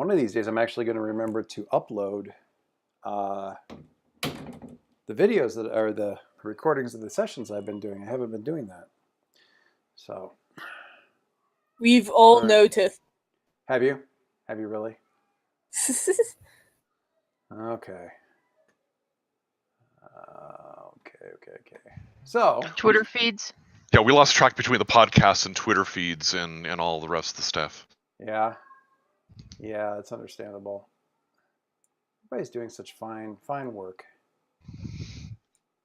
One of these days, I'm actually going to remember to upload the videos that are the recordings of the sessions I've been doing. I haven't been doing that. So. We've all noticed. Have you? Have you really? Okay. Okay. So. Twitter feeds? Yeah, we lost track between the podcasts and Twitter feeds and all the rest of the stuff. Yeah. Yeah, it's understandable. Everybody's doing such fine work.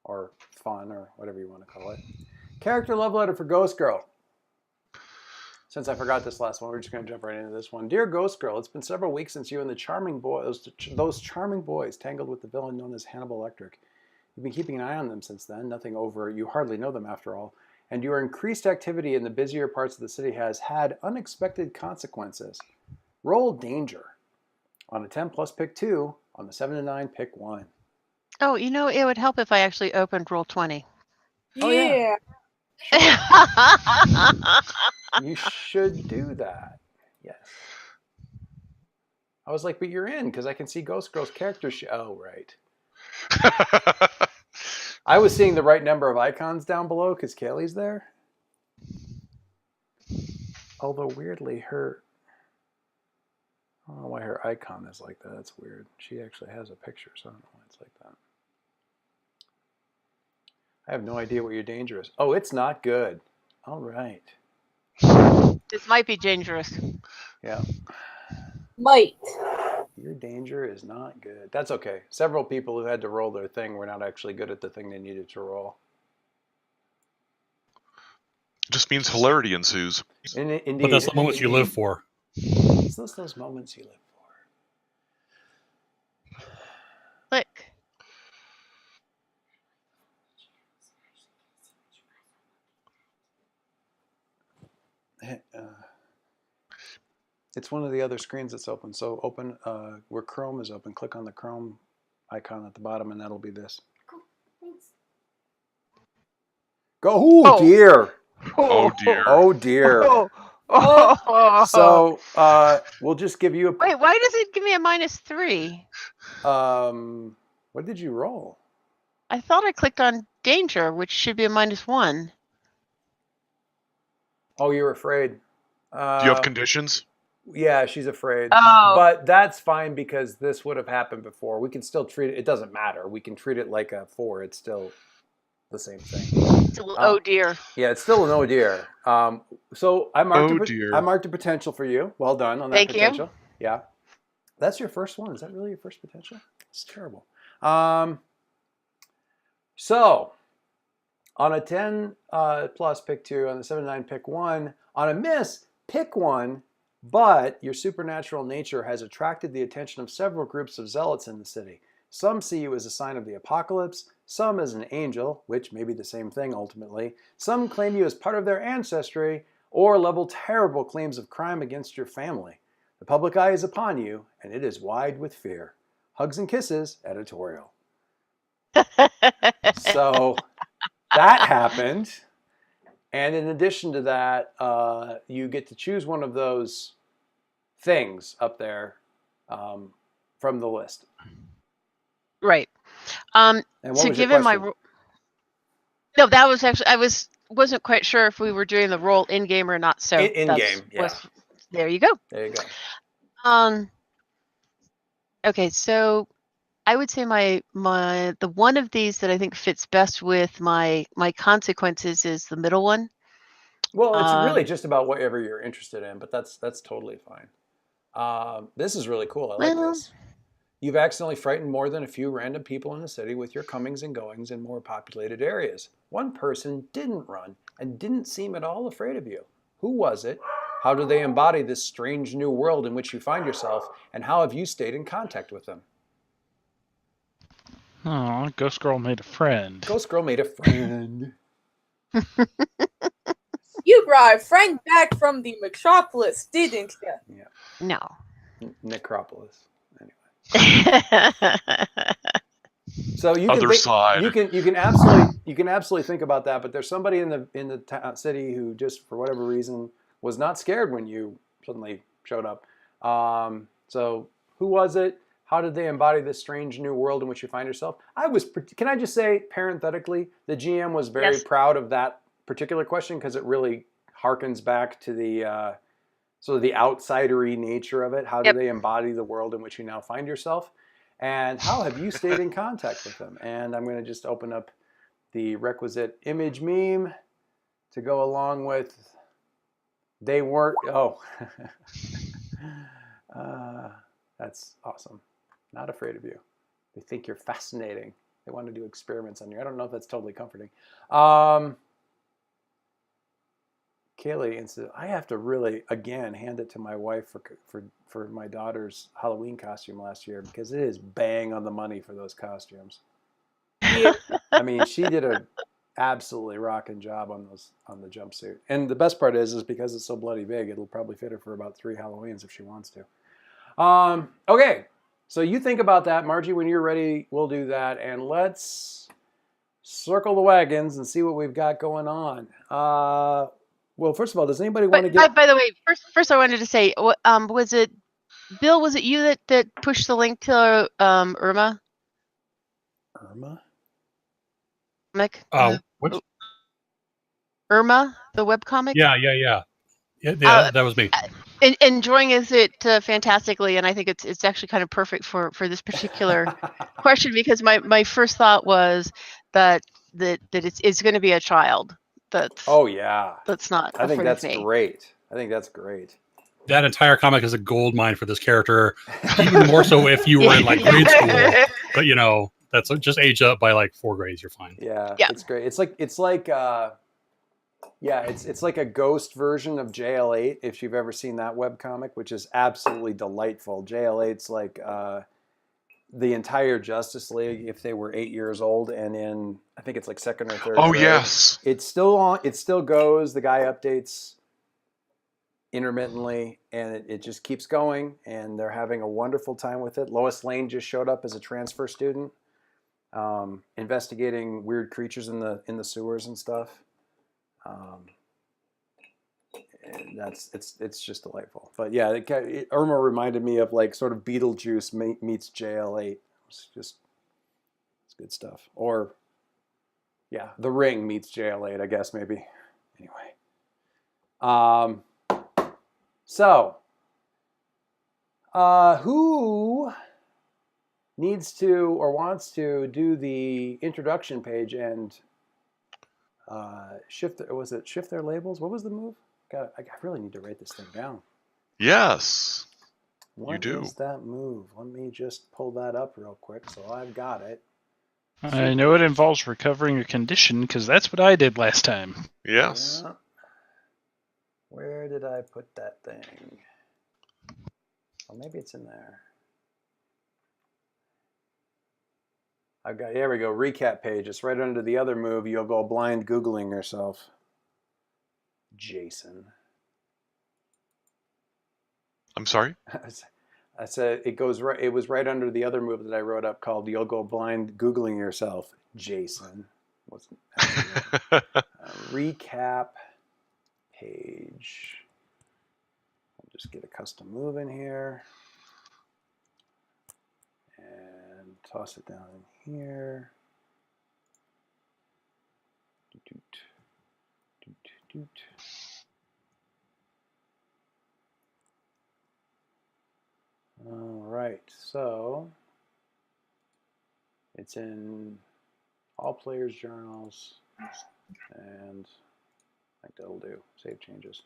Or fun, or whatever you want to call it. Character love letter for Ghost Girl. Since I forgot this last one, we're just going to jump right into this one. Dear Ghost Girl, it's been several weeks since you and the charming boys, those charming boys, tangled with the villain known as Hannibal Lecter. You've been keeping an eye on them since then. Nothing over. You hardly know them after all. And your increased activity in the busier parts of the city has had unexpected consequences. Roll danger. On a 10 plus, pick 2. On the 7 to 9, pick 1. Oh, you know, it would help if I actually opened Roll20. Oh, yeah. Yeah. You should do that. Yes. I was like, but you're in, because I can see Ghost Girl's character sheet. Oh, right. I was seeing the right number of icons down below because Kaylee's there. Although, weirdly, I don't know why her icon is like that. That's weird. She actually has a picture, so I don't know why it's like that. I have no idea what your danger is. Oh, it's not good. All right. This might be dangerous. Yeah. Might. Your danger is not good. That's okay. Several people who had to roll their thing were not actually good at the thing they needed to roll. Just means hilarity ensues. Indeed. But that's the moments you live for. It's those moments you live for. Click. It's one of the other screens that's open. So open where Chrome is open. Click on the Chrome icon at the bottom, and that'll be this. Cool. Thanks. Go! Oh dear! Oh dear! Oh dear! Oh. So we'll just give you a. Wait, why does it give me a -3? What did you roll? I thought I clicked on danger, which should be a -1. Oh, you're afraid. Do you have conditions? Yeah, she's afraid. Oh. But that's fine because this would have happened before. We can still treat it. It doesn't matter. We can treat it like a 4. It's still the same thing. Still, oh dear. Yeah, it's still an oh dear. So I marked, dear. I marked a potential for you. Well done on that Thank potential. you. Yeah. That's your first one. Is that really your first potential? It's terrible. So on a 10 plus, pick 2. On the 7 to 9, pick 1. On a miss, pick 1. But your supernatural nature has attracted the attention of several groups of zealots in the city. Some see you as a sign of the apocalypse, some as an angel, which may be the same thing ultimately. Some claim you as part of their ancestry, or level terrible claims of crime against your family. The public eye is upon you, and it is wide with fear. Hugs and kisses, editorial. So that happened. And in addition to that, you get to choose one of those things up there from the list. Right. And what So was your given my question? no, that was actually wasn't quite sure if we were doing the roll in game or not. So In game, yeah. There you go. There you go. Okay, so I would say the one of these that I think fits best with my consequences is the middle one. Well, it's really just about whatever you're interested in, but that's totally fine. This is really cool. I like this. You've accidentally frightened more than a few random people in the city with your comings and goings in more populated areas. One person didn't run and didn't seem at all afraid of you. Who was it? How do they embody this strange new world in which you find yourself, and how have you stayed in contact with them? Oh, Ghost Girl made a friend. Ghost Girl made a friend. You brought a friend back from the metropolis, didn't you? Yeah. No. Necropolis. So you Other can side. you can absolutely think about that. But there's somebody in the city who just for whatever reason was not scared when you suddenly showed up, So who was it? How did they embody this strange new world in which you find yourself? Can I just say, parenthetically, the GM was very Yes. proud of that particular question because it really harkens back to the sort of the outsidery nature of it. How do Yep. they embody the world in which you now find yourself? And how have you stayed in contact with them? And I'm going to just open up the requisite image meme to go along with they weren't. Oh, that's awesome. Not afraid of you. They think you're fascinating. They want to do experiments on you. I don't know if that's totally comforting. Kaylee, I have to really, again, hand it to my wife for my daughter's Halloween costume last year because it is bang on the money for those costumes. I mean, she did a absolutely rocking job on the jumpsuit. And the best part is because it's so bloody big, it'll probably fit her for about 3 Halloweens if she wants to. Okay, so you think about that, Margie. When you're ready, we'll do that, and let's circle the wagons and see what we've got going on. Well, first of all, does anybody want to get? By the way, first I wanted to say, was it Bill? Was it you that pushed the link to Irma? Irma? Comic? Which? Irma, the webcomic? Yeah. That was me. Enjoying it fantastically, and I think it's actually kind of perfect for this particular question because my first thought was that it's going to be a child. Oh yeah. That's not. I think afraid that's of me. great. I think that's great. That entire comic is a gold mine for this character, even more so if you were in like grade school. But that's just age up by like 4 grades, you're fine. Yeah, Yeah. it's great. It's like a ghost version of JL8 if you've ever seen that webcomic, which is absolutely delightful. JL8's like the entire Justice League if they were 8 years old and in I think it's like second or third. Oh grade. yes. It's still on. It still goes. The guy updates intermittently, and it just keeps going. And they're having a wonderful time with it. Lois Lane just showed up as a transfer student, investigating weird creatures in the sewers and stuff. And it's just delightful. But yeah, Irma reminded me of like sort of Beetlejuice meets JL8. It's good stuff. Or yeah, The Ring meets JL8, I guess maybe. Anyway, so who needs to or wants to do the introduction page and shift their labels? What was the move? God, I really need to write this thing down. Yes. What do. is that move? Let me just pull that up real quick so I've got it. I know it involves recovering a condition because that's what I did last time. Yes. Yeah. Where did I put that thing? Oh, maybe it's in there. Here we go, recap page. It's right under the other move. You'll go blind Googling yourself. Jason. I'm sorry? I said it goes right. It was right under the other move that I wrote up called "You'll Go Blind Googling Yourself." Jason. Wasn't recap page. I'll just get a custom move in here and toss it down in here. All right, so it's in all players' journals, and I think that'll do. Save changes.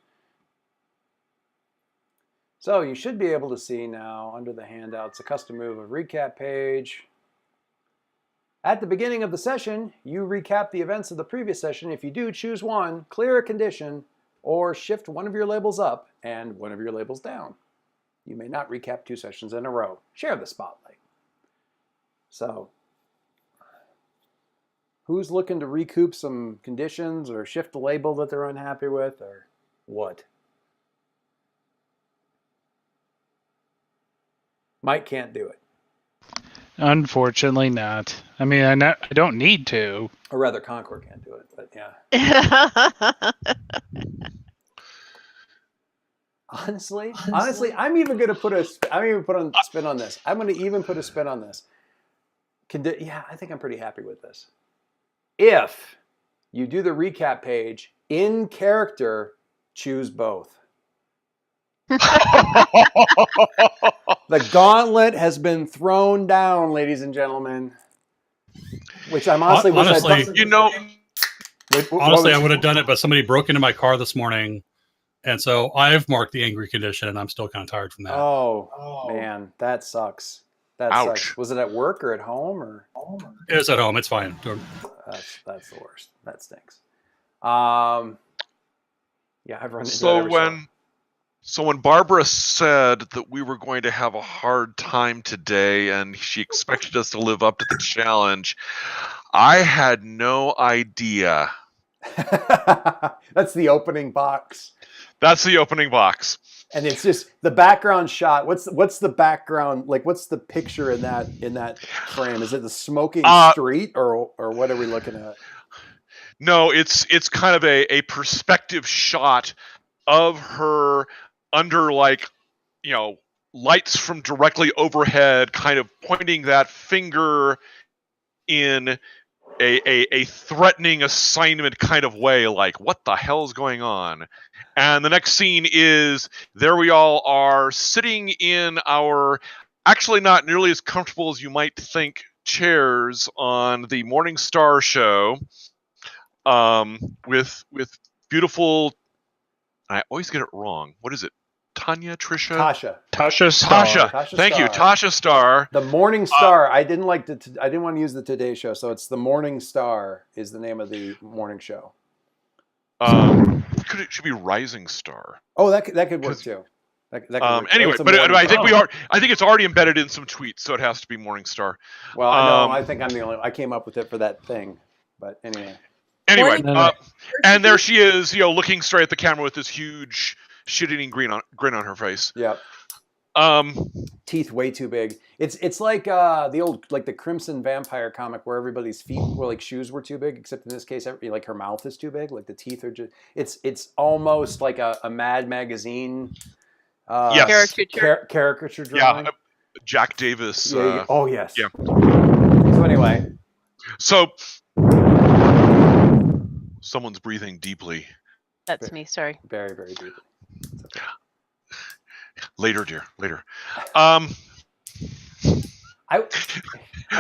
So you should be able to see now under the handouts a custom move of recap page. At the beginning of the session, you recap the events of the previous session. If you do, choose one, clear a condition, or shift one of your labels up and one of your labels down. You may not recap 2 sessions in a row. Share the spotlight. So, who's looking to recoup some conditions or shift a label that they're unhappy with or what? Mike can't do it. Unfortunately not. I mean, I don't need to. Or rather, Concord can't do it, but yeah. Honestly, I'm even going to put a spin on this. I'm going to even put a spin on this. Yeah, I think I'm pretty happy with this. If you do the recap page in character, choose both. The gauntlet has been thrown down, ladies and gentlemen. Which I'm honestly, honestly, honestly, I would have done it, but somebody broke into my car this morning, and so I've marked the angry condition, and I'm still kind of tired from that. Oh man, that sucks. That Ouch. sucks. Was it at work or at home or? It was at home. It's fine. That's the worst. That stinks. Yeah, I've run into that every So when Barbara said that we were going to have a hard time today and she expected us to live up to the challenge, I had no idea. That's the opening box. That's the opening box. And it's just the background shot. What's the background, like what's the picture in that frame? Is it the smoking street or what are we looking at? No, it's kind of a perspective shot of her under lights from directly overhead, kind of pointing that finger in a threatening assignment kind of way, like, what the hell's going on? And the next scene is there we all are sitting in our actually not nearly as comfortable as you might think chairs on the Morning Star show, with beautiful, I always get it wrong. What is it? Tanya, Trisha? Tasha Star. Thank you, Tasha Star. The Morning Star. I didn't want to use the Today Show, so it's the Morning Star is the name of the morning show. It should be Rising Star. Oh, that could work too. That could work. Anyway, but I think I think it's already embedded in some tweets, so it has to be Morning Star. Well, I think I'm the only. I came up with it for that thing, but anyway. Anyway, and there she is, looking straight at the camera with this huge shit-eating grin on her face. Yep. Teeth way too big. It's like the old the Crimson Vampire comic where everybody's feet were like shoes were too big, except in this case, like her mouth is too big. Like the teeth are just. It's almost like a Mad Magazine. Yes. Caricature drawing. Yeah. Jack Davis. Oh yes. Yeah. So anyway. So. Someone's breathing deeply. That's me. Sorry. Very, very deeply. Okay. Later, dear. Later.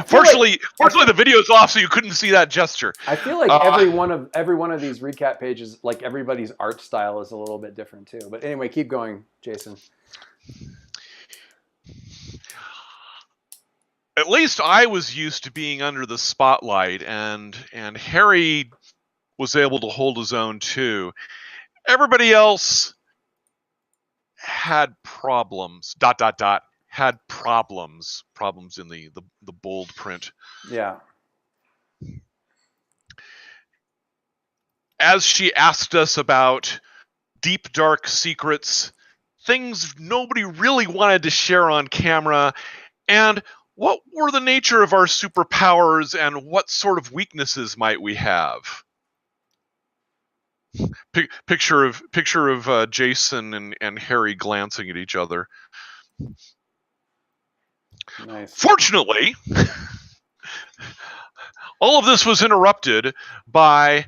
Fortunately, the video's off, so you couldn't see that gesture. I feel like every one of these recap pages, like everybody's art style is a little bit different too. But anyway, keep going, Jason. At least I was used to being under the spotlight, and Harry was able to hold his own too. Everybody else had problems. ... Had problems. Problems in the bold print. Yeah. As she asked us about deep, dark secrets, things nobody really wanted to share on camera, and what were the nature of our superpowers and what sort of weaknesses might we have? Picture of Jason and Harry glancing at each other. Nice. Fortunately, all of this was interrupted by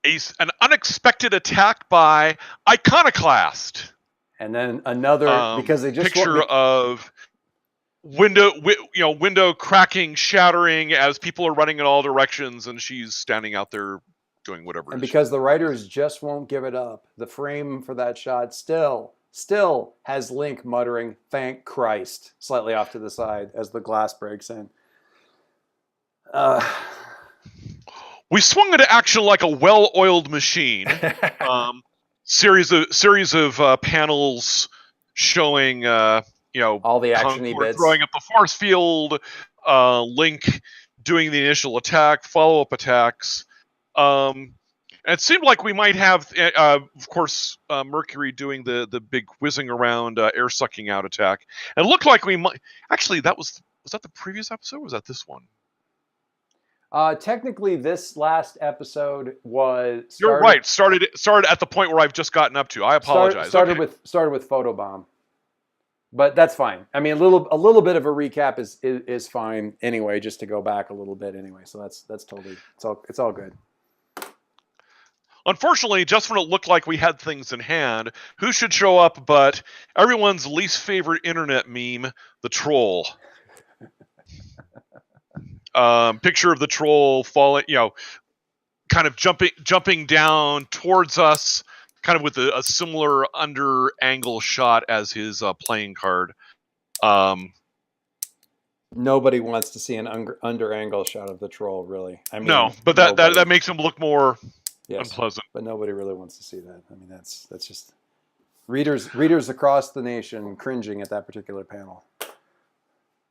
an unexpected attack by Iconoclast. And then another because they just picture of window cracking, shattering as people are running in all directions, and she's standing out there doing whatever. And because the writers just won't give it up, the frame for that shot still has Link muttering "Thank Christ" slightly off to the side as the glass breaks in. We swung into action like a well-oiled machine. Series of panels showing all the action-y bits, throwing up the force field, Link doing the initial attack, follow-up attacks. It seemed like we might have, of course, Mercury doing the big whizzing around, air sucking out attack. And it looked like we might. Actually, was that the previous episode? Or was that this one? Technically, this last episode was. You're right. Started at the point where I've just gotten up to. I apologize. Started with photobomb, but that's fine. I mean, a little bit of a recap is fine anyway. Just to go back a little bit anyway. So that's totally it's all good. Unfortunately, just when it looked like we had things in hand, who should show up but everyone's least favorite internet meme, the troll. Picture of the troll falling, kind of jumping down towards us, kind of with a similar under angle shot as his playing card. Nobody wants to see an under angle shot of the troll, really. I mean, no, but that makes him look more unpleasant. But nobody really wants to see that. I mean, that's just readers across the nation cringing at that particular panel.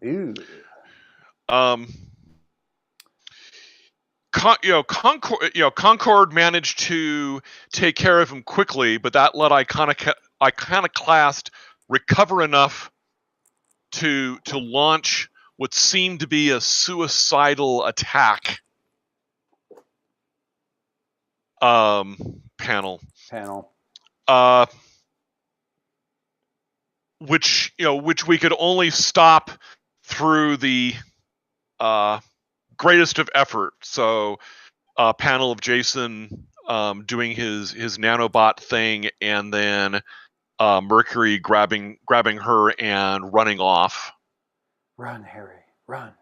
Ew. Concord managed to take care of him quickly, but that let Iconoclast recover enough to launch what seemed to be a suicidal attack. Panel. Which we could only stop through the greatest of effort. So, panel of Jason doing his nanobot thing, and then Mercury grabbing her and running off. Run, Harry, run.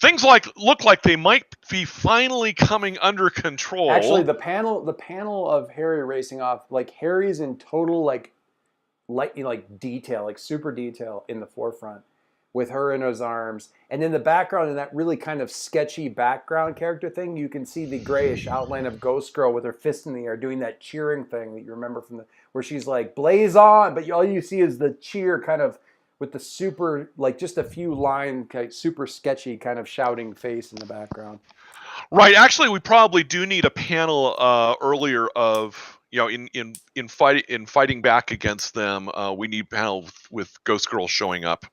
Things look like they might be finally coming under control. Actually, the panel of Harry racing off, like Harry's in total like detail, like super detail in the forefront, with her in his arms, and in the background, in that really kind of sketchy background character thing, you can see the grayish outline of Ghost Girl with her fist in the air doing that cheering thing that you remember from where she's like blaze on, but all you see is the cheer kind of with the super, like just a few line, super sketchy kind of shouting face in the background. Right. Actually, we probably do need a panel earlier of in fighting back against them. We need a panel with Ghost Girl showing up.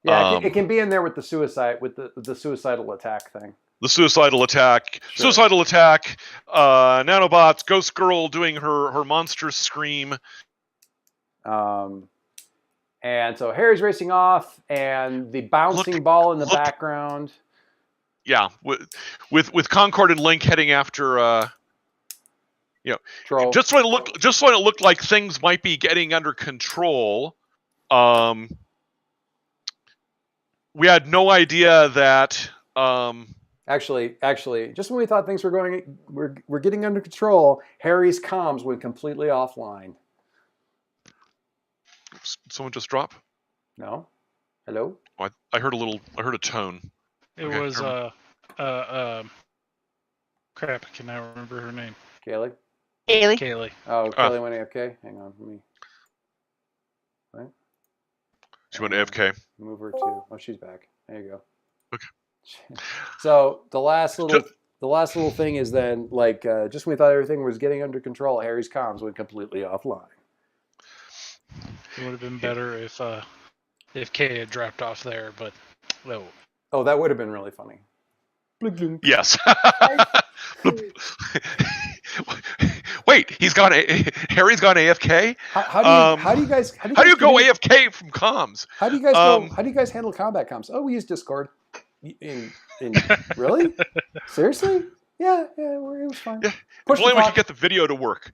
Yeah, it can be in there with the suicidal attack thing. The suicidal attack, sure. Nanobots, Ghost Girl doing her monster scream. And so Harry's racing off, and the bouncing ball in the background. Yeah, with Concord and Link heading after, Troll. Just when it looked like things might be getting under control. We had no idea that. Actually, just when we thought things were getting under control, Harry's comms went completely offline. Someone just drop? No. Hello? Oh, I heard a tone. It was crap, I cannot remember her name. Kaylee? Kaylee. Oh, Kaylee went AFK? Hang on for me. Right? She went AFK. Move her to... Oh, she's back. There you go. Okay. So the last little thing is then, like, just when we thought everything was getting under control, Harry's comms went completely offline. It would have been better if Kay had dropped off there, but no. Oh, that would have been really funny. Yes. Wait, Harry's gone AFK? How do you guys go AFK from comms? How do you guys handle combat comms? Oh, we use Discord. Really? Seriously? Yeah, it was fine. Yeah. If only we could get the video to work.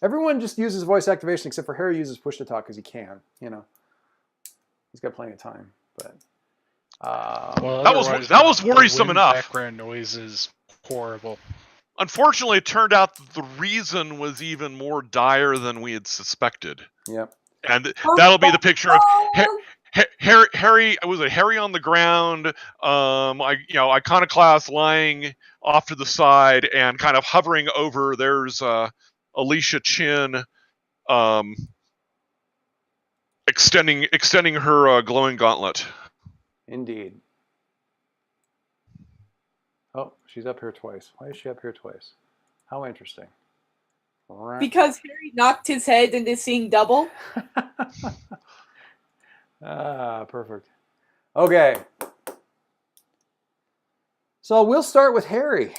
Everyone just uses voice activation, except for Harry uses push to talk because he can. He's got plenty of time. But that was worrisome enough. Background noise is horrible. Unfortunately, it turned out that the reason was even more dire than we had suspected. Yep. And that'll be the picture of Harry. Was it Harry on the ground? Iconoclast lying off to the side and kind of hovering over. There's Alycia Chin, extending her glowing gauntlet. Indeed. Oh, she's up here twice. Why is she up here twice? How interesting. Because Harry knocked his head into seeing double. Perfect. Okay. So we'll start with Harry.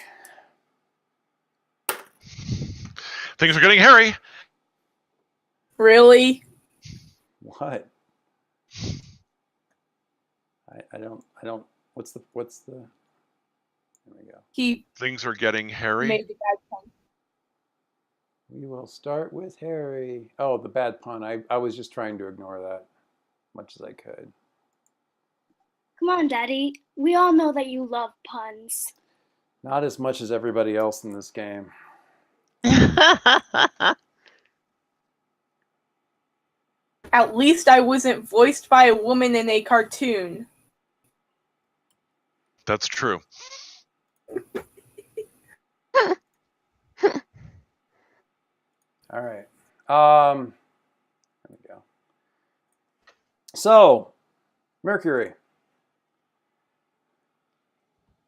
Things are getting hairy. Really? What? I don't. What's the? There we go. He Things are getting hairy. made the bad point. We will start with Harry. Oh, the bad pun. I was just trying to ignore that as much as I could. Come on, Daddy. We all know that you love puns. Not as much as everybody else in this game. At least I wasn't voiced by a woman in a cartoon. That's true. All right. There we go. So, Mercury.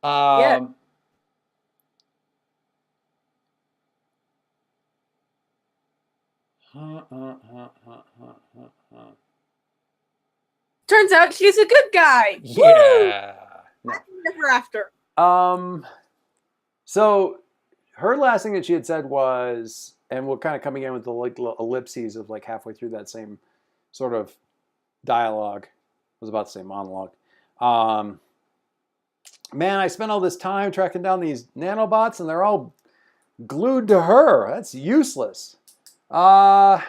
Yeah. Turns out she's a good guy. Yeah. Woo! Never after. So her last thing that she had said was, and we're kind of coming in with the like ellipses of like halfway through that same sort of dialogue. I was about to say monologue. Man, I spent all this time tracking down these nanobots and they're all glued to her. That's useless. Oh,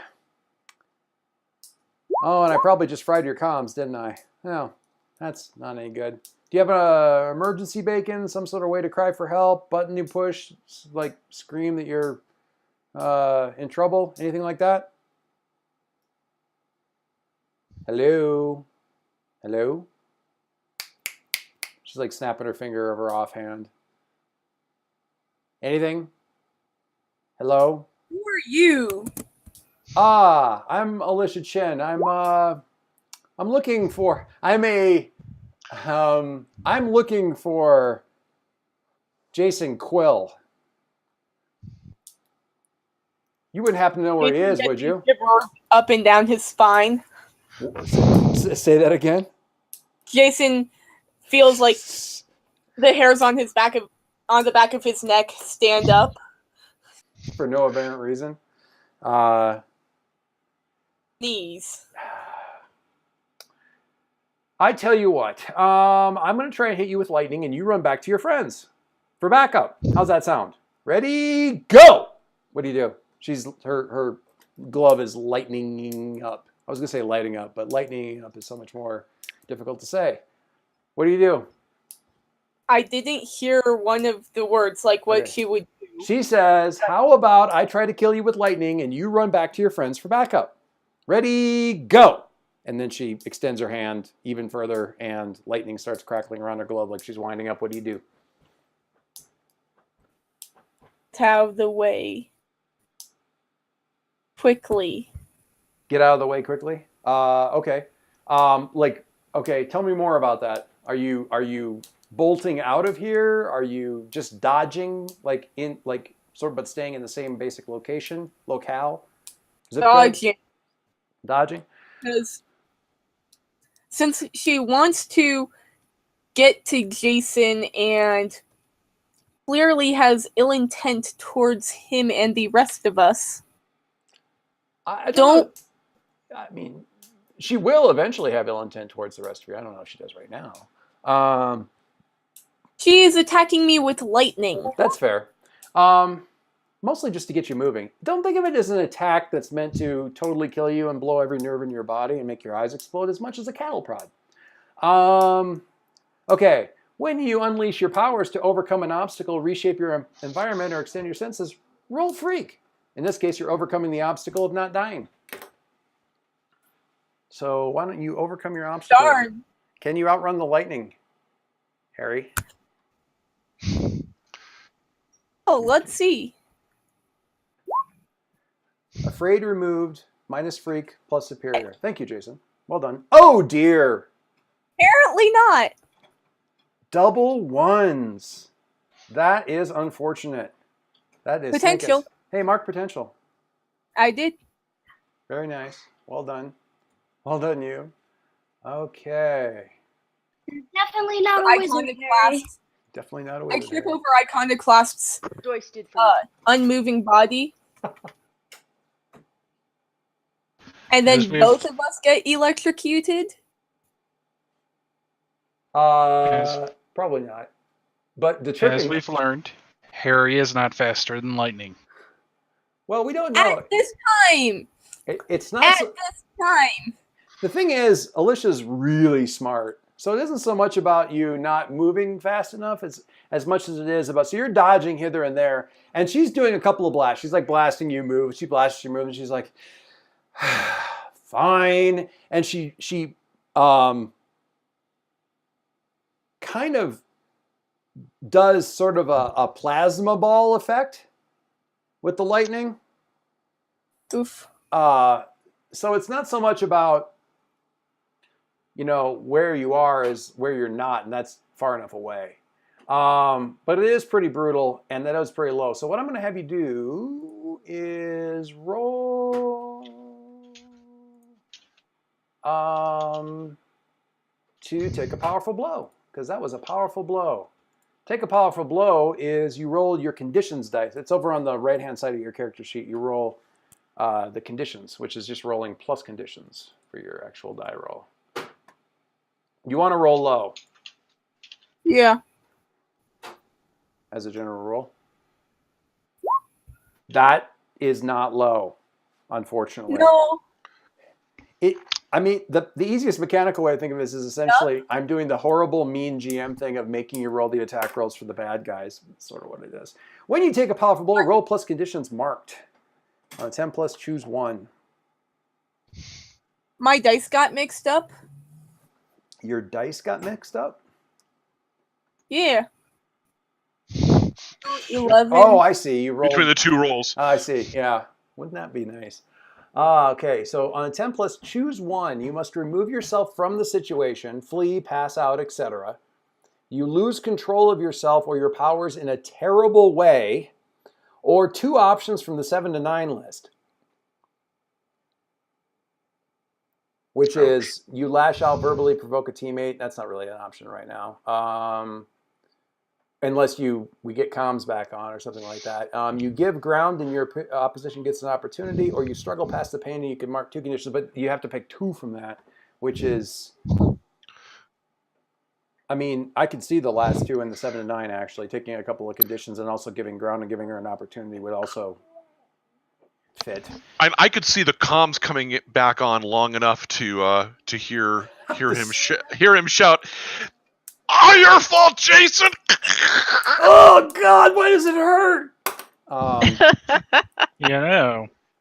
and I probably just fried your comms, didn't I? No, that's not any good. Do you have an emergency bacon, some sort of way to cry for help, button you push, like scream that you're in trouble, anything like that? Hello? Hello? She's like snapping her finger over offhand. Anything? Hello? Who are you? I'm Alycia Chin. I'm looking for Jason Quill. You wouldn't happen to know where he is, would you? Up and down his spine. Say that again. Jason feels like the hairs on the back of his neck stand up. For no apparent reason. Knees. I tell you what, I'm going to try and hit you with lightning and you run back to your friends for backup. How's that sound? Ready, go! What do you do? Her glove is lightning up. I was going to say lighting up, but lightning up is so much more difficult to say. What do you do? I didn't hear one of the words, like what Okay. she would do. She says, how about I try to kill you with lightning and you run back to your friends for backup? Ready, go! And then she extends her hand even further and lightning starts crackling around her glove like she's winding up. What do you do? Out of the way. Quickly. Get out of the way quickly? Okay. Okay, tell me more about that. Are you bolting out of here? Are you just dodging, but staying in the same basic locale? Zip code? Dodging? Because since she wants to get to Jason and clearly has ill intent towards him and the rest of us. I don't. I mean, she will eventually have ill intent towards the rest of you. I don't know if she does right now. She is attacking me with lightning. That's fair. Mostly just to get you moving. Don't think of it as an attack that's meant to totally kill you and blow every nerve in your body and make your eyes explode as much as a cattle prod. Okay, when you unleash your powers to overcome an obstacle, reshape your environment, or extend your senses, roll freak. In this case, you're overcoming the obstacle of not dying. So why don't you overcome your obstacle? Darn. Can you outrun the lightning, Harry? Oh, let's see. Afraid removed, minus freak, plus superior. Thank you, Jason. Well done. Oh, dear. Apparently not. Double ones. That is unfortunate. That is Potential. Snickers. Hey, mark potential. I did. Very nice. Well done. Well done, you. Okay. You're definitely not a wizard, Harry. Iconoclast. Definitely not a I wizard. trip over Iconoclast's Joyce did for me. unmoving body. And then Yes, we've- both of us get electrocuted. Probably not. But the As tripping. we've learned, Harry is not faster than lightning. Well, we don't know. At this time. It's not. At this time. The thing is, Alicia's really smart. So it isn't so much about you not moving fast enough as much as it is about, so you're dodging hither and there, and she's doing a couple of blasts. She's like blasting you, move. She blasts you, move, and she's like, fine. And she kind of does sort of a plasma ball effect with the lightning. Oof. So it's not so much about, where you are as where you're not, and that's far enough away. But it is pretty brutal, and that is pretty low. So what I'm going to have you do is roll to take a powerful blow, because that was a powerful blow. Take a powerful blow is you roll your conditions dice. It's over on the right-hand side of your character sheet. You roll the conditions, which is just rolling plus conditions for your actual die roll. You want to roll low Yeah. as a general rule. That is not low, unfortunately. No. The easiest mechanical way to think of this is essentially I'm doing the horrible, mean GM thing of making you roll the attack rolls for the bad guys. That's sort of what it is. When you take a powerful blow, roll plus conditions marked. On a 10 plus, choose one. My dice got mixed up. Your dice got mixed up? Yeah. 11. Oh, I see. You rolled Between the two rolls. I see. Yeah. Wouldn't that be nice? Okay. So on a 10 plus, choose one. You must remove yourself from the situation, flee, pass out, etc. You lose control of yourself or your powers in a terrible way, or two options from the 7 to 9 list, which is you lash out, verbally provoke a teammate. That's not really an option right now. Unless we get comms back on or something like that. You give ground and your opposition gets an opportunity, or you struggle past the pain and you can mark two conditions, but you have to pick two from that, which is, I could see the last two in the 7 to 9 actually, taking a couple of conditions and also giving ground and giving her an opportunity would also fit. I could see the comms coming back on long enough to hear him shout, "All your fault, Jason!" Oh God, why does it hurt?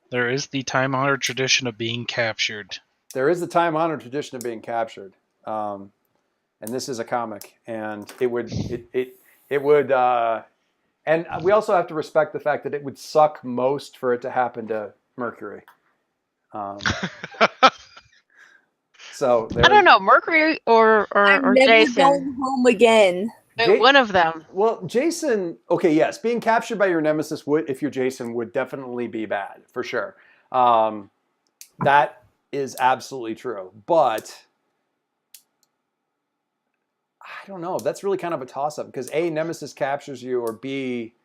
There is the time-honored tradition of being captured. There is the time-honored tradition of being captured, and this is a comic, and it would, and we also have to respect the fact that it would suck most for it to happen to Mercury. So I don't know, Mercury or I'm never Jason. going home again. One of them. Well, Jason, okay, yes, being captured by your nemesis if you're Jason, would definitely be bad, for sure. That is absolutely true. But I don't know. That's really kind of a toss-up because A, nemesis captures you, or B,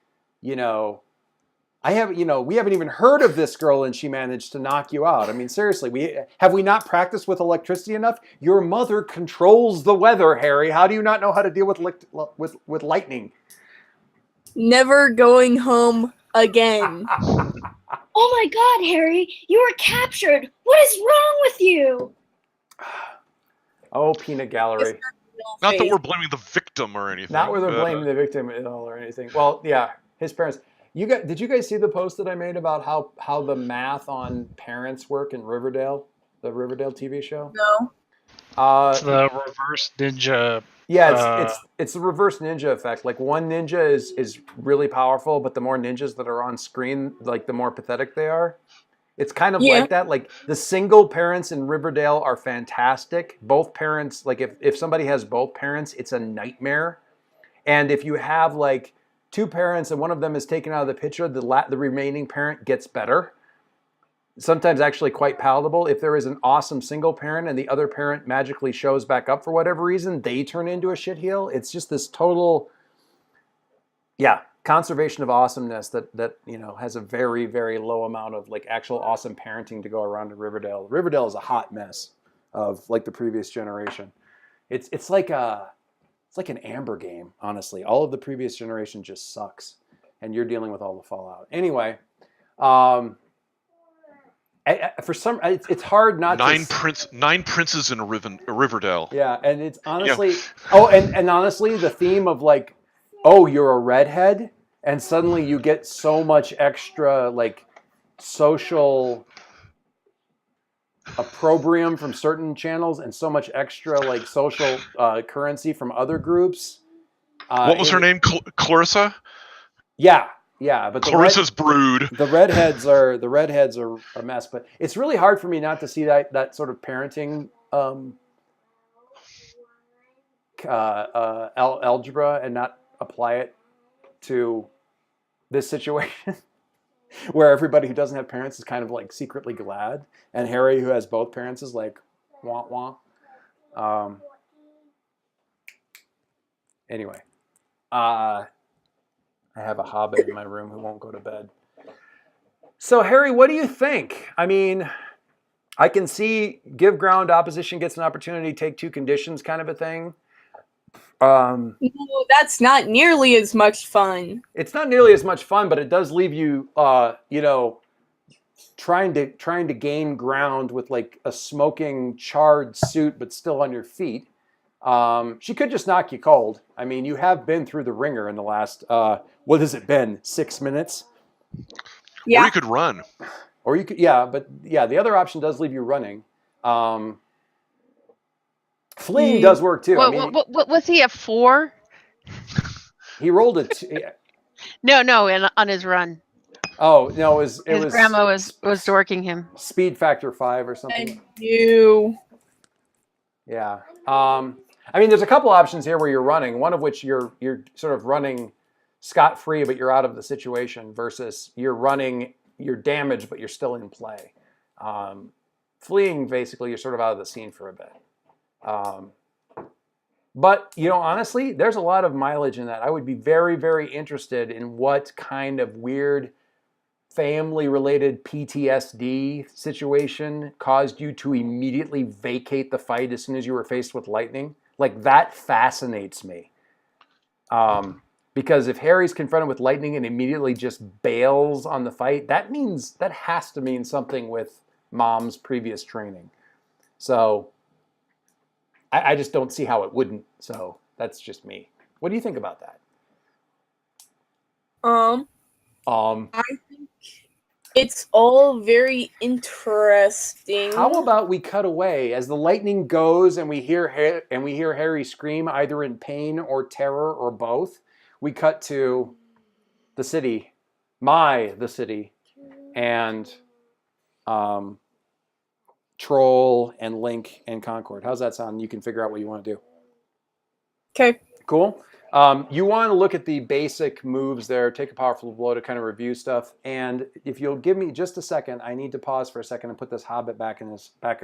we haven't even heard of this girl and she managed to knock you out. I mean, seriously, have we not practiced with electricity enough? Your mother controls the weather, Harry. How do you not know how to deal with lightning? Never going home again. Oh my God, Harry, you were captured. What is wrong with you? Oh, peanut gallery. Not that we're blaming the victim or anything. Not where they're blaming the victim at all or anything. Well, yeah, his parents. Did you guys see the post that I made about how the math on parents work in Riverdale, the Riverdale TV show? No. It's the reverse ninja. Yeah, it's the reverse ninja effect. Like one ninja is really powerful, but the more ninjas that are on screen, like the more pathetic they are. It's kind of like that. Like the single parents in Riverdale are fantastic. Both parents, like if somebody has both parents, it's a nightmare. And if you have like two parents and one of them is taken out of the picture, the remaining parent gets better. sometimes actually quite palatable. If there is an awesome single parent and the other parent magically shows back up for whatever reason, they turn into a shitheel. It's just this total, conservation of awesomeness that has a very, very low amount of like actual awesome parenting to go around in Riverdale. Riverdale is a hot mess of like the previous generation. It's like an Amber game, honestly. All of the previous generation just sucks, and you're dealing with all the fallout. Anyway, it's hard not nine princes in a Riverdale. Yeah, and it's honestly and honestly the theme of like, oh, you're a redhead, and suddenly you get so much extra like social opprobrium from certain channels and so much extra like social currency from other groups. What was her name? Clarissa? Yeah, but Clarissa's brood. The redheads are a mess, but it's really hard for me not to see that sort of parenting algebra and not apply it to this situation where everybody who doesn't have parents is kind of like secretly glad, and Harry, who has both parents, is like wah wah. Anyway, I have a hobbit in my room who won't go to bed. So Harry, what do you think? I mean, I can see give ground, opposition gets an opportunity, take two conditions kind of a thing. No, that's not nearly as much fun. It's not nearly as much fun, but it does leave you, trying to gain ground with like a smoking, charred suit, but still on your feet. She could just knock you cold. I mean, you have been through the ringer in the last, what has it been, 6 minutes? Yeah. Or you could run. Or you could, the other option does leave you running. Fleeing does work too. What was he at 4? He rolled a 2. No, on his run. Oh no, his grandma was dorking him. Speed factor 5 or something. And you. Yeah. I mean, there's a couple options here where you're running. One of which you're sort of running scot-free, but you're out of the situation. Versus you're running, you're damaged, but you're still in play. Fleeing, basically, you're sort of out of the scene for a bit. But, honestly, there's a lot of mileage in that. I would be very, very interested in what kind of weird family-related PTSD situation caused you to immediately vacate the fight as soon as you were faced with lightning. Like, that fascinates me. Because if Harry's confronted with lightning and immediately just bails on the fight, that has to mean something with Mom's previous training. So I just don't see how it wouldn't. So that's just me. What do you think about that? I think it's all very interesting. How about we cut away as the lightning goes and we hear Harry scream either in pain or terror or both? We cut to the city, the city, and Troll and Link and Concord. How's that sound? You can figure out what you want to do. Okay. Cool. You want to look at the basic moves there, take a powerful blow to kind of review stuff. And if you'll give me just a second, I need to pause for a second and put this hobbit back in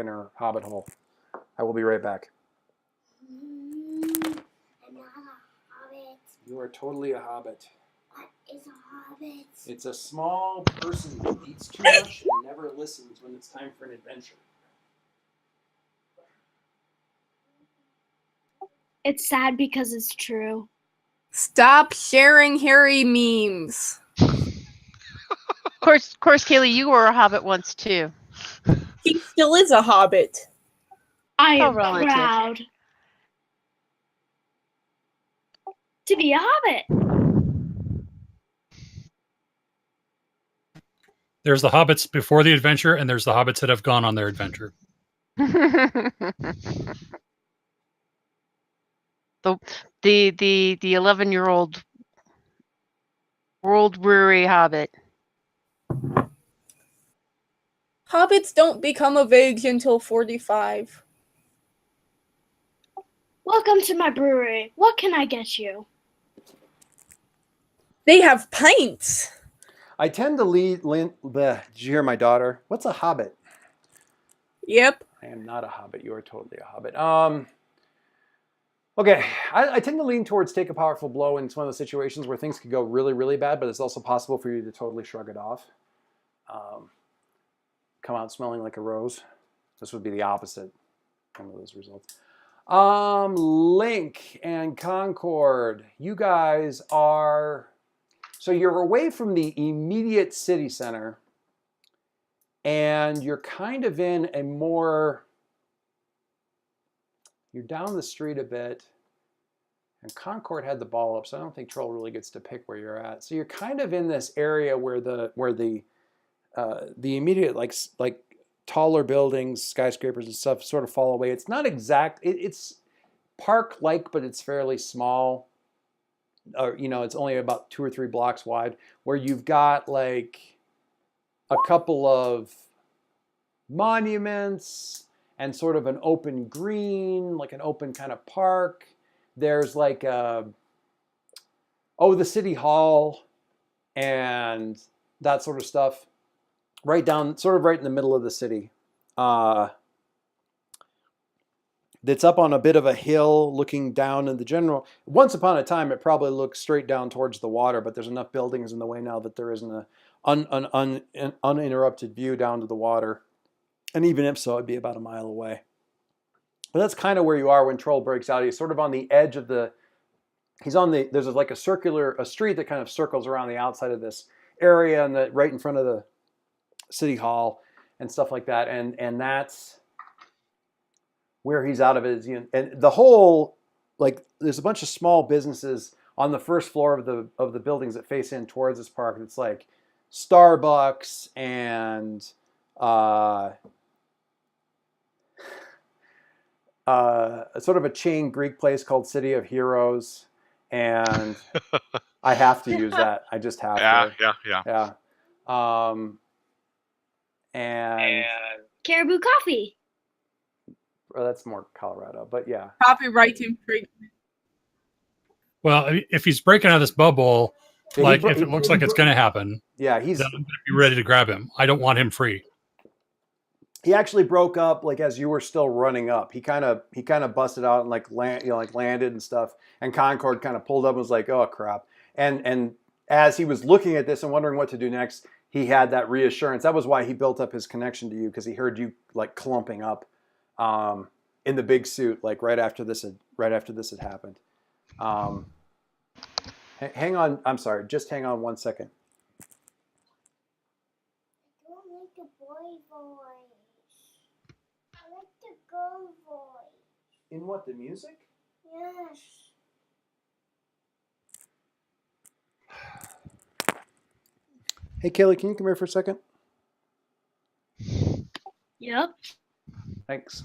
her hobbit hole. I will be right back. I'm not a hobbit. You are totally a hobbit. What is a hobbit? It's a small person who eats too much and never listens when it's time for an adventure. It's sad because it's true. Stop sharing Harry memes. Of course, Kaylee, you were a hobbit once too. He still is a hobbit. I am relative. proud to be a hobbit. There's the hobbits before the adventure, and there's the hobbits that have gone on their adventure. The 11-year-old world-weary hobbit. Hobbits don't become of age until 45. Welcome to my brewery. What can I get you? They have pints. I tend to lead. Did you hear my daughter? What's a hobbit? Yep. I am not a hobbit. You are totally a hobbit. Okay, I tend to lean towards take a powerful blow in one of those situations where things could go really, really bad, but it's also possible for you to totally shrug it off. Come out smelling like a rose. This would be the opposite. One of those results. Link and Concord, you guys are... So you're away from the immediate city center, and you're kind of in a more... You're down the street a bit, and Concord had the ball up, so I don't think Troll really gets to pick where you're at. So you're kind of in this area where the immediate like taller buildings, skyscrapers and stuff sort of fall away. It's not exact. It's park-like, but it's fairly small. It's only about 2 or 3 blocks wide, where you've got like a couple of monuments and sort of an open green, like an open kind of park. There's like the city hall and that sort of stuff. Right down, sort of right in the middle of the city. It's up on a bit of a hill looking down in the general. Once upon a time, it probably looked straight down towards the water, but there's enough buildings in the way now that there isn't an uninterrupted view down to the water. And even if so, it'd be about a mile away. But that's kind of where you are when Troll breaks out. He's sort of on the edge of there's like a street that kind of circles around the outside of this area and right in front of the city hall and stuff like that. And that's where he's out of it. And the whole, like, there's a bunch of small businesses on the first floor of the buildings that face in towards this park. It's like Starbucks and sort of a chain Greek place called City of Heroes. And I have to use that. I just have to. Yeah. And Caribou Coffee. Well, that's more Colorado, but yeah. Copyright infringement. Well, if he's breaking out of this bubble, Yeah, if it looks like it's going to happen, yeah, then I'm going to be ready to grab him. I don't want him free. He actually broke up like as you were still running up. He kind of busted out and landed and stuff. And Concord kind of pulled up and was like, "Oh crap!" And as he was looking at this and wondering what to do next, he had that reassurance. That was why he built up his connection to you, because he heard you like clumping up in the big suit like right after this had happened. Hang on. I'm sorry. Just hang on 1 second. I don't like the boy voice. I like the girl voice. In what, the music? Yes. Hey, Kaylee, can you come here for a second? Yep. Thanks.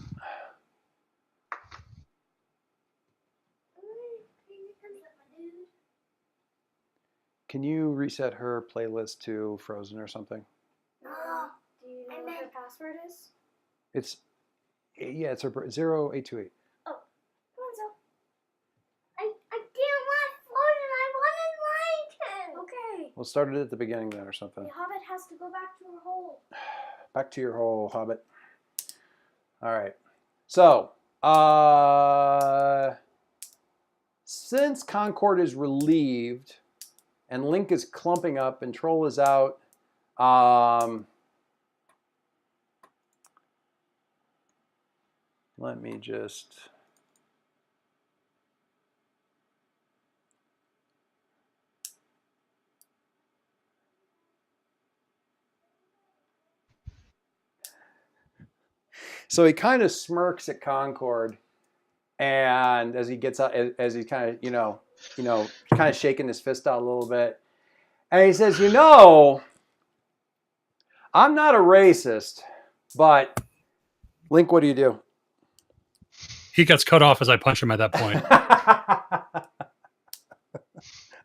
Can you reset her playlist to Frozen or something? Do you know what her password is? It's her 0828. Oh, come on, Zoe. I didn't want Frozen. I wanted Lion King. Okay. We'll start it at the beginning then or something. The Hobbit has to go back to her hole. Back to your hole, Hobbit. All right. So, since Concord is relieved and Link is clumping up and Troll is out, let me just... So he kind of smirks at Concord, and as he gets out, as he's kind of, kind of shaking his fist out a little bit, and he says, I'm not a racist, but Link, what do you do? He gets cut off as I punch him at that point.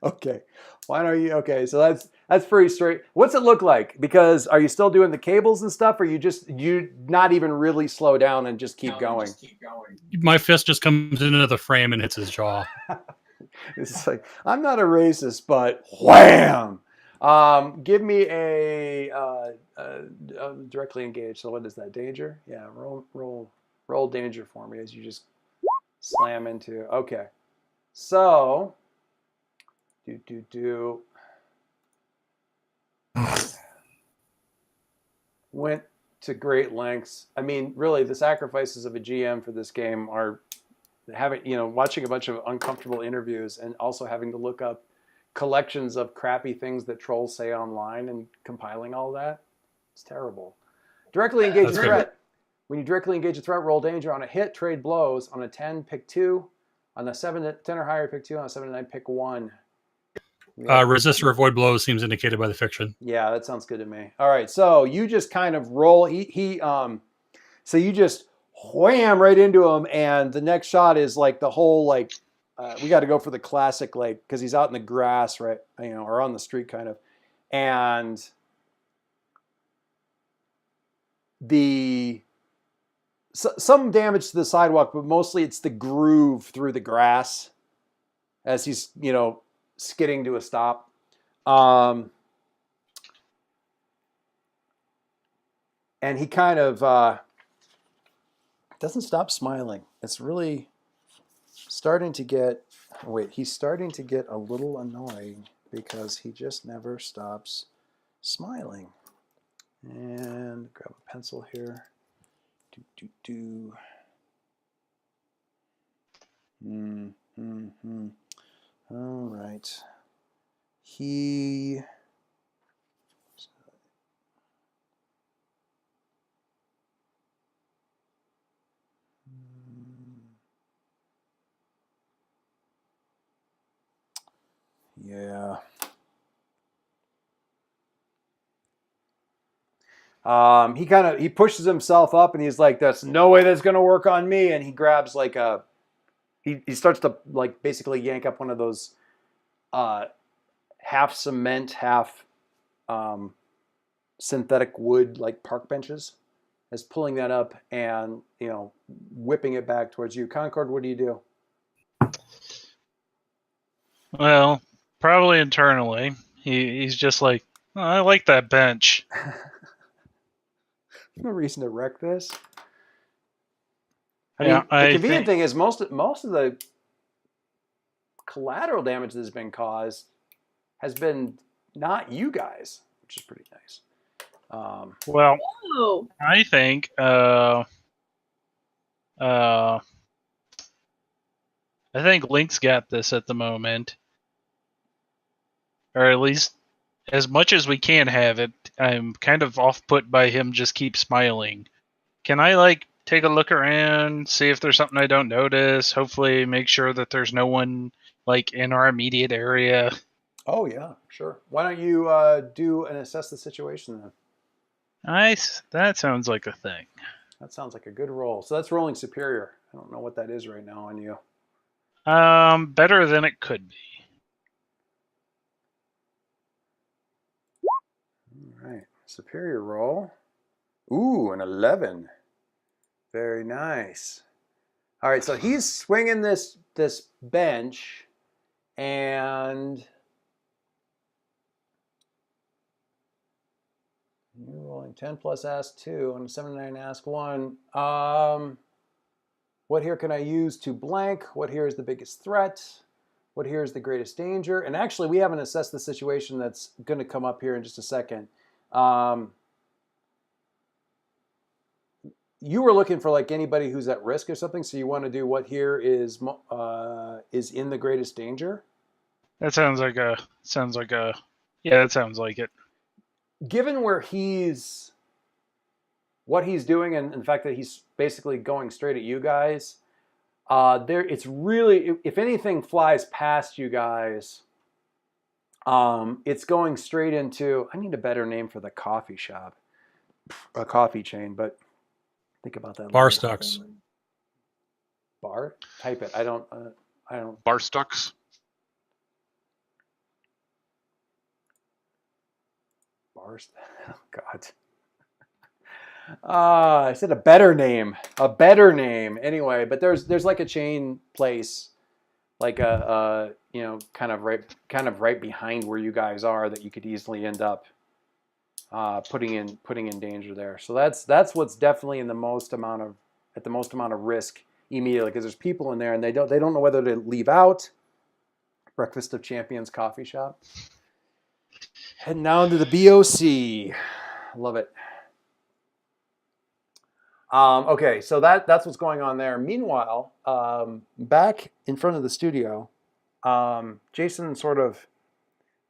Okay. Why don't you? Okay, so that's pretty straight. What's it look like? Because are you still doing the cables and stuff, or you not even really slow down and just keep going? My fist just comes into the frame and hits his jaw. It's like, I'm not a racist, but wham! Give me a directly engaged. So what is that? Danger? Yeah, roll danger for me as you just slam into. Okay. So went to great lengths. I mean, really, the sacrifices of a GM for this game are having, watching a bunch of uncomfortable interviews and also having to look up collections of crappy things that trolls say online and compiling all that. It's terrible. Directly engage That's a good. threat. When you directly engage a threat, roll danger. On a hit, trade blows. On a 10, pick 2. On a 10 or higher, pick 2. On a 7 to 9, pick 1. Resist or avoid blows seems indicated by the fiction. Yeah, that sounds good to me. All right, so you just kind of roll. So you just wham right into him, and the next shot is like the whole like. We got to go for the classic, like, because he's out in the grass, right? Or on the street, kind of, and some damage to the sidewalk, but mostly it's the groove through the grass as he's skidding to a stop. And he kind of doesn't stop smiling. It's really starting to get. Wait, he's starting to get a little annoying because he just never stops smiling. And grab a pencil here. All right. He. Yeah. He pushes himself up and he's like, "That's no way that's gonna work on me." And he grabs like he starts to like basically yank up one of those half cement, half synthetic wood like park benches, is pulling that up and whipping it back towards you. Concord, what do you do? Well, probably internally, he's just like, oh, I like that bench. No reason to wreck this. I Yeah, mean, the I convenient think- thing is most of the collateral damage that's been caused has been not you guys, which is pretty nice. Well, Oh, I think Link's got this at the moment, or at least as much as we can have it. I'm kind of off put by him just keep smiling. Can I like take a look around, see if there's something I don't notice? Hopefully, make sure that there's no one like in our immediate area. Oh yeah, sure. Why don't you do and assess the situation then? Nice. That sounds like a thing. That sounds like a good roll. So that's rolling superior. I don't know what that is right now on you. Better than it could be. All right, superior roll. Ooh, an 11. Very nice. All right, so he's swinging this bench, and you're rolling 10 plus ask 2 on a 7 to 9 ask 1. What here can I use to blank? What here is the biggest threat? What here is the greatest danger? And actually, we haven't assessed the situation that's going to come up here in just a second. You were looking for like anybody who's at risk or something, so you want to do what here is in the greatest danger? That sounds like a yeah, that sounds like it. Given what he's doing and the fact that he's basically going straight at you guys, it's really, if anything flies past you guys, it's going straight into, I need a better name for the coffee shop, a coffee chain, but think about that. Bar later. stocks. Bar? Type it. I don't. Barstucks. Bars. Oh God. I said a better name. A better name. Anyway, but there's like a chain place like a you know, kind of right behind where you guys are that you could easily end up putting in danger there. So that's what's definitely at the most amount of risk immediately, because there's people in there and they don't know whether to leave out. Breakfast of Champions coffee shop. Heading down to the BOC. Love it. Okay, so that's what's going on there. Meanwhile, back in front of the studio, Jason sort of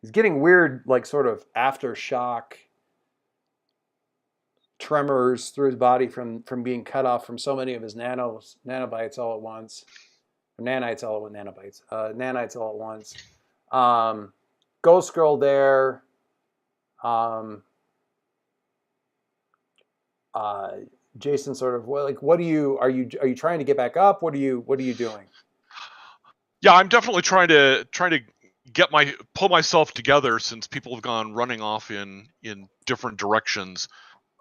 is getting weird, like sort of aftershock tremors through his body from being cut off from so many of his nanobites all at once. Or nanites all at nanobites. Nanites all at once. Ghost Girl there. Jason sort of, well, like, what are you trying to get back up? What are you doing? Yeah, I'm definitely trying to pull myself together, since people have gone running off in different directions.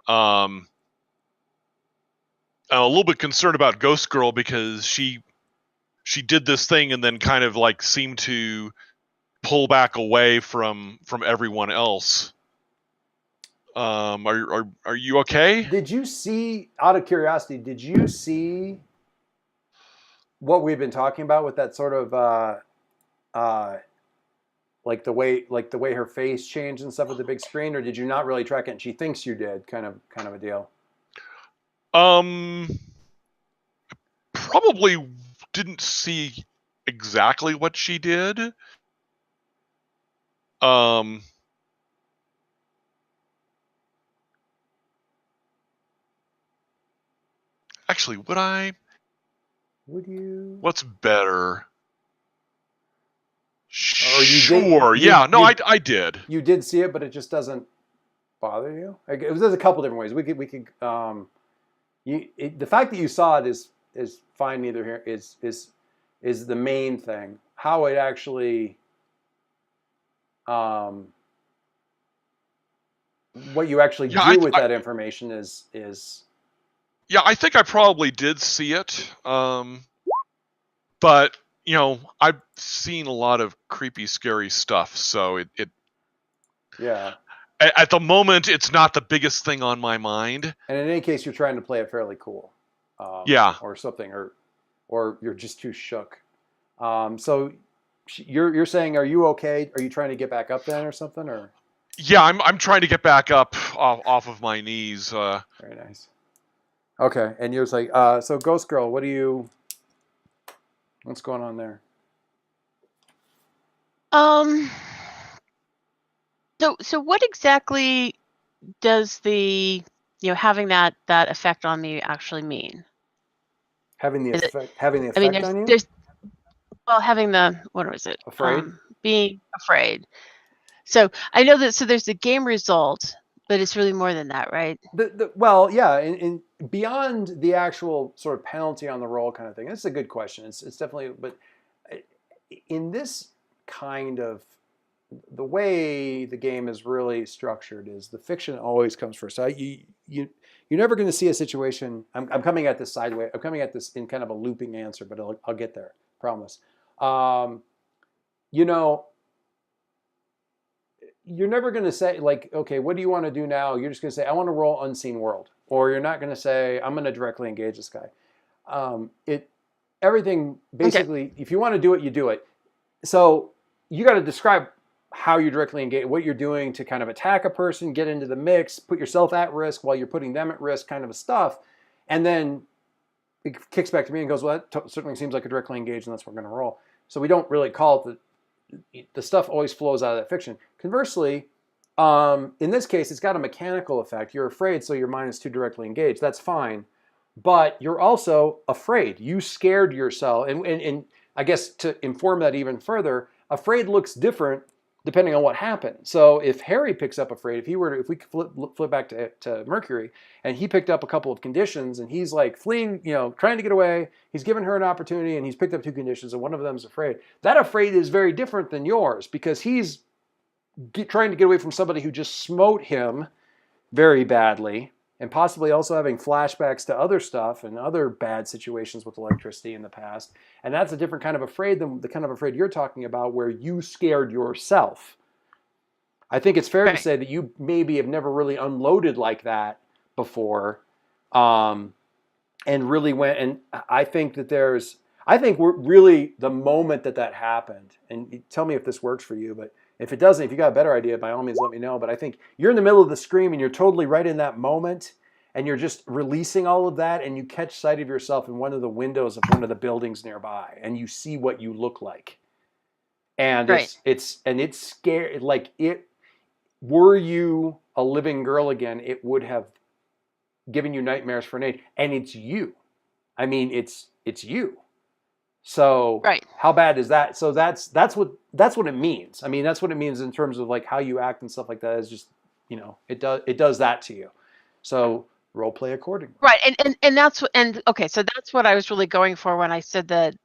I'm a little bit concerned about Ghost Girl, because she did this thing and then kind of like seemed to pull back away from everyone else. Are you okay? Did you see, out of curiosity, did you see what we've been talking about with that sort of like the way her face changed and stuff with the big screen, or did you not really track it and she thinks you did, kind of a deal? Probably didn't see exactly what she did. Actually, would I? Would you? What's better? Or you Sure. did, Yeah. No, I did. You did see it, but it just doesn't bother you. Like, there's a couple different ways. We could. The fact that you saw it is fine. Neither here is the main thing. How it actually. What you actually do with that information is. Yeah, I think I probably did see it. But you know, I've seen a lot of creepy, scary stuff, so it yeah. At the moment, it's not the biggest thing on my mind. And in any case, you're trying to play it fairly cool. Yeah. Or something, or you're just too shook. So you're saying, are you okay? Are you trying to get back up then, or something, or? Yeah, I'm trying to get back up off of my knees. Very nice. Okay, and you're like, so Ghost Girl, what's going on there? So what exactly does the having that effect on me actually mean? Having the effect on you? Having the, what was it? Afraid? Being afraid. So I know that. So there's the game result, but it's really more than that, right? Well, yeah, and beyond the actual sort of penalty on the roll kind of thing. That's a good question. It's definitely, but in this kind of, the way the game is really structured is the fiction always comes first. You're never going to see a situation. I'm coming at this sideways. I'm coming at this in kind of a looping answer, but I'll get there. Promise. You're never going to say, like, okay, what do you want to do now? You're just going to say, I want to roll Unseen World. Or you're not going to say, I'm going to directly engage this guy. Everything, basically, okay. If you want to do it, you do it. So you got to describe how you directly engage, what you're doing to kind of attack a person, get into the mix, put yourself at risk while you're putting them at risk, kind of stuff. And then it kicks back to me and goes, well, that certainly seems like a directly engaged, and that's what we're going to roll. So we don't really call it the stuff always flows out of that fiction. Conversely, in this case, it's got a mechanical effect. You're afraid, so your mind is too directly engaged. That's fine. But you're also afraid. You scared yourself. And I guess to inform that even further, afraid looks different depending on what happened. So if Harry picks up afraid, if we flip back to Mercury, and he picked up a couple of conditions, and he's like fleeing, trying to get away, he's given her an opportunity, and he's picked up two conditions, and one of them is afraid. That afraid is very different than yours, because he's trying to get away from somebody who just smote him very badly, and possibly also having flashbacks to other stuff and other bad situations with electricity in the past. And that's a different kind of afraid than the kind of afraid you're talking about, where you scared yourself. I think it's fair to say that you maybe have never really unloaded like that before, and really went. And I think that we're really the moment that happened. And tell me if this works for you, but if it doesn't, if you got a better idea, by all means, let me know. But I think you're in the middle of the scream and you're totally right in that moment, and you're just releasing all of that, and you catch sight of yourself in one of the windows of one of the buildings nearby, and you see what you look like. And it's scary. Like, were you a living girl again, it would have given you nightmares for an age. And it's you. I mean, it's you. So how bad is that? So that's what it means. I mean, that's what it means in terms of like how you act and stuff like that. Is just, it does that to you. So role play accordingly. Right, and that's so that's what I was really going for when I said that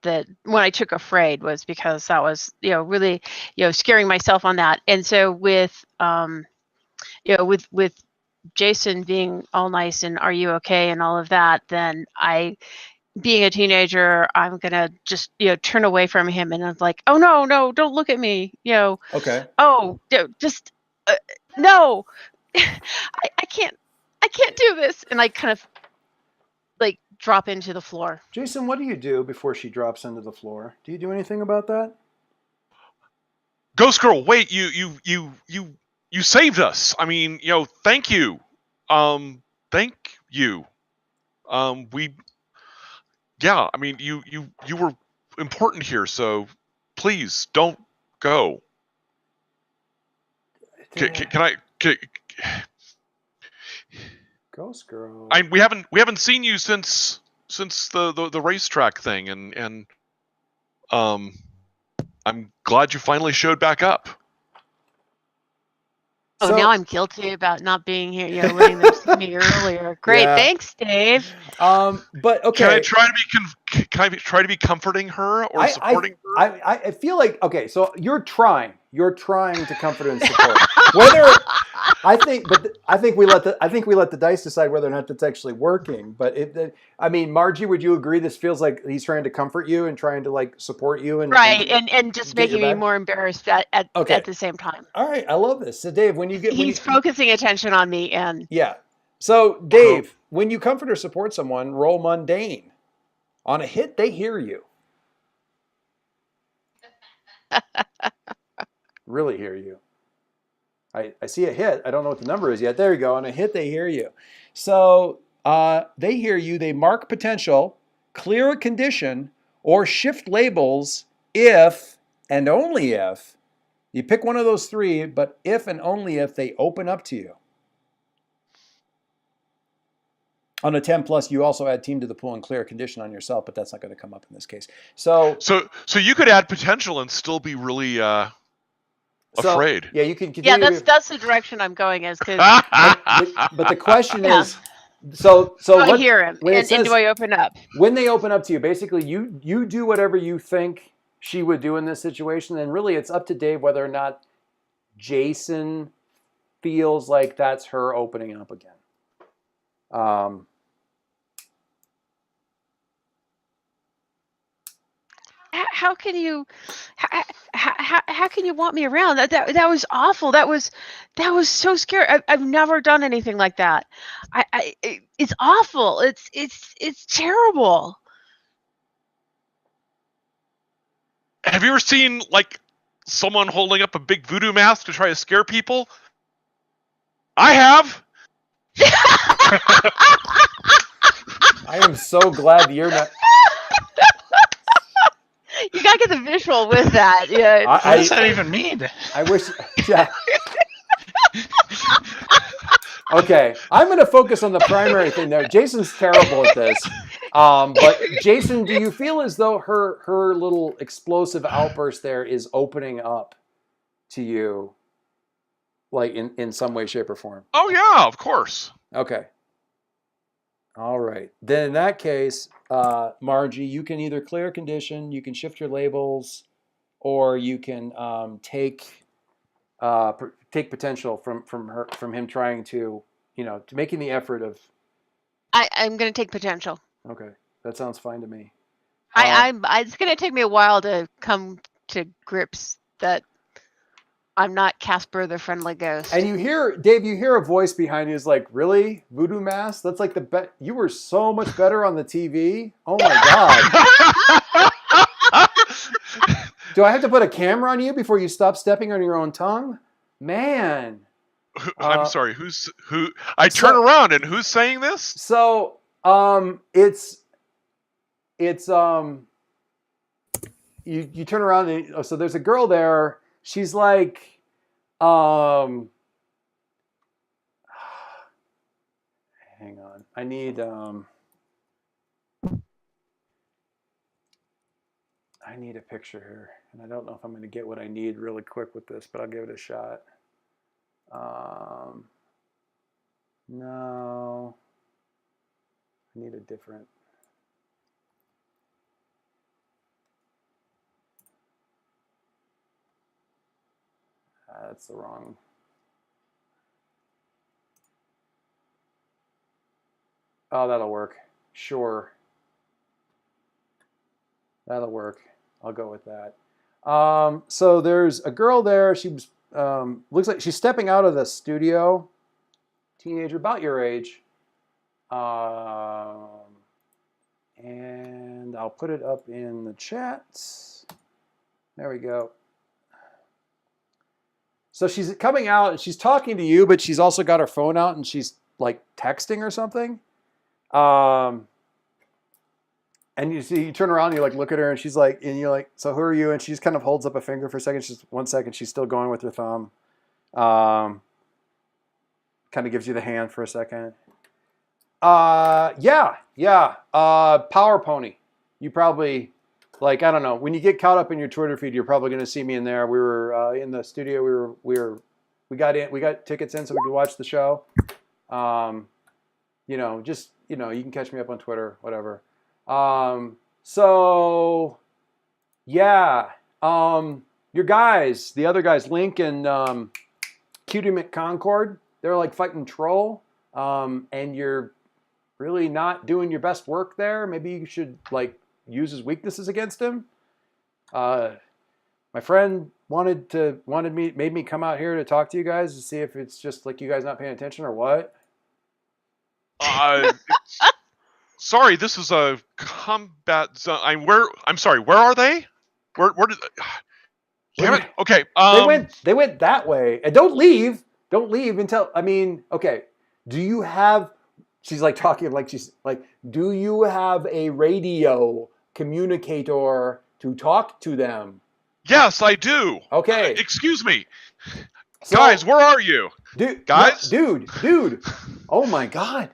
when I took afraid, was because that was really scaring myself on that. And so with with Jason being all nice and are you okay and all of that, then being a teenager, I'm gonna just turn away from him, and I'm like, oh no, don't look at me, Okay. Oh, just no, I can't do this, and I kind of like drop into the floor. Jason, what do you do before she drops into the floor? Do you do anything about that? Ghost Girl, wait, you saved us. I mean, thank you. Thank you. I mean, you were important here, so please don't go. Can I? Ghost Girl. We haven't seen you since the racetrack thing, and I'm glad you finally showed back up. Oh, now I'm guilty about not being here. Letting them see me earlier. Great, thanks, Dave. But okay. Can I try to be comforting her or supporting her? I feel like so you're trying to comfort and support. Whether I think we let the dice decide whether or not that's actually working. But Margie, would you agree this feels like he's trying to comfort you and trying to like support you and just making me more embarrassed at the same time. All right, I love this. So Dave, he's focusing attention on me, and So Dave, when you comfort or support someone, roll mundane. On a hit, they hear you. Really hear you. I see a hit. I don't know what the number is yet. There you go. On a hit, they hear you. So they hear you. They mark potential, clear a condition, or shift labels if and only if you pick one of those three, but if and only if they open up to you. On a 10 plus, you also add team to the pool and clear a condition on yourself, but that's not going to come up in this case. So you could add potential and still be really afraid. Yeah, you can. That's the direction I'm going, is because. but the question is, so I hear him, and do I open up? When they open up to you, basically you do whatever you think she would do in this situation, and really it's up to Dave whether or not Jason feels like that's her opening up again. How can you want me around? That was awful. That was so scary. I've never done anything like that. It's awful. It's terrible. Have you ever seen like someone holding up a big voodoo mask to try to scare people? I have. I am so glad you're not. You gotta get the visual with that. Yeah. What does that even mean? I wish. Yeah. Okay, I'm going to focus on the primary thing there. Jason's terrible at this. But Jason, do you feel as though her little explosive outburst there is opening up to you, like in some way, shape, or form? Oh yeah, of course. Okay. All right. Then in that case, Margie, you can either clear a condition, you can shift your labels, or you can take potential from him trying to making the effort of. I'm going to take potential. Okay, that sounds fine to me. It's going to take me a while to come to grips that I'm not Casper the Friendly Ghost. And Dave, you hear a voice behind you is like, really? Voodoo Mask? That's like you were so much better on the TV. Oh my God. Do I have to put a camera on you before you stop stepping on your own tongue? Man. I'm sorry. Who? I turn around and who's saying this? So, it's you turn around and so there's a girl there. She's like, hang on. I need a picture here, and I don't know if I'm going to get what I need really quick with this, but I'll give it a shot. No, I need a different. That's the wrong. Oh, that'll work. Sure. That'll work. I'll go with that. So there's a girl there. She was, looks like she's stepping out of the studio. Teenager, about your age. And I'll put it up in the chat. There we go. So she's coming out and she's talking to you, but she's also got her phone out and she's like texting or something. And you turn around and you like look at her and she's like, and you're like, so who are you? And she just kind of holds up a finger for a second. Just 1 second. She's still going with her thumb. Kind of gives you the hand for a second. Yeah. Power Pony. You probably, like, I don't know. When you get caught up in your Twitter feed, you're probably going to see me in there. We were in the studio. We got tickets in so we could watch the show. You can catch me up on Twitter, whatever. So yeah. Your guys, the other guys, Link and Cutie McConcord, they're like fighting Troll. And you're really not doing your best work there. Maybe you should like use his weaknesses against him. My friend made me come out here to talk to you guys to see if it's just like you guys not paying attention or what. Sorry, this is a combat zone. I'm sorry. Where are they? Where did? Damn it. Okay. They went that way. And don't leave until. I mean, okay. Do you have? She's like talking like she's like. Do you have a radio communicator to talk to them? Yes, I do. Okay. Excuse me, guys. Where are you, guys? Dude. Oh my God.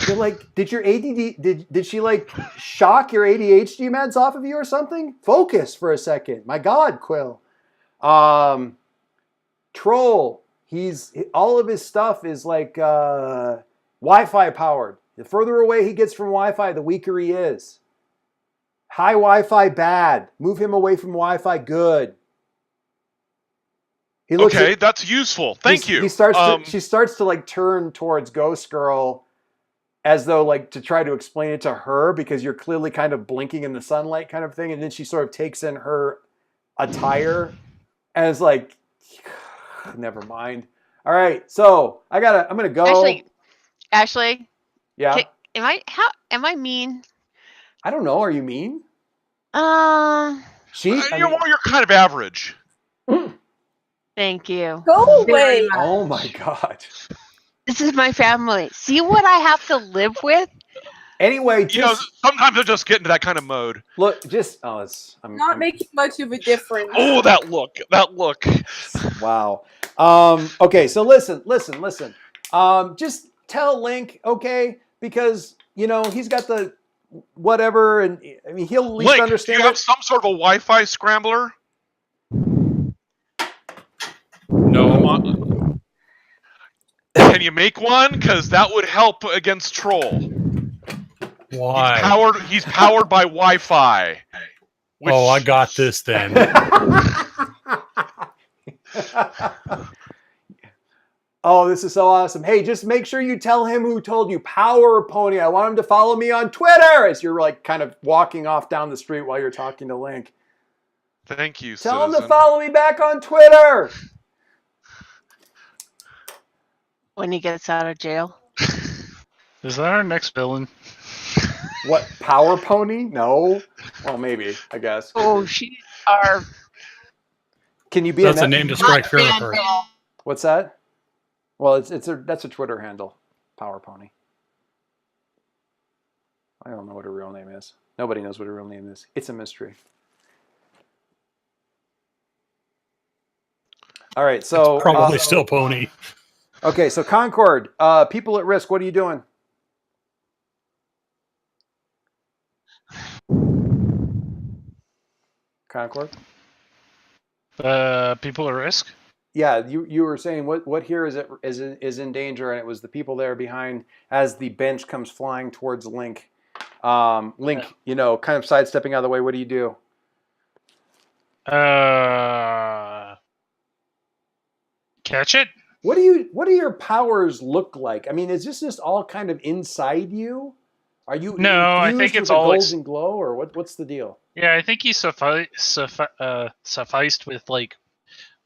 You're like, did your ADD? Did she like shock your ADHD meds off of you or something? Focus for a second. My God, Quill. Troll. All of his stuff is like Wi-Fi powered. The further away he gets from Wi-Fi, the weaker he is. High Wi-Fi bad. Move him away from Wi-Fi good. Okay, that's useful. Thank you. She starts to like turn towards Ghost Girl as though like to try to explain it to her because you're clearly kind of blinking in the sunlight kind of thing. And then she sort of takes in her attire and is like, never mind. All right. So I'm going to go. Ashley. Yeah. Am I mean? I don't know. Are you mean? You're kind of average. Thank you. Go away. Oh my God. This is my family. See what I have to live with? Anyway, sometimes I just get into that kind of mode. Look, I'm not making much of a difference. Oh, that look. Wow. Okay, so listen. Just tell Link, okay, because he's got the whatever, and I mean he'll at least Link, understand. Do you have some sort of a Wi-Fi scrambler? No. Can you make one? Because that would help against Troll. Why? He's powered by Wi-Fi. Oh, I got this then. Oh, this is so awesome. Hey, just make sure you tell him who told you. Power Pony. I want him to follow me on Twitter as you're like kind of walking off down the street while you're talking to Link. Thank you, Tell him citizen. to follow me back on Twitter. When he gets out of jail. Is that our next villain? What, Power Pony? No. Well, maybe, I guess. Oh, she's our Can you be That's a a name to strike fear man first. girl. What's that? Well, that's a Twitter handle, Power Pony. I don't know what her real name is. Nobody knows what her real name is. It's a mystery. All right, so Probably still Pony. okay, so Concord, people at risk. What are you doing? Concord. People at risk. Yeah, you were saying what here is in danger, and it was the people there behind as the bench comes flying towards Link. Link, kind of sidestepping out of the way. What do you do? Catch it. What do your powers look like? I mean, is this just all kind of inside you? Are you No, I think infused it's with a all golden glow, or what's the deal? Yeah, I think he sufficed with like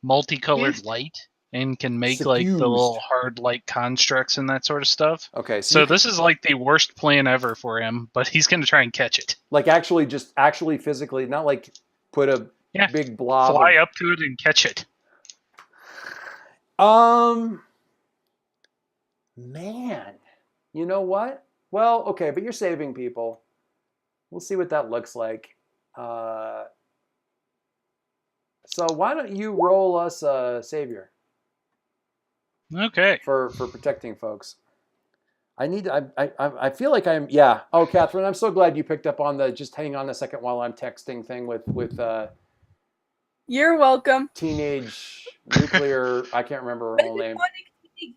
multicolored Fused? light and can make like the Suffused. little hard light constructs and that sort of stuff. Okay, So you this is like the worst plan ever for him, but he's going to try and catch it. like actually physically, not like put a Yeah, big blob. fly up to it and catch it. Man, you know what? Well, okay, but you're saving people. We'll see what that looks like. So why don't you roll us a savior Okay. for protecting folks? I feel like I'm, yeah. Oh, Catherine, I'm so glad you picked up on the just hang on a second while I'm texting thing with You're welcome. teenage nuclear, I can't remember her whole name.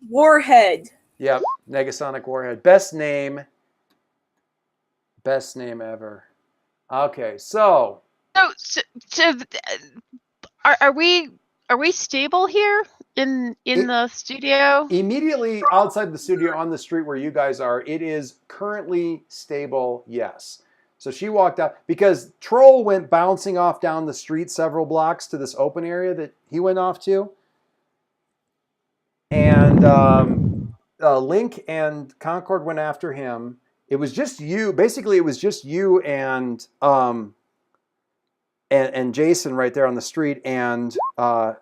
Warhead. Yep, Negasonic Warhead. Best name ever. Okay, so So are we stable here in the studio? immediately outside the studio on the street where you guys are, it is currently stable, yes. So she walked out because Troll went bouncing off down the street several blocks to this open area that he went off to. And Link and Concord went after him. It was just you. Basically, it was just you and Jason right there on the street. And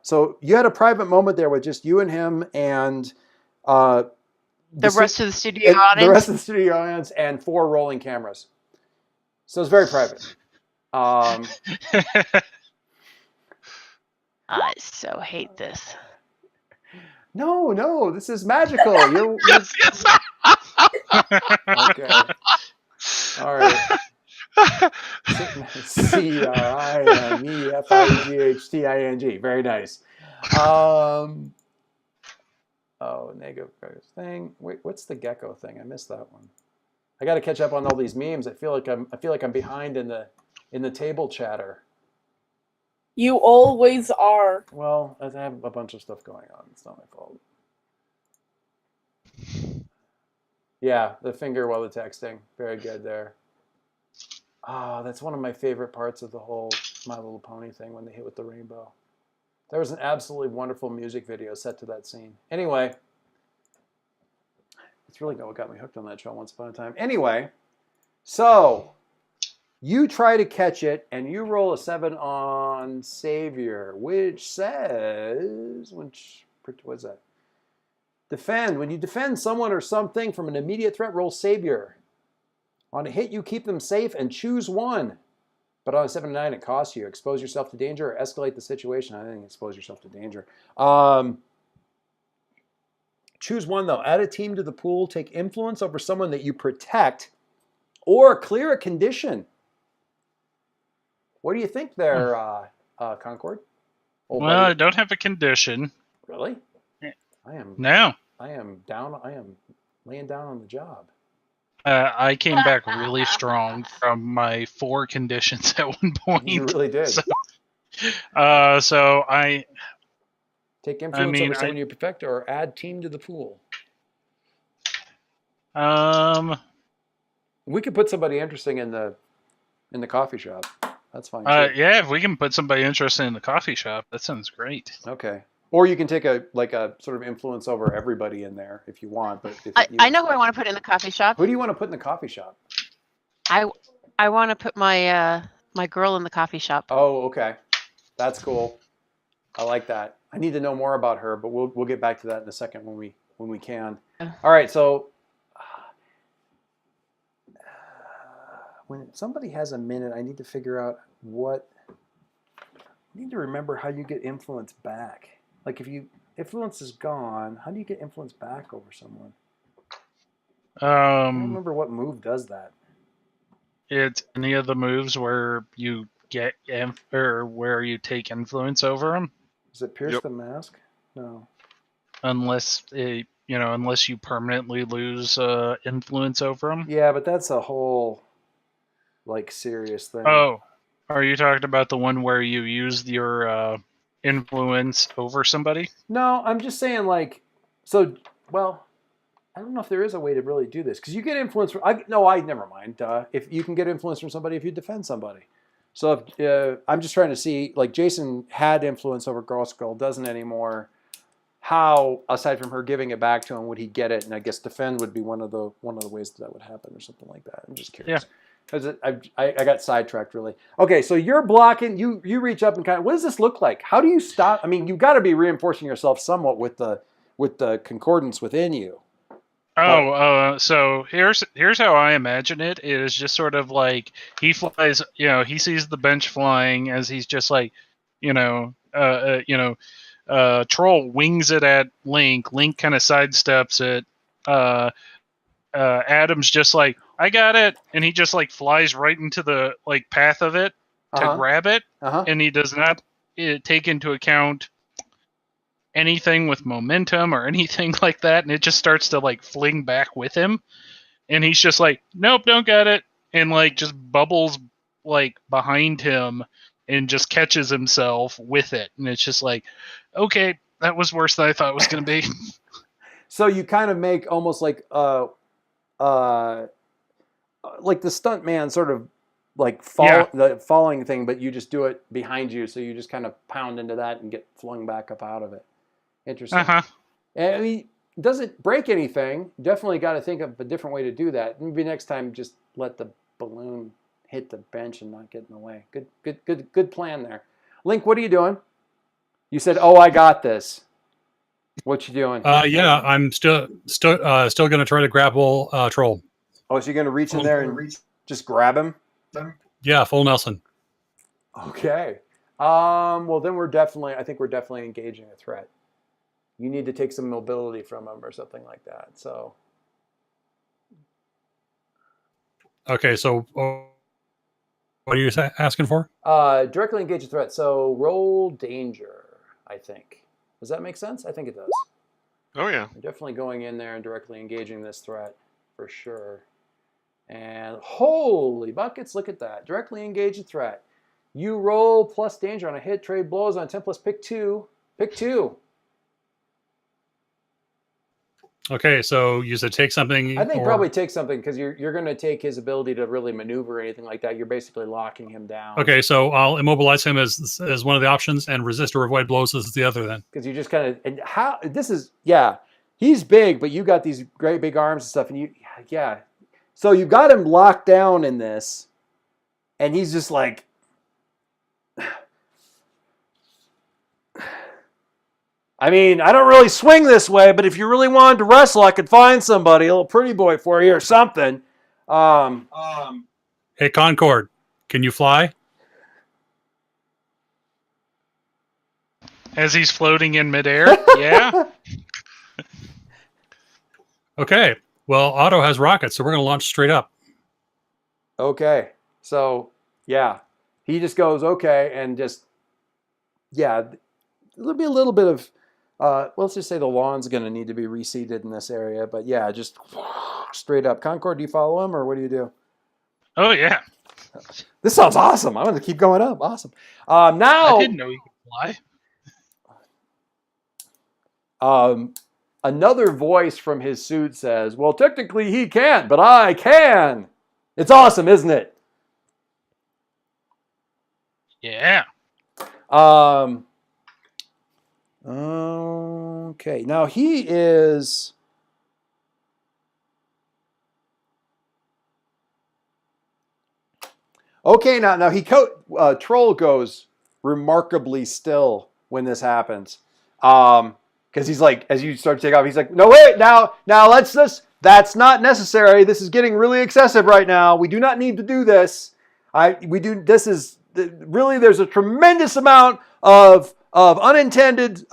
so you had a private moment there with just you and him and The rest of the studio audience? The rest of the studio audience and 4 rolling cameras. So it's very private. I so hate this. No, this is magical. Yes. Okay. All right. CRIMEFIGHTING. Very nice. Negative thing. Wait, what's the gecko thing? I missed that one. I got to catch up on all these memes. I feel like I'm behind in the table chatter. You always are. Well, I have a bunch of stuff going on. It's not my fault. Yeah, the finger while the texting. Very good there. Oh, that's one of my favorite parts of the whole My Little Pony thing when they hit with the rainbow. There was an absolutely wonderful music video set to that scene. Anyway, it's really what got me hooked on that show once upon a time. Anyway, so you try to catch it, and you roll a 7 on Savior, which says, what's that? Defend. When you defend someone or something from an immediate threat, roll Savior. On a hit, you keep them safe and choose one. But on a 7 to 9, it costs you. Expose yourself to danger or escalate the situation. I think expose yourself to danger. Choose one, though. Add a team to the pool. Take influence over someone that you protect or clear a condition. What do you think there, Concord? Well, I don't have a condition. Really? Yeah. I am laying down on the job. I came back really strong from my 4 conditions at one point. You really did. So I Take influence mean, over someone you perfect, or add team to the pool. We could put somebody interesting in the coffee shop. That's fine too. Yeah, if we can put somebody interested in the coffee shop, that sounds great. Okay. Or you can take a sort of influence over everybody in there if you want. But if I know who I want to put in the coffee shop. Who do you want to put in the coffee shop? I want to put my my girl in the coffee shop. Oh, okay. That's cool. I like that. I need to know more about her, but we'll get back to that in a second when we can. All right, so when somebody has a minute, I need to figure out what. I need to remember how you get influence back. Like if influence is gone, how do you get influence back over someone? I don't remember what move does that. It's any of the moves where you get or where you take influence over them. Is it pierce the mask? No. Unless unless you permanently lose influence over them. Yeah, but that's a whole serious thing. Oh, are you talking about the one where you use your influence over somebody? No, I'm just saying I don't know if there is a way to really do this because you get influence from. Never mind. If you can get influence from somebody if you defend somebody. So if, I'm just trying to see, Jason had influence over Girl Skull, doesn't anymore. How, aside from her giving it back to him, would he get it? And I guess defend would be one of the ways that would happen, or something like that. I'm just curious. Yeah. Because I got sidetracked really. Okay, so you're blocking. You reach up and what does this look like? How do you stop? I mean, you've got to be reinforcing yourself somewhat with the concordance within you. So here's how I imagine it. It is just sort of like he flies, he sees the bench flying as he's just Troll wings it at Link. Link kind of sidesteps it. Adam's just like, I got it, and he just flies right into the path of it to grab it, and he does not take into account anything with momentum or anything like that, and it just starts to fling back with him, and he's just like, nope, don't get it, and just bubbles behind him and just catches himself with it, and it's just okay, that was worse than I thought it was going to be. So you kind of make almost like the stunt man sort of the falling thing, but you just do it behind you, so you just kind of pound into that and get flung back up out of it. Interesting. And I mean, does it break anything? Definitely got to think of a different way to do that. Maybe next time just let the balloon hit the bench and not get in the way. Good plan there. Link, what are you doing? You said, "Oh, I got this." What you doing? Yeah, I'm still going to try to grapple Troll. Oh, so you're going to reach in there and just grab him? Yeah, full Nelson. Okay. Well, then I think we're definitely engaging a threat. You need to take some mobility from him or something like that. So. Okay, so what are you asking for? Directly engage a threat. So roll danger, I think. Does that make sense? I think it does. Oh, yeah. We're definitely going in there and directly engaging this threat for sure. And holy buckets, look at that. Directly engage a threat. You roll plus danger on a hit, trade blows on a 10 plus, pick 2. Pick 2. Okay, so you said take something. I think probably take something because you're going to take his ability to really maneuver or anything like that. You're basically locking him down. Okay, so I'll immobilize him as one of the options and resist or avoid blows as the other then. Because you just kind of, and how, this is, he's big, but you got these great big arms and stuff, and so you got him locked down in this, and he's just like, I mean, I don't really swing this way, but if you really wanted to wrestle, I could find somebody, a little pretty boy for you or something. Hey, Concord, can you fly? As he's floating in midair? Yeah. Okay. Well, Otto has rockets, so we're going to launch straight up. Okay. So, he just goes, okay, and just, there'll be a little bit of, let's just say the lawn's going to need to be reseeded in this area, but just straight up. Concord, do you follow him, or what do you do? Oh, yeah. This sounds awesome. I'm going to keep going up. Awesome. Now, I didn't know he could fly. Another voice from his suit says, well, technically he can't, but I can. It's awesome, isn't it? Yeah. Okay. Now he is... Okay, now Troll goes remarkably still when this happens. Because he's like, as you start to take off, he's like, no, wait, now that's not necessary. This is getting really excessive right now. We do not need to do this. There's a tremendous amount of unintended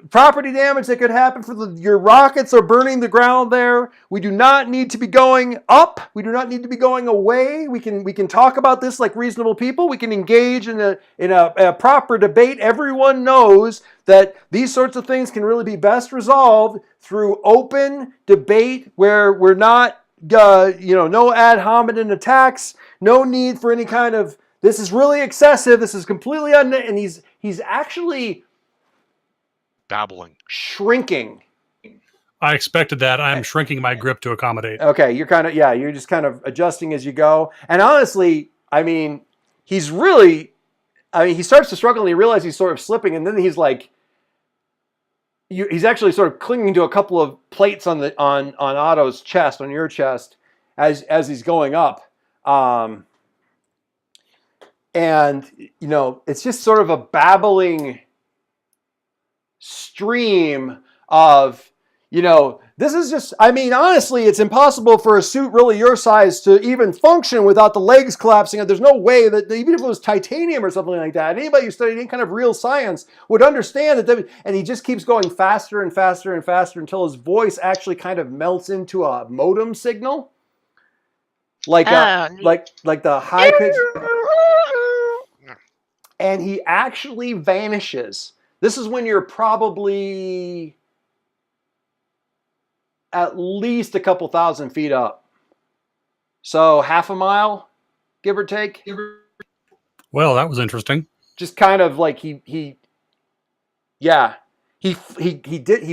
property damage that could happen your rockets are burning the ground there. We do not need to be going up. We do not need to be going away. We can talk about this like reasonable people. We can engage in a proper debate. Everyone knows that these sorts of things can really be best resolved through open debate where we're not no ad hominem attacks, no need for any kind of this is really excessive. This is completely and he's actually babbling, shrinking. I expected that. I'm shrinking my grip to accommodate. Okay, you're just kind of adjusting as you go. And honestly, I mean, he starts to struggle and he realizes he's sort of slipping, and then he's like, he's actually sort of clinging to a couple of plates on Otto's chest, on your chest, as he's going up. And it's just sort of a babbling stream of, this is just, I mean, honestly, it's impossible for a suit really your size to even function without the legs collapsing. There's no way that, even if it was titanium or something like that, anybody who studied any kind of real science would understand that. And he just keeps going faster and faster and faster until his voice actually kind of melts into a modem signal. Like the high pitch. And he actually vanishes. This is when you're probably at least a couple thousand feet up. So half a mile, give or take. Well, that was interesting. Just kind of like he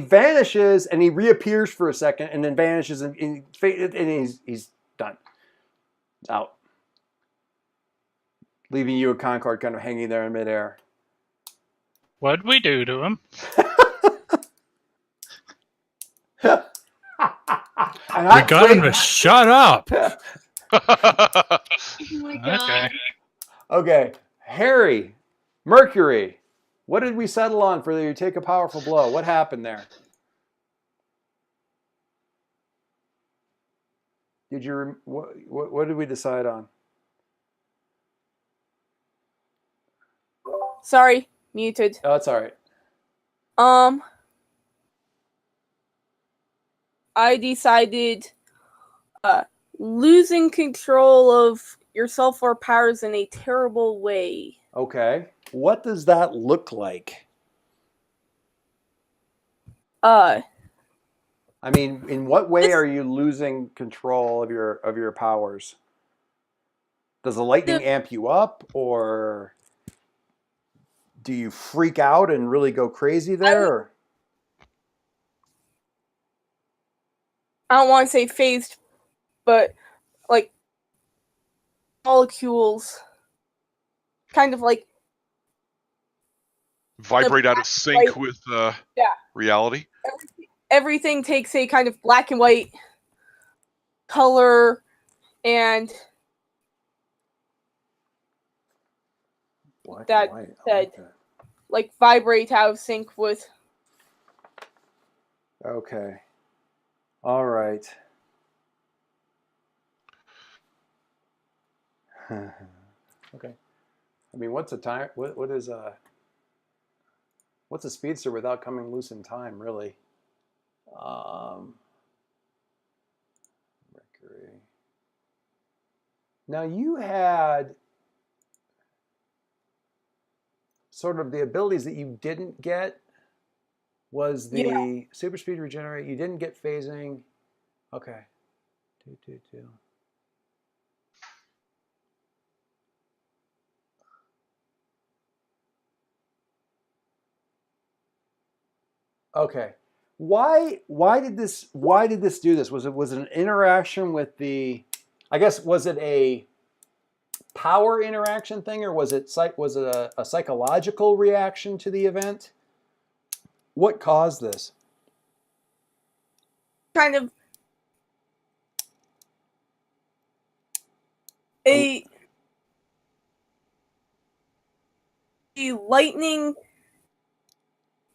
vanishes and he reappears for a second and then vanishes and he's done. Out. Leaving you and Concord kind of hanging there in midair. What'd we do to him? We got him to shut up. Oh my god. Okay. Harry, Mercury, what did we settle on for you take a powerful blow? What happened there? What did we decide on? Sorry, muted. Oh, it's all right. I decided losing control of yourself or powers in a terrible way. Okay. What does that look like? I mean, in what way are you losing control of your powers? Does the lightning amp you up, or do you freak out and really go crazy there? I don't want to say phased, but like molecules kind of like vibrate out of sync with reality. Everything takes a kind of black and white color and that like vibrate out of sync with. Okay. All right. Okay. I mean, what's a time? What's a speedster without coming loose in time, really? Mercury. Now you had sort of the abilities that you didn't get was the super speed regenerate. You didn't get phasing. Okay. 2. Okay. Why did this do this? Was it an interaction with the? I guess was it a power interaction thing, or was it a psychological reaction to the event? What caused this? Kind of a the lightning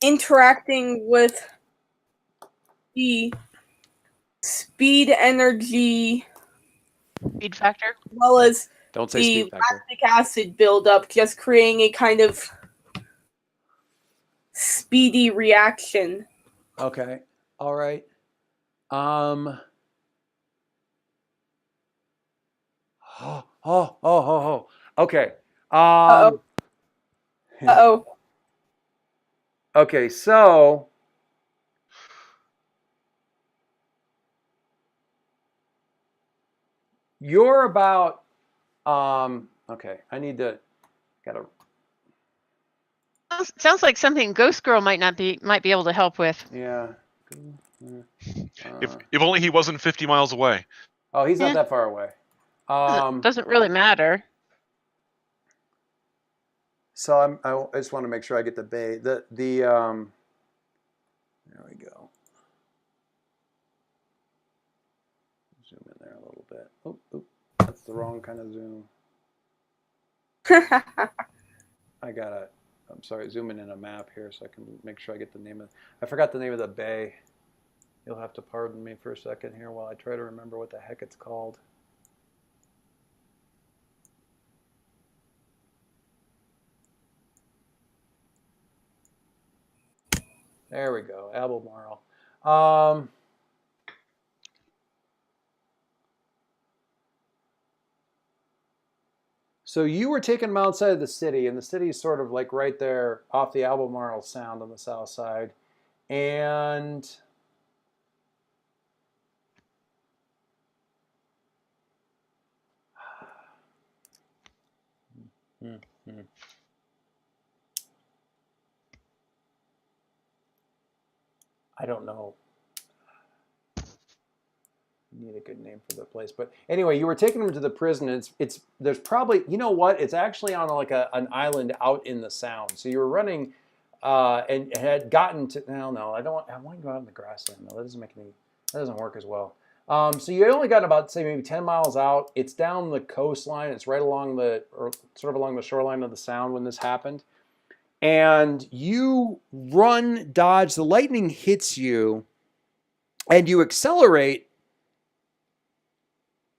interacting with the speed energy Speed factor. as well as Don't say the speed factor. lactic acid buildup, just creating a kind of speedy reaction. Okay. All right. Oh. Okay. Uh-oh. Uh-oh. Okay, so you're about okay, gotta Sounds like something Ghost Girl might be able to help with. yeah. If only he wasn't 50 miles away. Oh, he's not Yeah. that far away. Doesn't really matter. So I just want to make sure I get the bay. There we go. Zoom in there a little bit. Oh, that's the wrong kind of zoom. I'm sorry, zooming in a map here so I can make sure I get the name of. I forgot the name of the bay. You'll have to pardon me for a second here while I try to remember what the heck it's called. There we go, Albemarle. So you were taking them outside of the city, and the city is sort of like right there off the Albemarle Sound on the south side. And I don't know. Need a good name for the place, but anyway, you were taking them to the prison. And there's probably, you know what? It's actually on like an island out in the Sound. So you were running, and had gotten to. No, I want to go out in the grassland. No, that doesn't work as well. So you only got about say maybe 10 miles out. It's down the coastline. It's right along sort of along the shoreline of the Sound when this happened, and you dodge. The lightning hits you, and you accelerate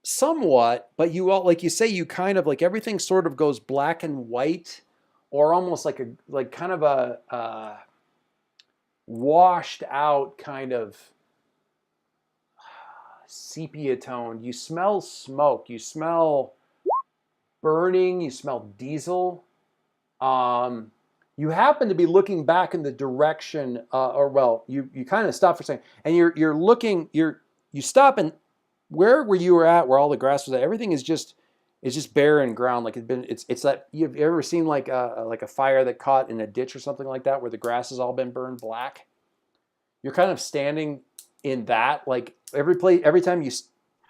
somewhat, but like you say, you kind of like everything sort of goes black and white, or almost like kind of a washed out kind of sepia toned. You smell smoke, you smell burning, you smell diesel. You happen to be looking back in the direction, you kind of stop for a second, and you're looking, you stop, and where you were at, where all the grass was at, everything is just barren ground. Like it's that you've ever seen like a fire that caught in a ditch or something like that, where the grass has all been burned black. You're kind of standing in that, like every time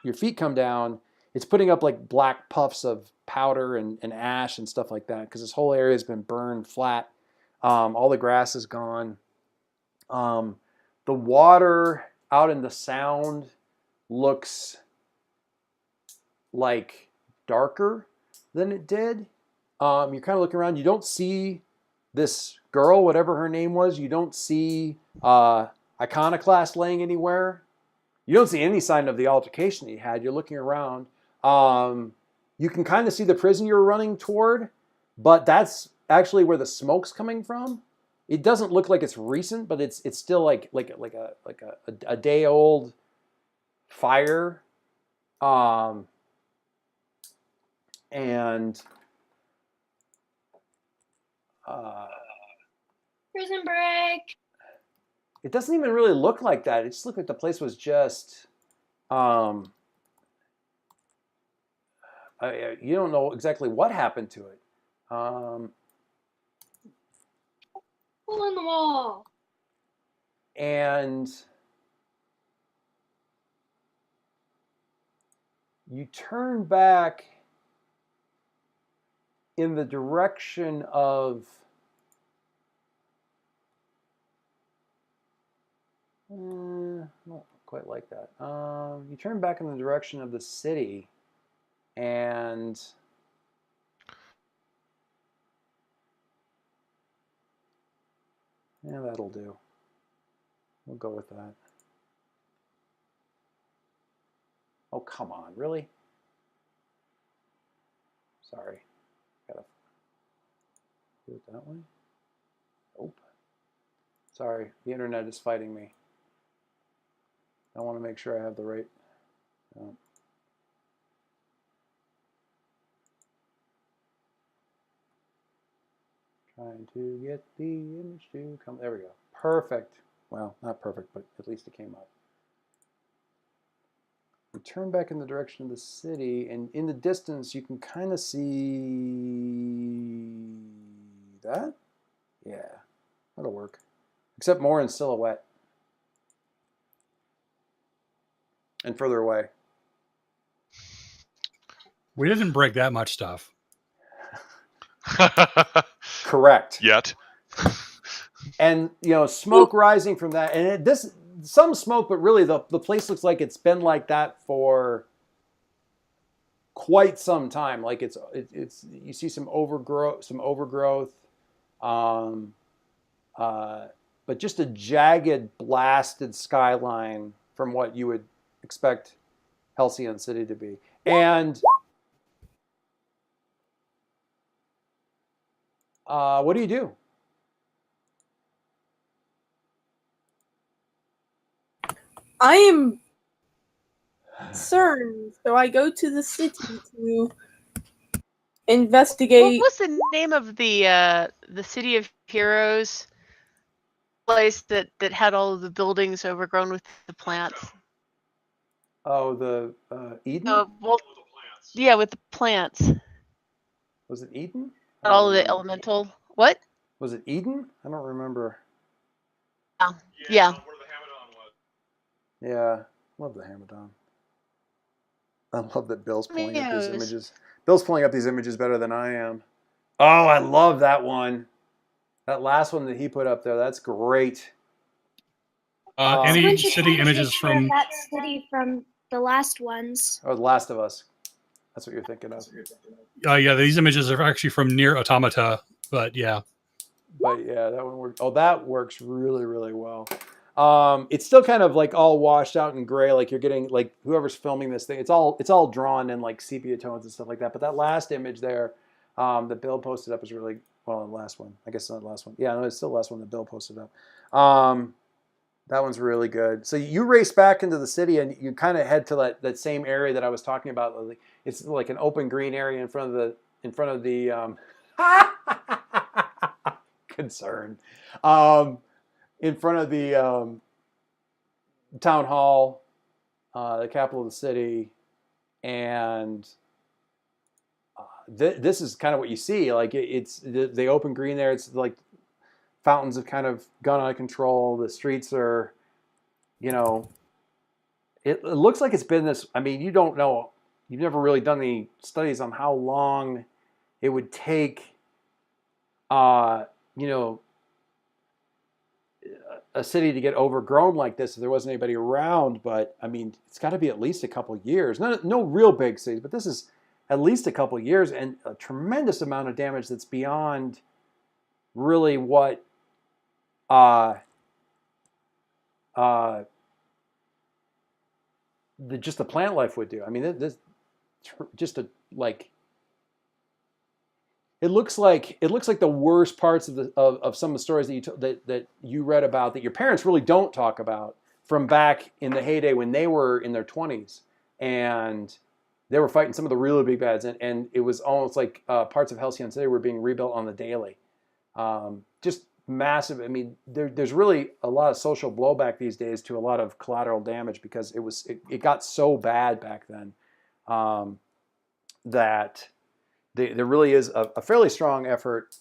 your feet come down, it's putting up like black puffs of powder and ash and stuff like that, because this whole area has been burned flat. All the grass is gone. The water out in the Sound looks like darker than it did. You're kind of looking around. You don't see this girl, whatever her name was. You don't see Iconoclast laying anywhere. You don't see any sign of the altercation that you had. You're looking around. You can kind of see the prison you're running toward, but that's actually where the smoke's coming from. It doesn't look like it's recent, but it's still like a day old fire. And Prison break. it doesn't even really look like that. It just looked like the place was just you don't know exactly what happened to it. Hole in the wall. and you turn back in the direction of not quite like that. You turn back in the direction of the city, and yeah, that'll do. We'll go with that. Oh, come on, really? Sorry. Gotta do it that way? Nope. Sorry, the internet is fighting me. I want to make sure I have the right. No. Trying to get the image to come. There we go. Perfect. Well, not perfect, but at least it came up. We turn back in the direction of the city, and in the distance, you can kind of see that. Yeah, that'll work. Except more in silhouette and further away. We didn't break that much stuff. Correct. Yet. And smoke rising from that, and some smoke, but really the place looks like it's been like that for quite some time. Like it's you see some overgrowth, but just a jagged, blasted skyline from what you would expect Halcyon City to be. And what do you do? I am concerned, so I go to the city to investigate. What was the name of the City of Heroes place that had all of the buildings overgrown with the plants? Oh, the Eden? Well, yeah, with the plants. Was it Eden? All of the elemental. What? Was it Eden? I don't remember. Yeah. Yeah, love the Hamadon. I love that Bill's pulling up these Yes. images. Bill's pulling up these images better than I am. Oh, I love that one. That last one that he put up there, that's great. Any Someone should city find a images picture of from that city from the last ones. Oh, The Last of Us. That's what you're thinking of. yeah, these images are actually from Near Automata, but yeah. But yeah, that one works. Oh, that works really, really well. It's still kind of like all washed out in gray, like you're getting like whoever's filming this thing. It's all drawn in like sepia tones and stuff like that. But that last image there that Bill posted up is really the last one. I guess it's not the last one. Yeah, no, it's still the last one that Bill posted up. That one's really good. So you race back into the city and you kind of head to that same area that I was talking about. It's like an open green area in front of the concern. In front of the town hall, the capital of the city, and this is kind of what you see. Like it's the open green there. It's like fountains have kind of gone out of control. The streets are, it looks like it's been this. I mean, you don't know. You've never really done any studies on how long it would take, a city to get overgrown like this if there wasn't anybody around. But I mean, it's got to be at least a couple of years. No real big cities, but this is at least a couple of years and a tremendous amount of damage that's beyond really what just the plant life would do. I mean, this just it looks like the worst parts of some of the stories that you read about that your parents really don't talk about from back in the heyday when they were in their 20s and they were fighting some of the really big bads, and it was almost like parts of Halcyon City were being rebuilt on the daily. Just massive. I mean, there's really a lot of social blowback these days to a lot of collateral damage because it got so bad back then that there really is a fairly strong effort.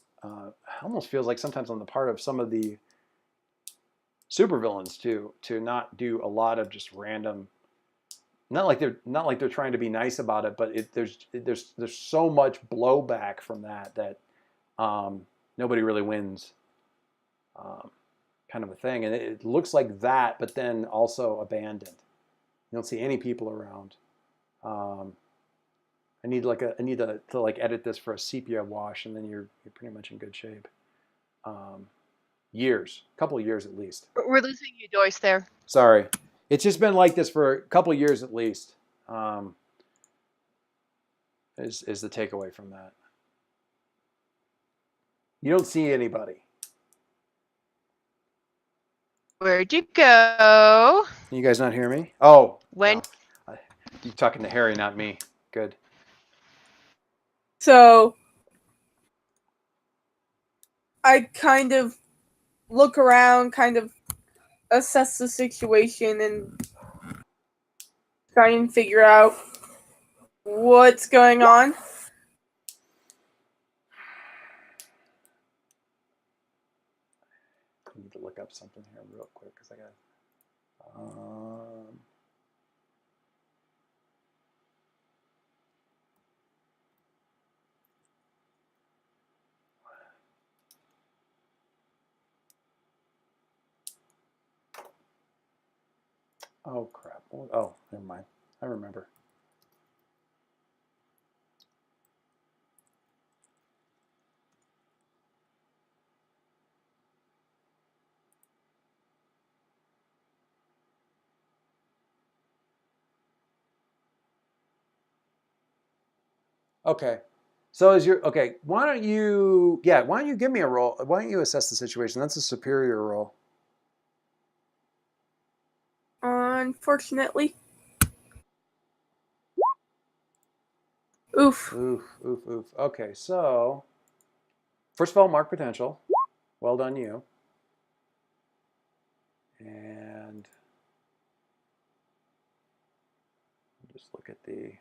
Almost feels like sometimes on the part of some of the supervillains to not do a lot of just random. Not like they're trying to be nice about it, but there's so much blowback from that nobody really wins, kind of a thing, and it looks like that, but then also abandoned. You don't see any people around. I need to like edit this for a sepia wash, and then you're pretty much in good shape. A couple of years at least. We're losing you, Joyce. There. Sorry, it's just been like this for a couple of years at least. Is the takeaway from that? You don't see anybody. Where'd you go? Can you guys not hear me? Oh, When? no. You're talking to Harry, not me. Good. So I kind of look around, kind of assess the situation, and try and figure out what's going on. I need to look up something here real quick because I got. Oh crap! Oh, never mind. I remember. Okay. So okay, why don't you give me a roll? Why don't you assess the situation? That's a superior roll. Unfortunately. Oof. Oof. Okay, so first of all, mark potential. Well done, you. And just look at the.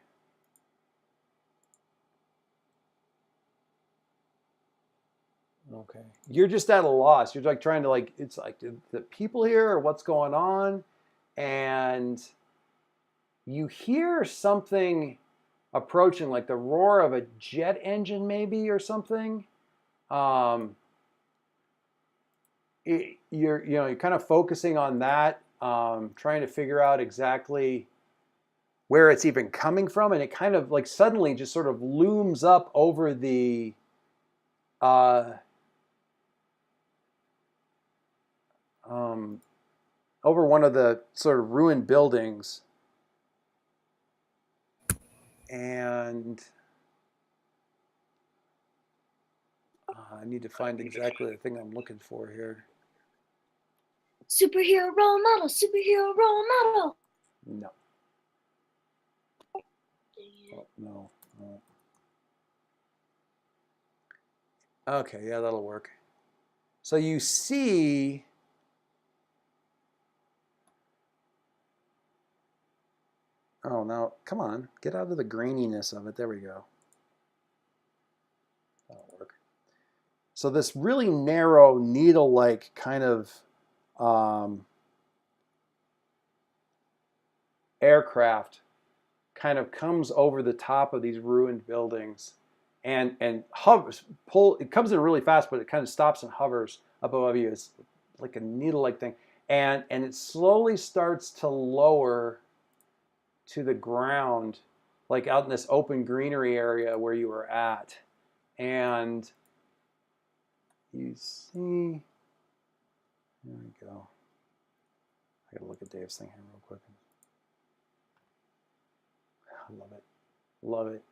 Okay, you're just at a loss. You're like trying to it's like the people here or what's going on, and you hear something approaching, like the roar of a jet engine, maybe, or something. You're kind of focusing on that, trying to figure out exactly where it's even coming from, and it kind of like suddenly just sort of looms up over the over one of the sort of ruined buildings, and I need to find exactly the thing I'm looking for here. Superhero role model, superhero role model. No. Oh, no. Okay, yeah, that'll work. So you see oh, now, come on. Get out of the graininess of it. There we go. That'll work. So this really narrow, needle-like kind of aircraft kind of comes over the top of these ruined buildings and hovers. It comes in really fast, but it kind of stops and hovers up above you. It's like a needle-like thing. And it slowly starts to lower to the ground, like out in this open greenery area where you were at. And you see, there we go. I gotta look at Dave's thing here real quick. I love it. Love it.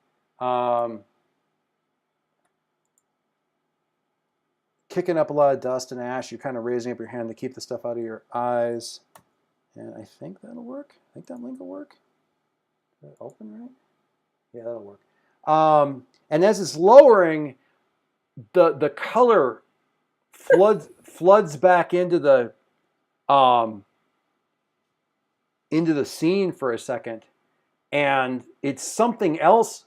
Kicking up a lot of dust and ash. You're kind of raising up your hand to keep the stuff out of your eyes. And I think that'll work. I think that link will work. Did it open right? Yeah, that'll work. And as it's lowering, the color floods back into the scene for a second, and it's something else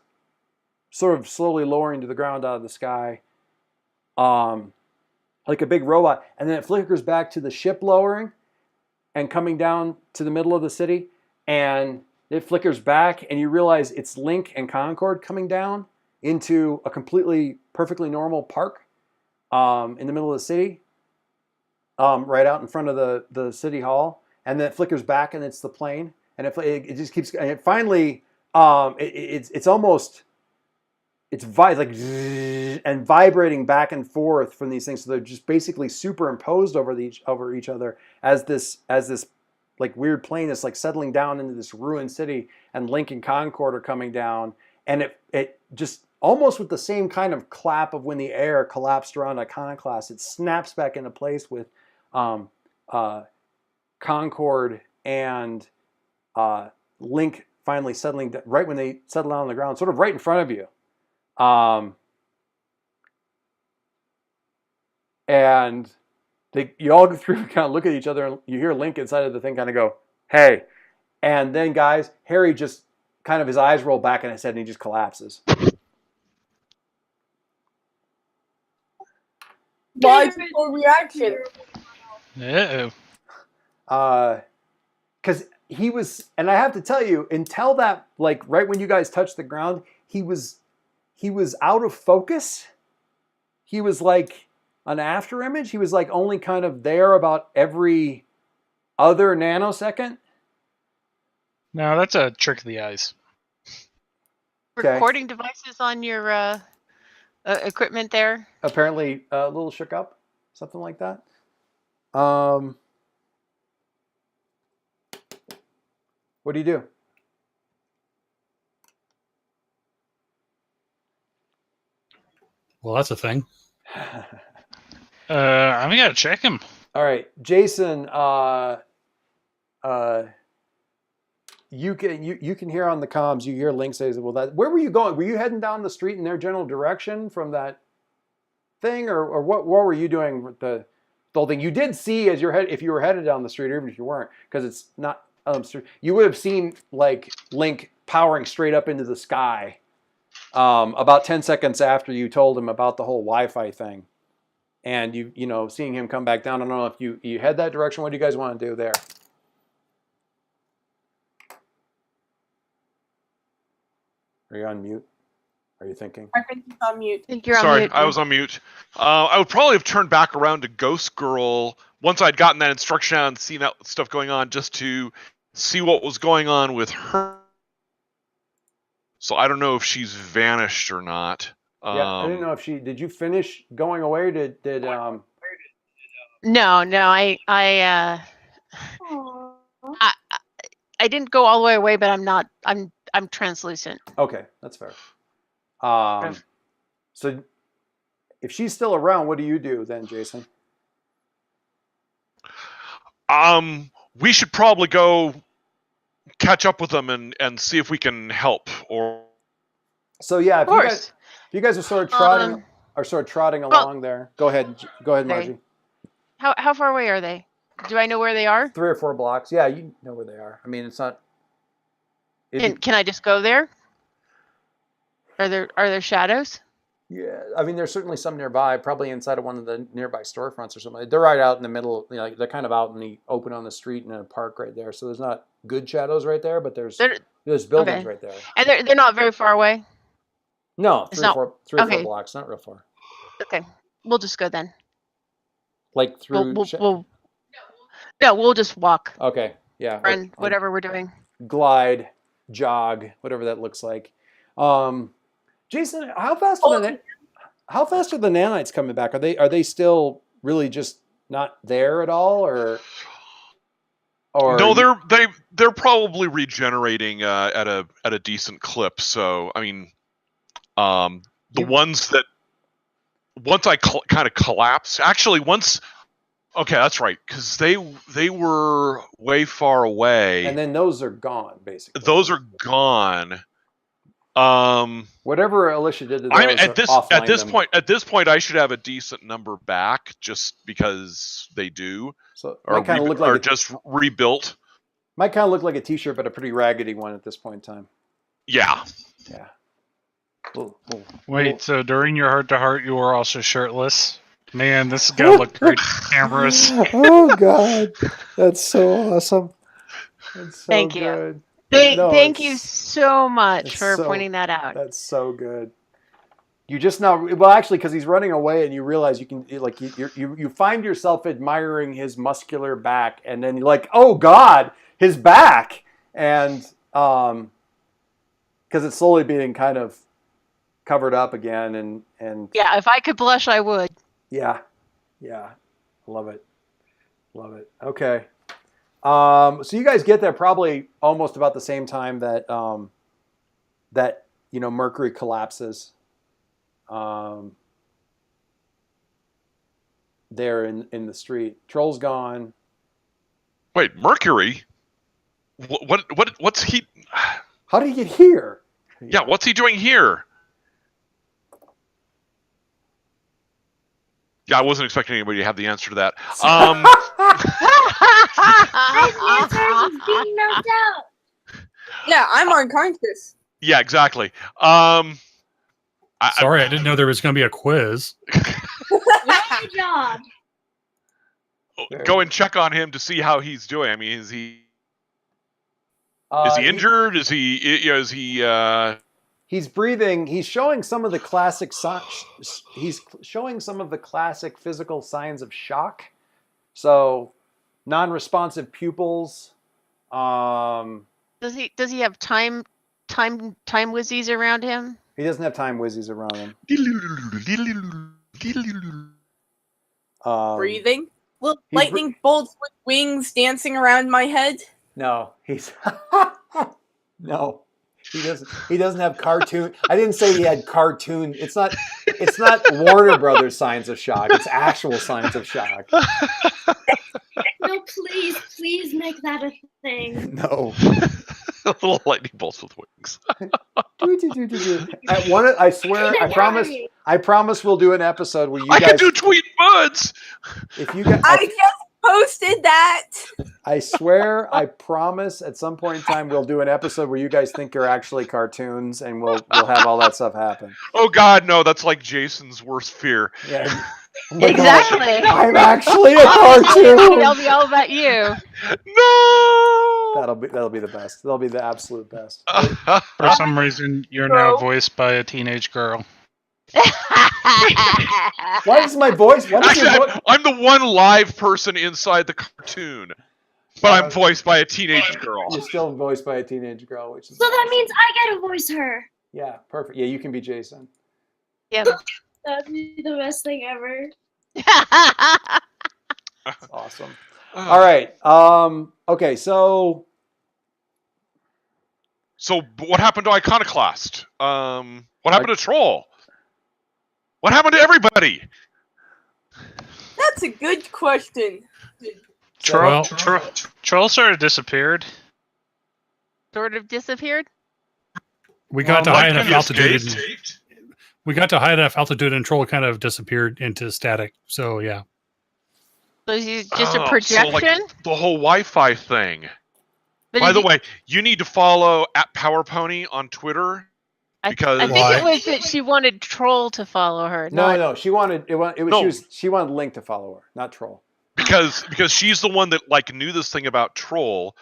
sort of slowly lowering to the ground out of the sky, like a big robot, and then it flickers back to the ship lowering, and coming down to the middle of the city, and it flickers back, and you realize it's Link and Concord coming down into a completely perfectly normal park in the middle of the city, right out in front of the city hall, and then it flickers back, and it's the plane, and it just keeps, and it finally it's almost like and vibrating back and forth from these things, so they're just basically superimposed over each other as this like weird plane is like settling down into this ruined city, and Link and Concord are coming down, and it just almost with the same kind of clap of when the air collapsed around Iconoclast, it snaps back into place with Concord and Link finally settling down, right when they settle down on the ground, sort of right in front of you. And you all go through and kind of look at each other, and you hear Link inside of the thing kind of go, "Hey." And then, guys, Harry just kind of, his eyes roll back in his head, and he just collapses. Logical reaction. Uh-oh. Because he was, and I have to tell you, until that, like right when you guys touched the ground, he was out of focus. He was like an after image. He was like only kind of there about every other nanosecond. No, that's a trick of the eyes. Okay. Recording devices on your equipment there. Apparently a little shook up, something like that. What do you do? Well, that's a thing. I'm gonna check him. All right, Jason. You can hear on the comms. You hear Link say, "Well, where were you going? Were you heading down the street in their general direction from that thing, or what were you doing with the whole thing?" You did see as if you were headed down the street, or even if you weren't, because it's not street. You would have seen like Link powering straight up into the sky. About 10 seconds after you told him about the whole Wi-Fi thing, and you know, seeing him come back down. I don't know if you head that direction. What do you guys want to do there? Are you on mute? Are you thinking? I think he's on mute. I think you're on Sorry, mute. I was on mute. I would probably have turned back around to Ghost Girl once I'd gotten that instruction out and seen that stuff going on, just to see what was going on with her. So I don't know if she's vanished or not. Yeah, I didn't know if did you finish going away? Or did No, I didn't go all the way away, but I'm translucent. Okay, that's fair. So if she's still around, what do you do then, Jason? We should probably go catch up with them and see if we can help. Or so yeah, Of course. if you guys are sort of trotting along there. Go ahead, Margie. How far away are they? Do I know where they are? 3 or 4 blocks. Yeah, you know where they are. I mean, it's not. Can I just go there? Are there shadows? Yeah, I mean, there's certainly some nearby, probably inside of one of the nearby storefronts or something. They're right out in the middle. You know, they're kind of out in the open on the street in a park right there. So there's not good shadows right there, but there's buildings right there. And they're not very far away. No, It's 3 not- or 4 okay. blocks, not real far. Okay, we'll just go then. Like through. We'll just walk, Okay, yeah. run, whatever we're doing. Glide, jog, whatever that looks like. Jason, how fast are the nanites coming back? Are they still really just not there at all, or no, they're probably regenerating at a decent clip. So I mean, the ones that once I kind of collapsed, actually once. Okay, that's right, because they were way far away, and then those are gone, basically. Those are gone. Whatever Alycia did to those, I mean, at this point, I should have a decent number back, just because they do. So or kind of look like just rebuilt. Might kind of look like a T-shirt, but a pretty raggedy one at this point in time. Yeah. Yeah. Wait, so during your heart-to-heart, you were also shirtless? Man, this is gonna look great on cameras. Oh God, that's so awesome. That's so Thank you. good. Thank you it's- so much it's for so- pointing that out. That's so good. You just now, well, actually, because he's running away, and you realize you can, like, you find yourself admiring his muscular back, and then you're like, oh God, his back, and because it's slowly being kind of covered up again, and Yeah, if I could blush, I would. yeah, love it. Okay, so you guys get there probably almost about the same time that that Mercury collapses. There in the street, Troll's gone. Wait, Mercury? What's he? How did he get here? Yeah, what's he doing here? Yeah, I wasn't expecting anybody to have the answer to that. His answer is being knocked out. Yeah, I'm unconscious. Yeah, exactly. Sorry, I didn't know there was going to be a quiz. Good job. Go and check on him to see how he's doing. I mean, is he injured? Is he? Is he? He's breathing. He's showing some of the classic. He's showing some of the classic physical signs of shock. So, non-responsive pupils. Does he have time whizzies around him? He doesn't have time whizzies around him. Breathing? Little lightning bolts with wings dancing around my head? No, he's no. He doesn't have cartoon. I didn't say he had cartoon. It's not Warner Brothers signs of shock. It's actual signs of shock. No, please make that a thing. No. Little lightning bolts with wings. At one, I swear, I promise we'll do an episode where you I guys can do tweet buds. If you guys, I just posted that. I swear, I promise, at some point in time we'll do an episode where you guys think you're actually cartoons, and we'll have all that stuff happen. Oh God, no! That's like Jason's worst fear. Yeah. Oh my Exactly. God, I'm actually a cartoon. It'll be all about you. No. That'll be the best. That'll be the absolute best. For some reason, you're now voiced by a teenage girl. Why is my voice? What is your Actually, voice? I'm the one live person inside the cartoon, but I'm voiced by a teenage girl. You're still voiced by a teenage girl, which is So that means I get to voice her. yeah, perfect. Yeah, you can be Jason. Yeah. That'd be the best thing ever. That's awesome. All right. Okay. So what happened to Iconoclast? What happened to Troll? What happened to everybody? That's a good question. Troll sort of disappeared. Sort of disappeared? We got to high enough He altitude. escaped? We got to high enough altitude, and Troll kind of disappeared into static. So yeah. So is just a Oh, projection? So like the whole Wi-Fi thing. But By is the he- way, you need to follow @PowerPony on Twitter. I because- think Why? it was that she wanted Troll to follow her. no, she wanted it. Was No. she wanted Link to follow her, not Troll. Because she's the one that like knew this thing about Troll,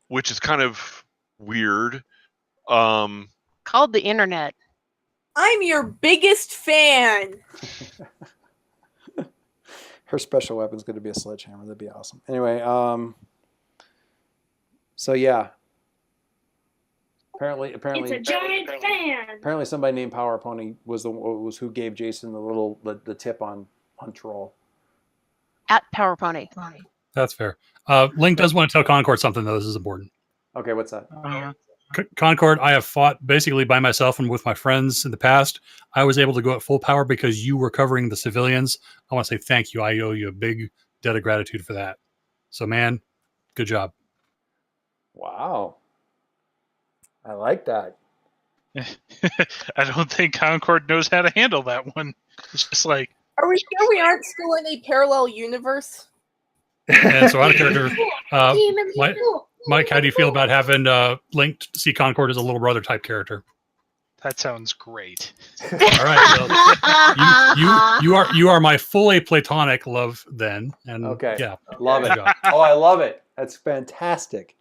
which is kind of weird. Called the internet. I'm your biggest fan. Her special weapon's going to be a sledgehammer. That'd be awesome. Anyway, so yeah. Apparently, It's a giant fan. apparently, somebody named Power Pony was who gave Jason the tip on Troll. @PowerPony. That's fair. Link does want to tell Concord something, though. This is important. Okay, what's that? Concord, I have fought basically by myself and with my friends in the past. I was able to go at full power because you were covering the civilians. I want to say thank you. I owe you a big debt of gratitude for that. So, man, good job. Wow, I like that. I don't think Concord knows how to handle that one. It's just like, Are we sure we aren't still in a parallel universe? And so, out of character, Demon Mike, School. Mike, how do you feel about having Link to see Concord as a little brother type character? That sounds great. All right. Well, you are my fully platonic love then. And Okay. yeah. Love good it. job. Oh, I love it. That's fantastic.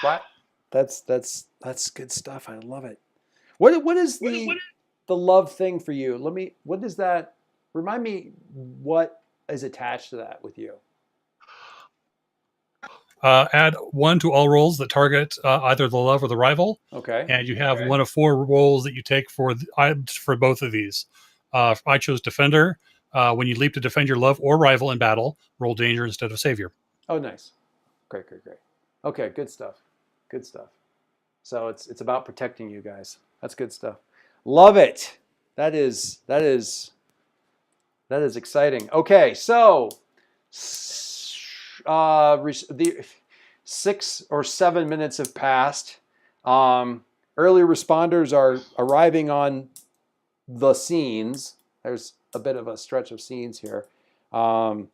What? That's good stuff. I love it. What is the love thing for you? What is that? Remind me what is attached to that with you. Add 1 to all rolls that target either the love or the rival. Okay. And you have one of 4 rolls that you take for both of these. I chose Defender. When you leap to defend your love or rival in battle, roll Danger instead of Savior. Oh, nice. Great. Okay, good stuff. Good stuff. So it's about protecting you guys. That's good stuff. Love it. That is exciting. Okay, so the 6 or 7 minutes have passed. Early responders are arriving on the scenes. There's a bit of a stretch of scenes here. Some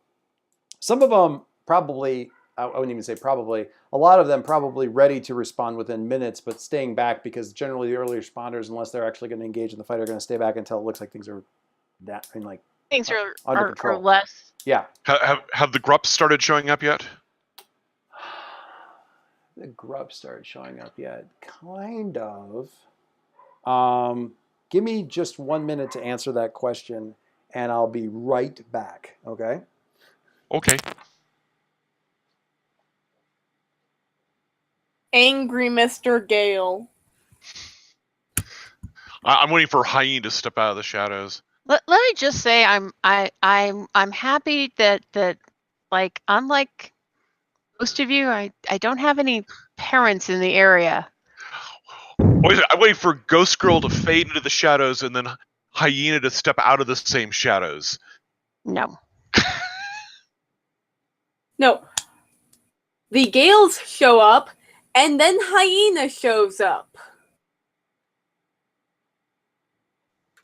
of them probably, I wouldn't even say probably, a lot of them probably ready to respond within minutes, but staying back because generally the early responders, unless they're actually going to engage in the fight, are going to stay back until it looks like things are Things are under control. less. Yeah. Have the Grups started showing up yet? The grub started showing up yet. Kind of. Give me just 1 minute to answer that question, and I'll be right back. Okay? Okay. Angry Mr. Gale. I'm waiting for Hyene to step out of the shadows. Let me just say I'm happy that like unlike most of you, I don't have any parents in the area. I'm waiting for Ghost Girl to fade into the shadows and then Hyena to step out of the same shadows. No. No. The Gales show up, and then Hyena shows up.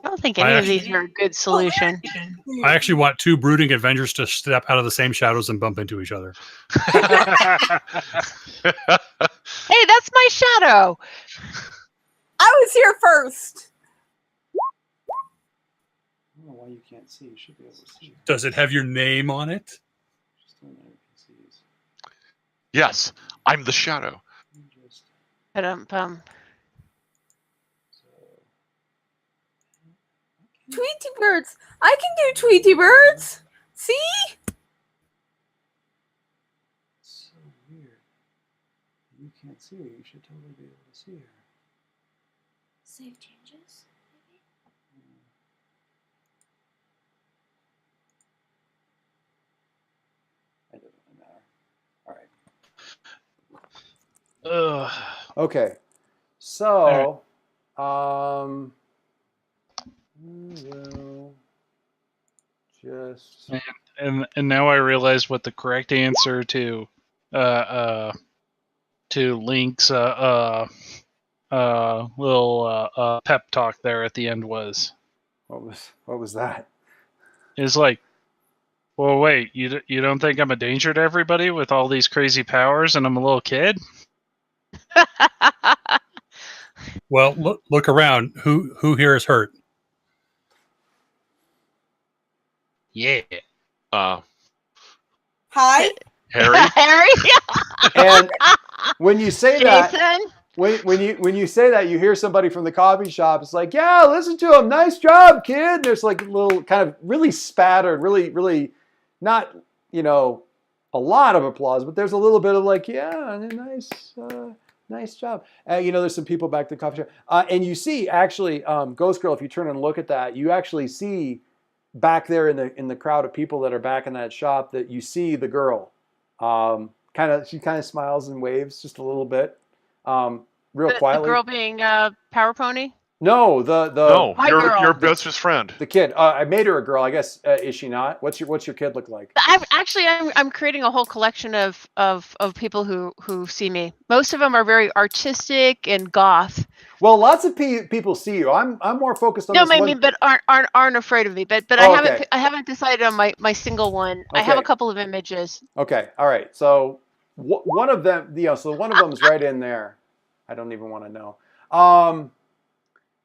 I don't think any of these are a good solution. I actually want 2 brooding Avengers to step out of the same shadows and bump into each other. Hey, that's my shadow. I was here first. I don't know why you can't see. You should be able to see. Does it have your name on it? Yes, I'm the shadow. Tweety birds. I can do Tweety birds. See? It's so weird. You can't see her. You should totally be able to see her. Save changes, maybe? It doesn't really matter. All right. Okay. So, we'll just And now I realize what the correct answer to Link's little pep talk there at the end was. What was that? Is like, well, wait, you don't think I'm a danger to everybody with all these crazy powers, and I'm a little kid? Well, look around. Who here is hurt? Yeah. Hi. Harry? Harry? And when you say that, Jason? when you say that, you hear somebody from the coffee shop. It's like, yeah, listen to him. Nice job, kid. There's like a little kind of really spattered, really not, a lot of applause, but there's a little bit of like, yeah, nice job. There's some people back at the coffee shop. And you see, actually, Ghost Girl, if you turn and look at that, you actually see back there in the crowd of people that are back in that shop that you see the girl. She kind of smiles and waves just a little bit. Real quietly. The girl being Power Pony? No, No, My girl. your best friend. the kid. I made her a girl, I guess. Is she not? What's your kid look like? I'm creating a whole collection of people who see me. Most of them are very artistic and goth. Well, lots of people see you. I'm more focused on No, this I one. mean, but aren't afraid of me. But Oh, okay. I haven't decided on my single one. I have a Okay. couple of images. Okay, all right. So one of them, so one of them is right in there. I don't even want to know.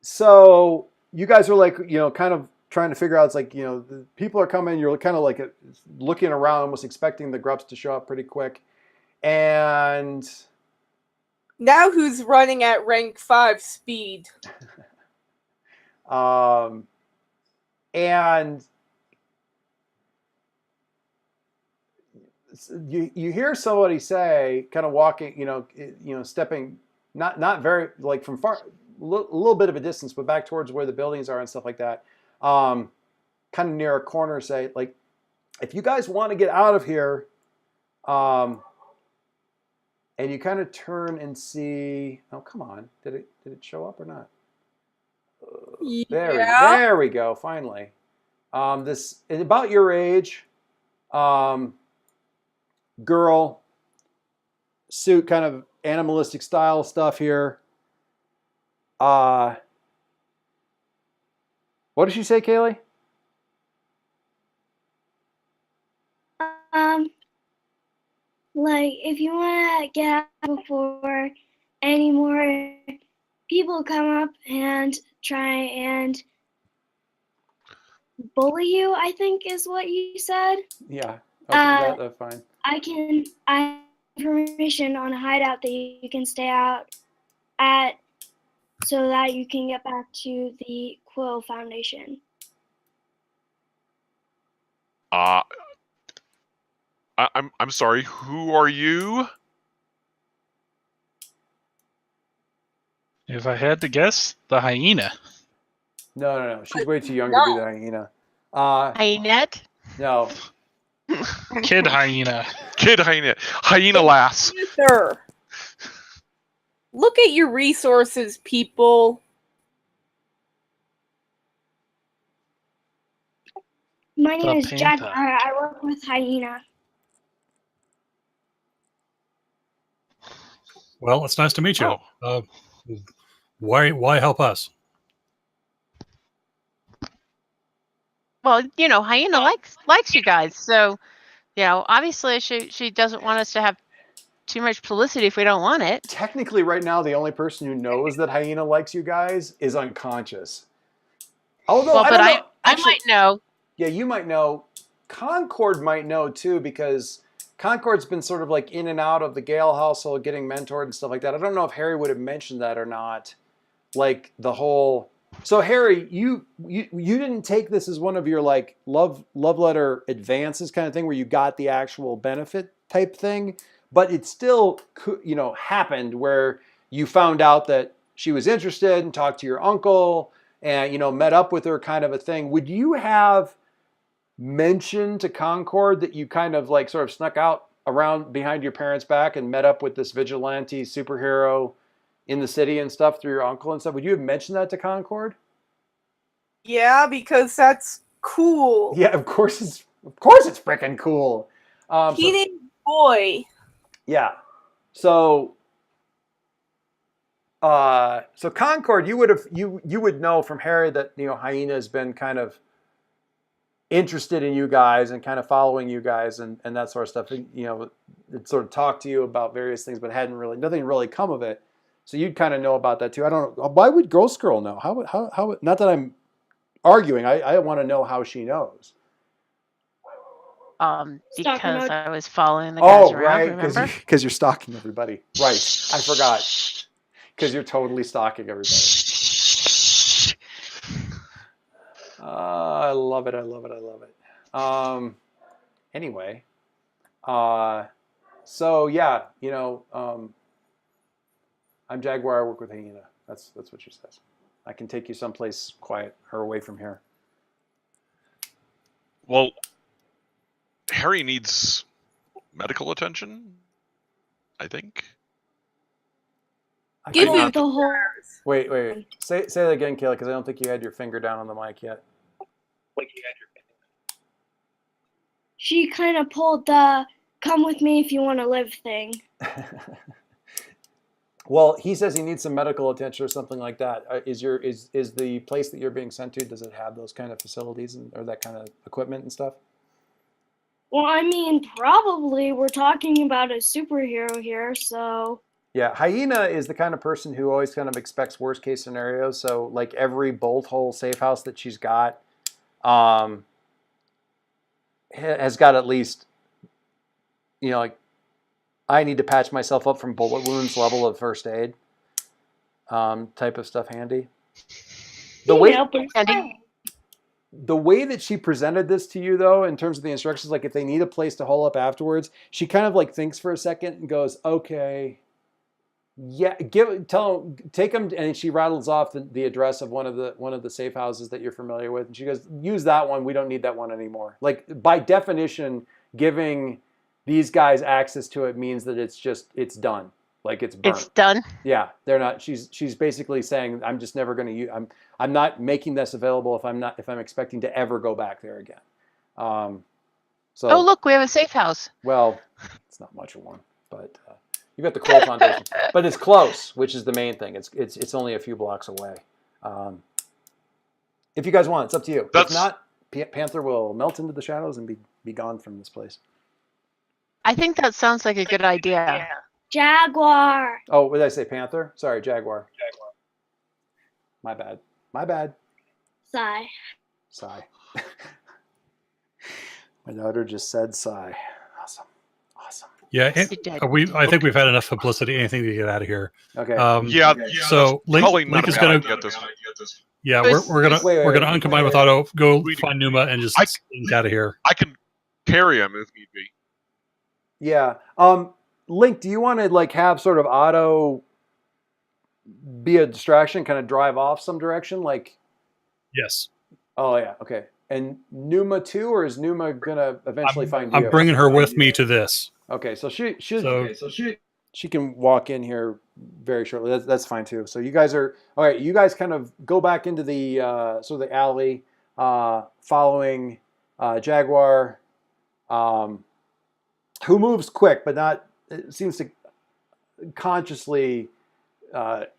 So you guys are like, kind of trying to figure out. It's like, the people are coming. You're kind of like looking around, almost expecting the grubs to show up pretty quick. And Now who's running at rank 5 speed? and you hear somebody say, kind of walking, stepping, not very, like from far, a little bit of a distance, but back towards where the buildings are and stuff like that. Kind of near a corner, say, like, if you guys want to get out of here, and you kind of turn and see. Oh, come on! Did it show up or not? There we go. Finally, this is about your age. Girl, suit, kind of animalistic style stuff here. What did she say, Kaylee? Like, if you want to get out before any more people come up and try and bully you, I think is what you said. Yeah. Okay, that's fine. I have information on a hideout that you can stay out at so that you can get back to the Quill Foundation. I'm sorry. Who are you? If I had to guess, the hyena. No. She's way too young to be the hyena. Hyaenette? No. Kid hyena. Kid hyena. Hyena lass. Sir. Look at your resources, people. My name is Panther. Jaguar. I work with Hyena. Well, it's nice to meet you. Why help us? Well, Hyena likes you guys, so obviously she doesn't want us to have too much publicity if we don't want it. Technically, right now, the only person who knows that Hyena likes you guys is unconscious. Although, Well, I but don't know. I might know. Yeah, you might know. Concord might know too, because Concord's been sort of like in and out of the Gale household, getting mentored and stuff like that. I don't know if Harry would have mentioned that or not. Like the whole. So Harry, you didn't take this as one of your like love letter advances kind of thing where you got the actual benefit type thing, but it still happened where you found out that she was interested and talked to your uncle and met up with her, kind of a thing. Would you have mentioned to Concord that you kind of like sort of snuck out around behind your parents' back and met up with this vigilante superhero in the city and stuff through your uncle and stuff? Would you have mentioned that to Concord? Yeah, because that's cool. Yeah, of course it's freaking cool. Teenage boy. Yeah. So Concord, you would know from Harry that Hyena has been kind of interested in you guys and kind of following you guys and that sort of stuff. And, it sort of talked to you about various things, but nothing really come of it. So you'd kind of know about that too. I don't know. Why would Ghost Girl know? How? Not that I'm arguing. I want to know how she knows. Because I was following the guys around. Right, remember? Because you're stalking everybody. Right, I forgot. Because you're totally stalking everybody. I love it. Anyway, so yeah, I'm Jaguar. I work with Hyena. That's what she says. I can take you someplace quiet or away from here. Well, Harry needs medical attention, I think. Give Well, him the whole. Wait. Say that again, Kayla, because I don't think you had your finger down on the mic yet. She kind of pulled the "come with me if you want to live" thing. Well, he says he needs some medical attention or something like that. Is the place that you're being sent to, does it have those kind of facilities or that kind of equipment and stuff? Well, I mean, probably we're talking about a superhero here, so. Yeah, Hyena is the kind of person who always kind of expects worst case scenarios. So like every bolt hole safe house that she's got has got at least, like I need to patch myself up from bullet wounds level of first aid type of stuff handy. The way that she presented this to you, though, in terms of the instructions, like if they need a place to hole up afterwards, she kind of like thinks for a second and goes, "Okay, yeah, take them," and she rattles off the address of one of the safe houses that you're familiar with, and she goes, "Use that one. We don't need that one anymore." Like by definition, giving these guys access to it means that it's done. Like it's burnt. It's done. Yeah, they're not. She's basically saying, "I'm just never going to use. I'm not making this available if I'm expecting to ever go back there again." So. Oh, look, we have a safe house. Well, it's not much of one, but you got the Quill Foundation, but it's close, which is the main thing. It's only a few blocks away. If you guys want, it's up to you. If not, Panther will melt into the shadows and be gone from this place. I think that sounds like a good idea. Jaguar. Oh, what did I say? Panther? Sorry, Jaguar. My bad. Sigh. My daughter just said sigh. Awesome. Yeah, I think we've had enough publicity. Anything to get out of here. Okay. So Link is going to get this. Yeah, we're gonna uncombine with Otto. Go find Numa and just get out of here. I can carry him if need be. Yeah. Link, do you want to like have sort of Otto be a distraction, kind of drive off some direction, like? Yes. Oh yeah. Okay. And Numa too, or is Numa gonna eventually find you? I'm bringing her with me to this. Okay, so she can walk in here very shortly. That's fine too. So you guys are all right. You guys kind of go back into the sort of the alley, following Jaguar, who moves quick, but not. It seems to consciously, every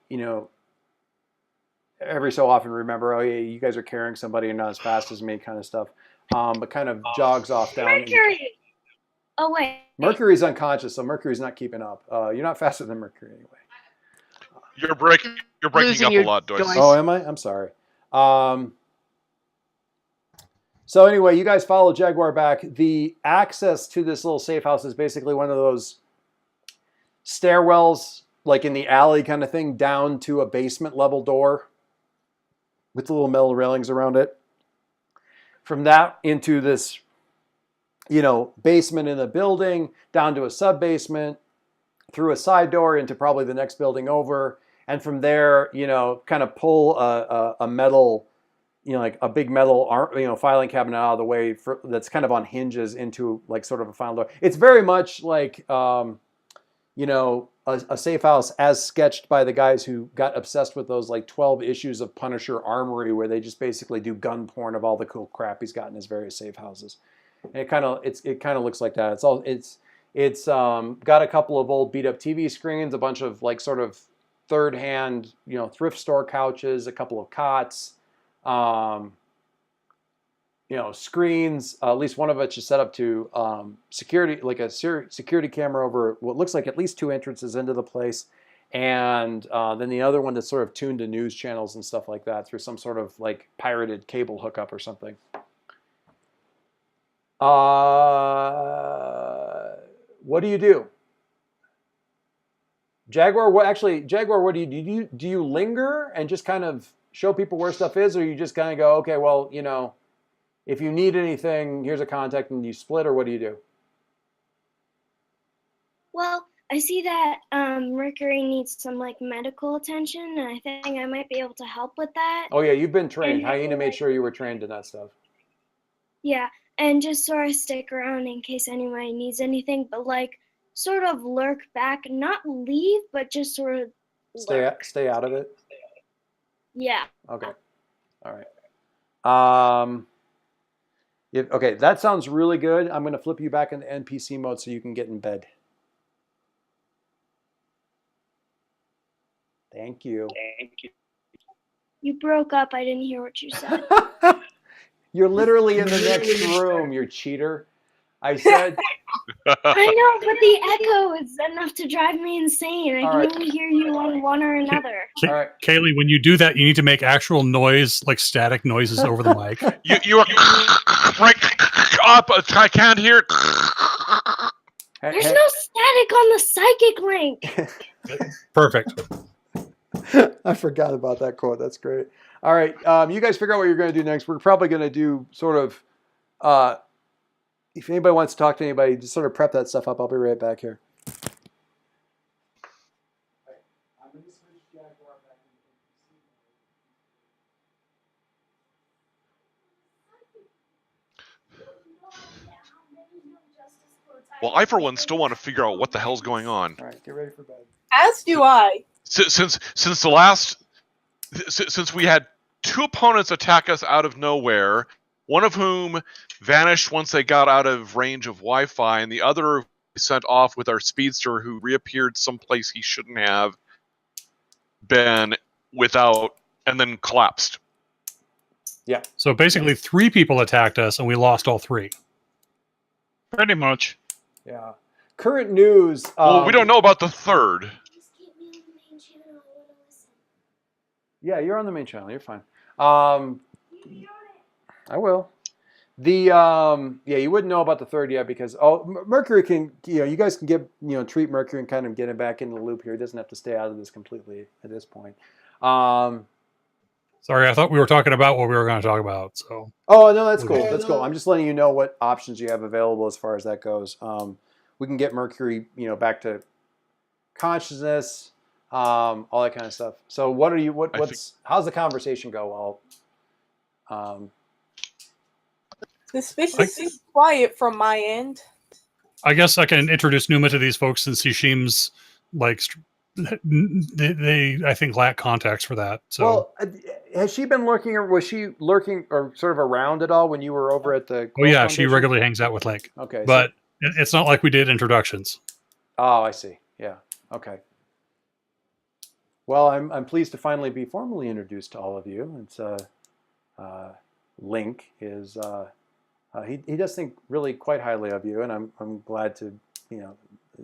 so often remember, oh yeah, you guys are carrying somebody and not as fast as me, kind of stuff. But kind of jogs off down. Mercury. Oh wait. Mercury's unconscious, so Mercury's not keeping up. You're not faster than Mercury anyway. You're breaking up a lot, Joyce. Oh, am I? I'm sorry. So anyway, you guys follow Jaguar back. The access to this little safe house is basically one of those stairwells, like in the alley kind of thing, down to a basement level door with the little metal railings around it. From that into this, basement in the building, down to a sub-basement, through a side door into probably the next building over. And from there, kind of pull a metal, like a big metal, filing cabinet out of the way that's kind of on hinges into like sort of a final door. It's very much like, a safe house as sketched by the guys who got obsessed with those like 12 issues of Punisher Armory, where they just basically do gun porn of all the cool crap he's got in his various safe houses. And it kind of looks like that. It's got a couple of old beat up TV screens, a bunch of like sort of third hand, thrift store couches, a couple of cots, screens. At least one of which is set up to security, like a security camera over what looks like at least 2 entrances into the place, and then the other one that's sort of tuned to news channels and stuff like that through some sort of like pirated cable hookup or something. What do you do? Jaguar, what do you do? Do you linger and just kind of show people where stuff is, or you just kind of go, okay, well, if you need anything, here's a contact, and you split, or what do you do? Well, I see that Mercury needs some like medical attention, and I think I might be able to help with that. Oh yeah, you've been trained. Hyena made sure you were trained in that stuff. Yeah, and just sort of stick around in case anybody needs anything, but like sort of lurk back, not leave, but just sort of stay out of it. Yeah. Okay. All right. Okay, that sounds really good. I'm going to flip you back into NPC mode so you can get in bed. Thank you. You broke up. I didn't hear what you said. You're literally in the next room, you cheater. I said, I know, but the echo is enough to drive me insane. I All can right. only hear you on one or another. all right. Kaylee, when you do that, you need to make actual noise, like static noises over the mic. You are right up. I can't hear. There's no static on the psychic link. Perfect. I forgot about that quote. That's great. All right. You guys figure out what you're going to do next. We're probably going to do sort of, if anybody wants to talk to anybody, just sort of prep that stuff up. I'll be right back here. Well, I for one still want to figure out what the hell's going on. All right. Get ready for bed. As do I. Since we had two opponents attack us out of nowhere, one of whom vanished once they got out of range of Wi-Fi, and the other sent off with our speedster, who reappeared someplace he shouldn't have been without, and then collapsed. Yeah. So basically, 3 people attacked us, and we lost all 3. Pretty much. Yeah. Current news. Well, we don't know about the third. Just keep me on the main channel. I want to listen. Yeah, you're on the main channel. You're fine. I will. Yeah, you wouldn't know about the third yet because Mercury can, you guys can get, treat Mercury and kind of get him back into the loop here. He doesn't have to stay out of this completely at this point. Sorry, I thought we were talking about what we were going to talk about. So. Oh no, that's cool. That's cool. I'm just letting you know what options you have available as far as that goes. We can get Mercury, back to consciousness, all that kind of stuff. So, what are you? How's the conversation go? Suspiciously quiet from my end. I guess I can introduce Numa to these folks since he seems like they I think lack context for that. So. Well, has she been lurking, or was she lurking or sort of around at all when you were over at the? Oh yeah, she regularly hangs out with Link. Okay, but it's not like we did introductions. Oh, I see. Yeah. Okay. Well, I'm pleased to finally be formally introduced to all of you. It's Link is he does think really quite highly of you, and I'm glad to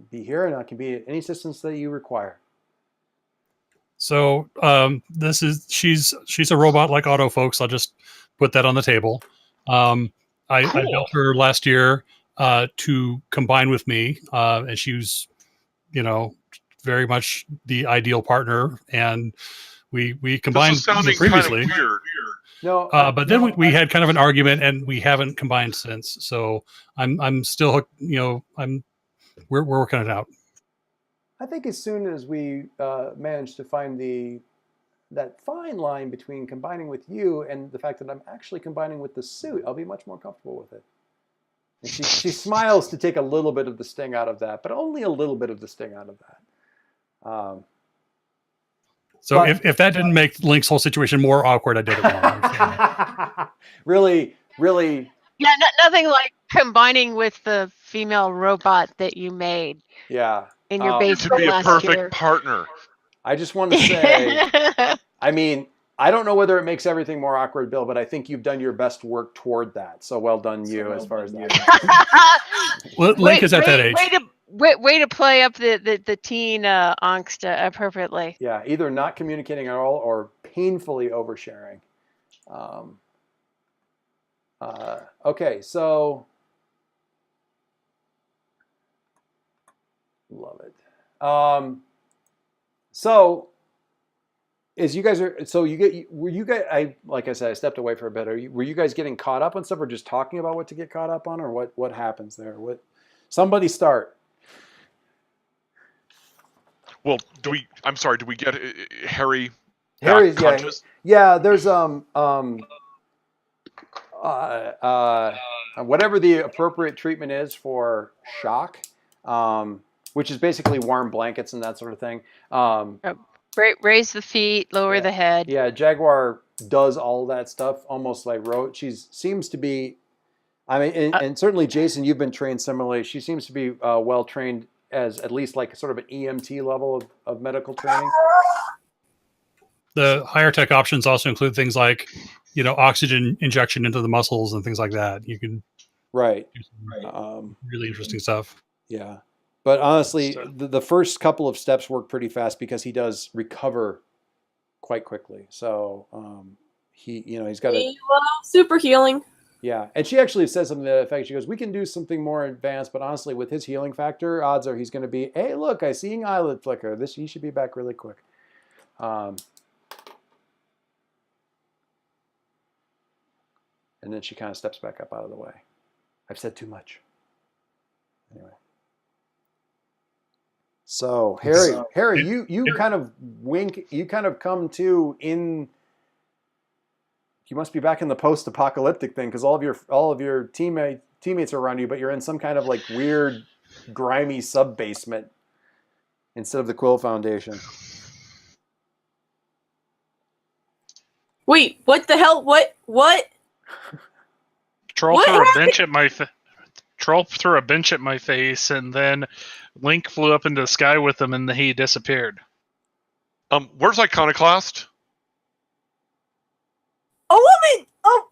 be here, and I can be any assistance that you require. So she's a robot like Auto, folks. I'll just put that on the table. I built her last year to combine with me, and she was, very much the ideal partner, and we combined previously. Kind of weird. No, but then we had kind of an argument, and we haven't combined since. So I'm still, we're working it out. I think as soon as we manage to find that fine line between combining with you and the fact that I'm actually combining with the suit, I'll be much more comfortable with it. And she smiles to take a little bit of the sting out of that, but only a little bit of the sting out of that. So if that didn't make Link's whole situation more awkward, I did it wrong. Really, really. Yeah, nothing like combining with the female robot that you made. Yeah. In your basement to be a last perfect year. partner. I just want to say, I mean, I don't know whether it makes everything more awkward, Bill, but I think you've done your best work toward that. So well done, you, as far as that. Link is at that age. Way to play up the teen angst appropriately. Yeah, either not communicating at all or painfully oversharing. Okay, so love it. So as you guys are, so were you guys? Like I said, I stepped away for a bit. Were you guys getting caught up on stuff, or just talking about what to get caught up on, or what happens there? Somebody start. Well, do we get Harry? Harry's conscious? Yeah. There's whatever the appropriate treatment is for shock, which is basically warm blankets and that sort of thing. Raise the feet, lower the head. Yeah, Jaguar does all that stuff almost like Rote. She seems to be, I mean, and certainly Jason, you've been trained similarly. She seems to be well trained as at least like sort of an EMT level of medical training. The higher tech options also include things like, oxygen injection into the muscles and things like that. You can Right. Do some Um, really interesting stuff. yeah. But honestly, So- the first couple of steps work pretty fast because he does recover quite quickly. So he's got We love super healing. yeah. And she actually says something to that effect. She goes, "We can do something more advanced, but honestly, with his healing factor, odds are he's going to be, hey, look, I see an eyelid flicker. He should be back really quick." And then she kind of steps back up out of the way. I've said too much. Anyway. So Harry, you kind of wink. You kind of come to in. You must be back in the post-apocalyptic thing because all of your teammates are around you, but you're in some kind of like weird, grimy sub basement instead of the Quill Foundation. Wait, what the hell? What? Troll What threw a happened? bench at my Troll threw a bench at my face, and then Link flew up into the sky with him, and he disappeared. Where's Iconoclast? A woman! Oh!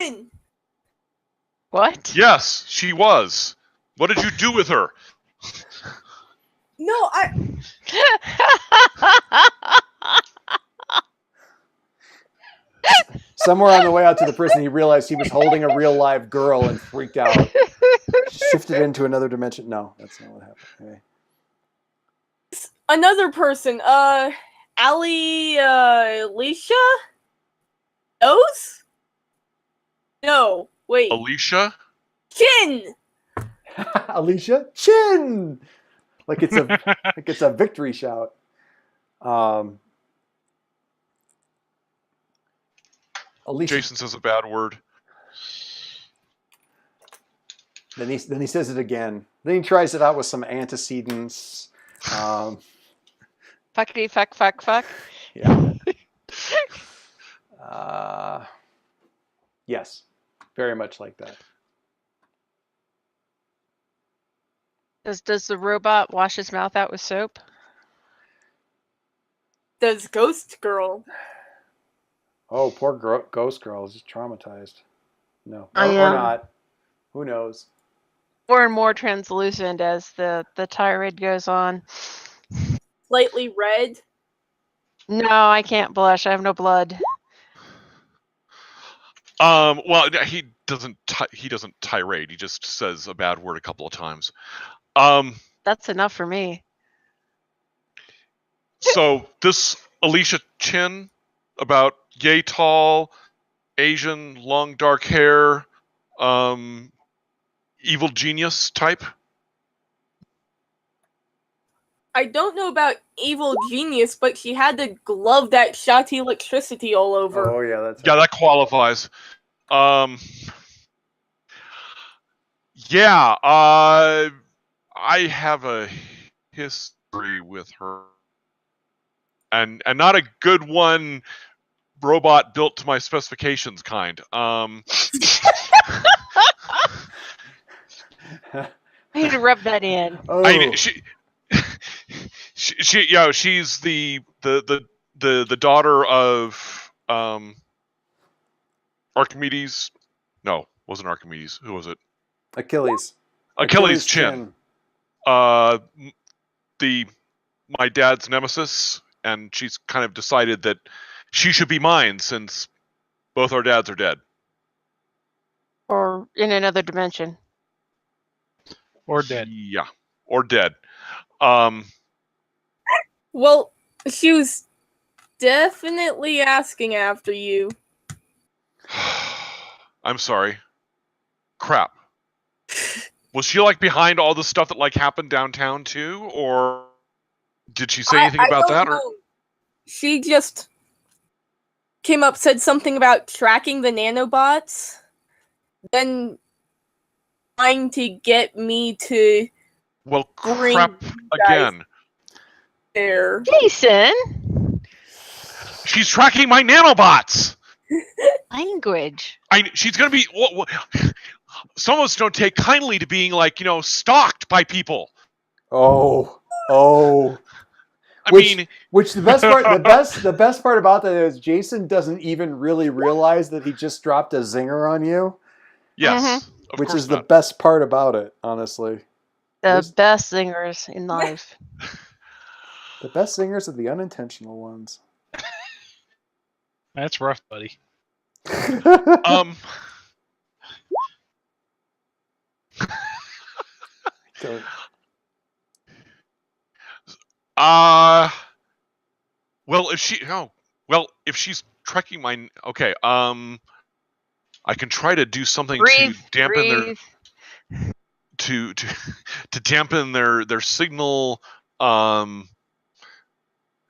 woman! What? Yes, she was. What did you do with her? No, I. Somewhere on the way out to the prison, he realized he was holding a real live girl and freaked out. Shifted into another dimension. No, that's not what happened. Anyway. Another person, Alycia? Nose? No, wait. Alycia? Chin! Alycia Chin, like it's a victory shout. Alycia. Jason says a bad word. Then he says it again. Then he tries it out with some antecedents. Fuckity fuck. Yeah. Yes, very much like that. Does the robot wash his mouth out with soap? Does Ghost Girl? Oh, poor ghost girl is traumatized. No, I or am. not. Who knows? More and more translucent as the tirade goes on. Slightly red? No, I can't blush. I have no blood. Well, he doesn't tirade. He just says a bad word a couple of times. That's enough for me. So this Alycia Chin, about yay tall, Asian, long dark hair, evil genius type. I don't know about evil genius, but she had the glove that shot electricity all over. Oh yeah, that's Yeah, that qualifies. Yeah, I have a history with her, and not a good one. Robot built to my specifications, kind. I need to rub that in. Oh. She's the daughter of Archimedes. No, wasn't Archimedes. Who was it? Achilles. Achilles Chin. My dad's nemesis, and she's kind of decided that she should be mine since both our dads are dead. Or in another dimension. Or dead. Yeah, or dead. Well, she was definitely asking after you. I'm sorry. Crap. Was she like behind all the stuff that like happened downtown too, or did she say anything about don't that? Or know. She just came up, said something about tracking the nanobots, then trying to get me to well, bring crap you again. there. Jason! She's tracking my nanobots. Language. She's gonna be. Some of us don't take kindly to being like stalked by people. Oh. I mean, which the best part, the best part about that is Jason doesn't even really realize that he just dropped a zinger on you. Yes, of which course is the not. best part about it, honestly. The Where's- best singers in life. The best singers are the unintentional ones. That's rough, buddy. Um, Don't- well, if she's trekking my, okay, I can try to do something Breathe, to dampen breathe. to dampen their signal.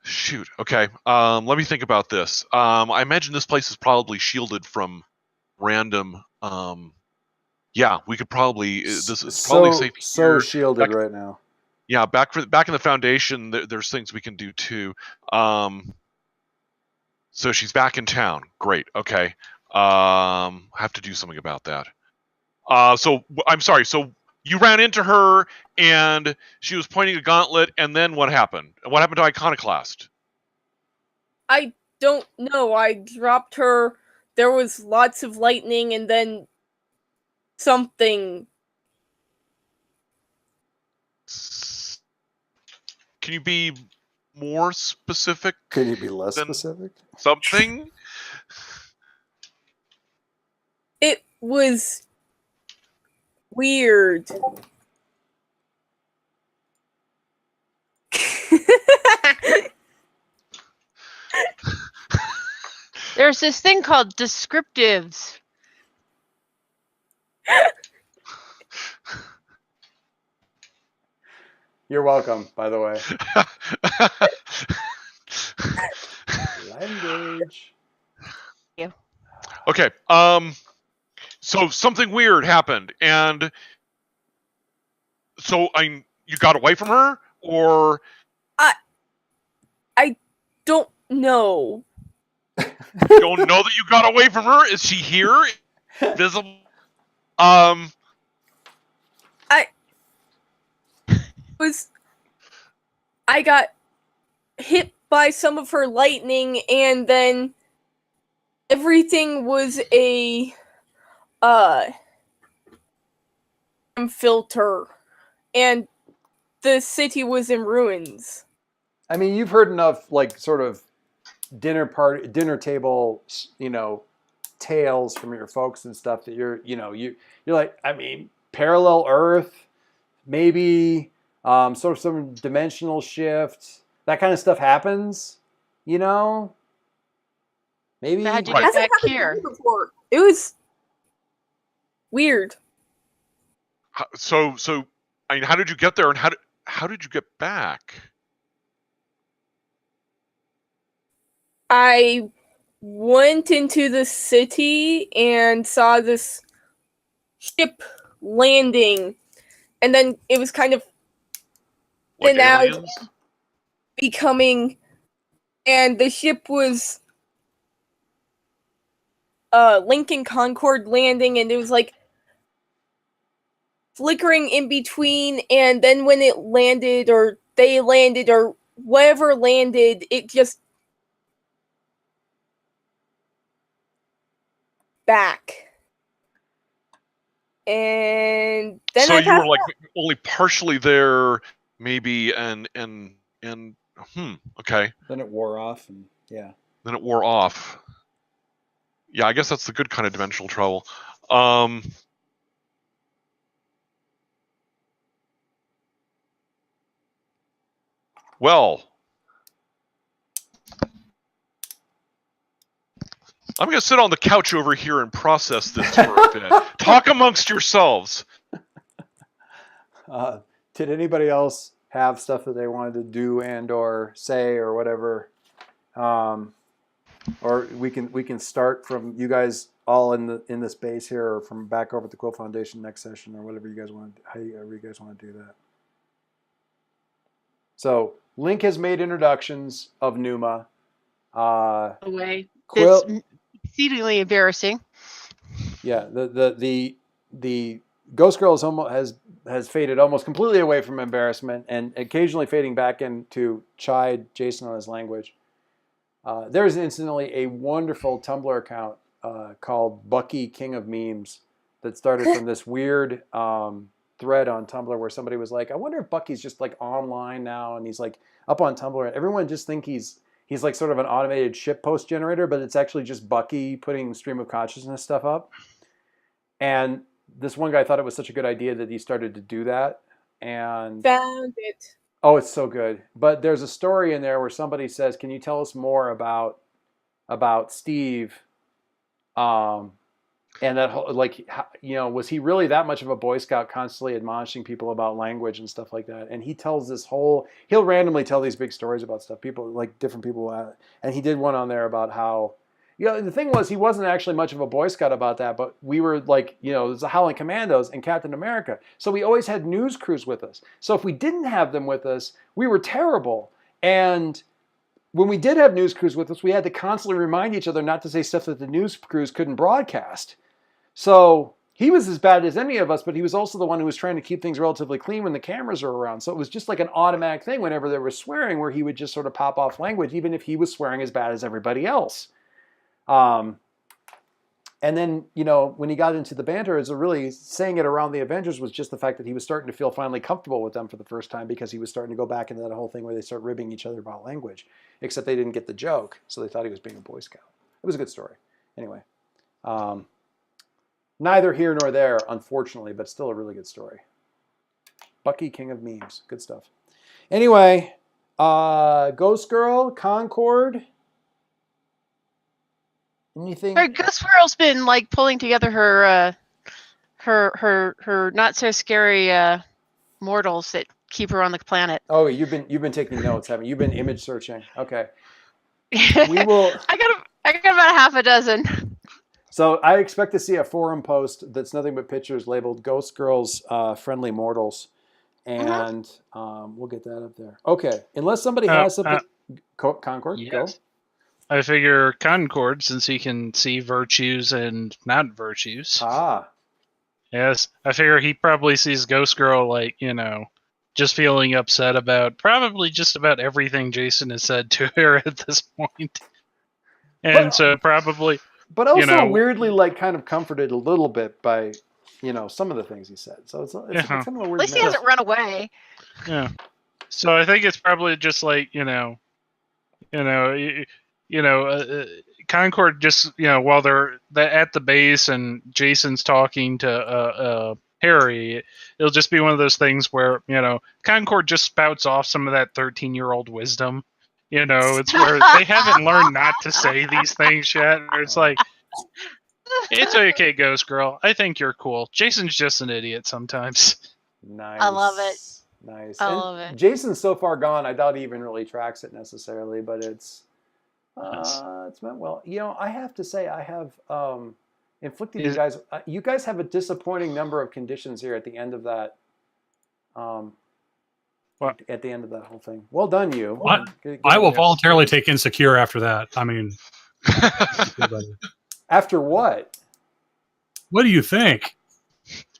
Shoot. Okay. Let me think about this. I imagine this place is probably shielded from random. Yeah, we could probably. This is probably safe so here. shielded right now. Yeah, back in the foundation, there's things we can do too. So she's back in town. Great. Okay. I have to do something about that. So I'm sorry. So you ran into her, and she was pointing a gauntlet, and then what happened? What happened to Iconoclast? I don't know. I dropped her. There was lots of lightning, and then something. Can you be more specific? Can you be less than specific? Something? It was weird. There's this thing called descriptives. You're welcome, by the way. Language. Okay. So something weird happened, and so you got away from her, or I don't know. you don't know that you got away from her? Is she here? Visible? I got hit by some of her lightning, and then everything was a filter, and the city was in ruins. I mean, you've heard enough, like, sort of dinner table, tales from your folks and stuff that you're like, I mean, parallel Earth, maybe sort of some dimensional shift, that kind of stuff happens, Maybe. How'd you Right. get Hasn't back happened to here? me before. It was weird. So I mean, how did you get there, and how did you get back? I went into the city and saw this ship landing, and then it was kind of Like and out aliens? becoming, and the ship was Lincoln Concord landing, and it was like flickering in between, and then when it landed, or they landed, or whatever landed, it just back. And then So I you passed were like only partially there, maybe, and okay. Then it wore off, and yeah. Then it wore off. Yeah, I guess that's the good kind of dimensional travel. Well, I'm going to sit on the couch over here and process this for a bit. Talk amongst yourselves. Did anybody else have stuff that they wanted to do and or say or whatever? Or we can start from you guys all in the space here, or from back over at the Quill Foundation next session, or whatever you guys want. However you guys want to do that. So Link has made introductions of Numa. Away. Quill, It's exceedingly embarrassing. yeah. The Ghost Girl has faded almost completely away from embarrassment, and occasionally fading back into chide Jason on his language. There's incidentally a wonderful Tumblr account called Bucky King of Memes that started from this weird thread on Tumblr where somebody was like, I wonder if Bucky's just like online now, and he's like up on Tumblr, and everyone just think he's like sort of an automated shitpost generator, but it's actually just Bucky putting stream of consciousness stuff up. And this one guy thought it was such a good idea that he started to do that. And Found it. oh, it's so good. But there's a story in there where somebody says, can you tell us more about Steve? And that whole, like, you know, was he really that much of a Boy Scout, constantly admonishing people about language and stuff like that? And he tells this whole, he'll randomly tell these big stories about stuff, people, like different people. And he did one on there about how, you know, the thing was, he wasn't actually much of a Boy Scout about that, but we were like, you know, the Howling Commandos and Captain America. So we always had news crews with us. So if we didn't have them with us, we were terrible. And when we did have news crews with us, we had to constantly remind each other not to say stuff that the news crews couldn't broadcast. So he was as bad as any of us, but he was also the one who was trying to keep things relatively clean when the cameras are around. So it was just like an automatic thing whenever there was swearing, where he would just sort of pop off language, even if he was swearing as bad as everybody else. And then, you know, when he got into the banter, is really saying it around the Avengers was just the fact that he was starting to feel finally comfortable with them for the first time, because he was starting to go back into that whole thing where they start ribbing each other about language, except they didn't get the joke. So they thought he was being a Boy Scout. It was a good story. Anyway, neither here nor there, unfortunately, but still a really good story. Bucky, king of memes. Good stuff. Anyway, Ghost Girl, Concord. Anything? Ghost Girl's been like pulling together her not so scary mortals that keep her on the planet. Oh, you've been taking notes, haven't you? You've been image searching. Okay. We will. I got about half a dozen. So I expect to see a forum post that's nothing but pictures labeled "Ghost Girls Friendly Mortals," and we'll get that up there. Okay, unless somebody has something. Concord, yes. go. I figure Concord, since he can see virtues and not virtues. Ah. Yes, I figure he probably sees Ghost Girl, like, you know, just feeling upset about probably just about everything Jason has said to her at this point. And so probably... But also, you know, weirdly, like, kind of comforted a little bit by, you know, some of the things he said. So it's kind of a weird. At least he hasn't run away. Yeah. So I think it's probably just like, Concord just, you know, while they're at the base and Jason's talking to Harry, it'll just be one of those things where, you know, Concord just spouts off some of that 13-year-old wisdom. You know, it's where they haven't learned not to say these things yet. It's like, it's okay, Ghost Girl. I think you're cool. Jason's just an idiot sometimes. Nice. I love it. Nice. I love it. Jason's so far gone, I doubt he even really tracks it necessarily, but it's meant well. You know, I have to say, I have inflicted you guys. You guys have a disappointing number of conditions here at the end of that. At the end of that whole thing. Well done, you. I will voluntarily take Insecure after that. I mean, after what? What do you think?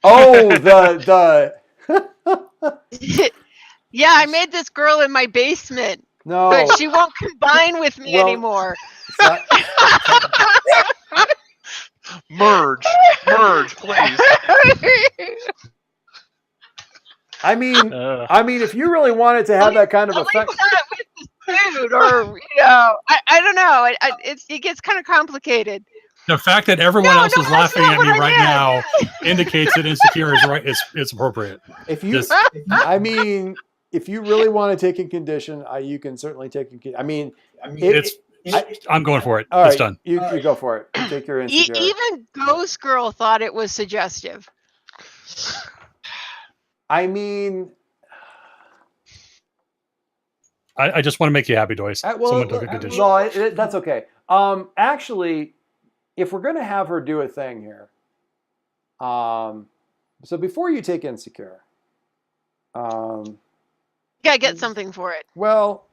Oh, the. Yeah, I made this girl in my basement. No, but she won't combine with me anymore. Merge, please. I mean, if you really wanted to have that kind of effect, food, or you know, I don't know. It gets kind of complicated. The fact that everyone else is laughing at me right now indicates that Insecure is right. It's appropriate. If you, I mean, if you really want to take a condition, you can certainly take a. I mean, I'm going for it. All it's right, done. You go for it. Take your Insecure. Even Ghost Girl thought it was suggestive. I mean, I just want to make you happy, Doyce. Someone took a condition. Well, that's okay. Actually, if we're going to have her do a thing here, so before you take Insecure, gotta get something for it. Well,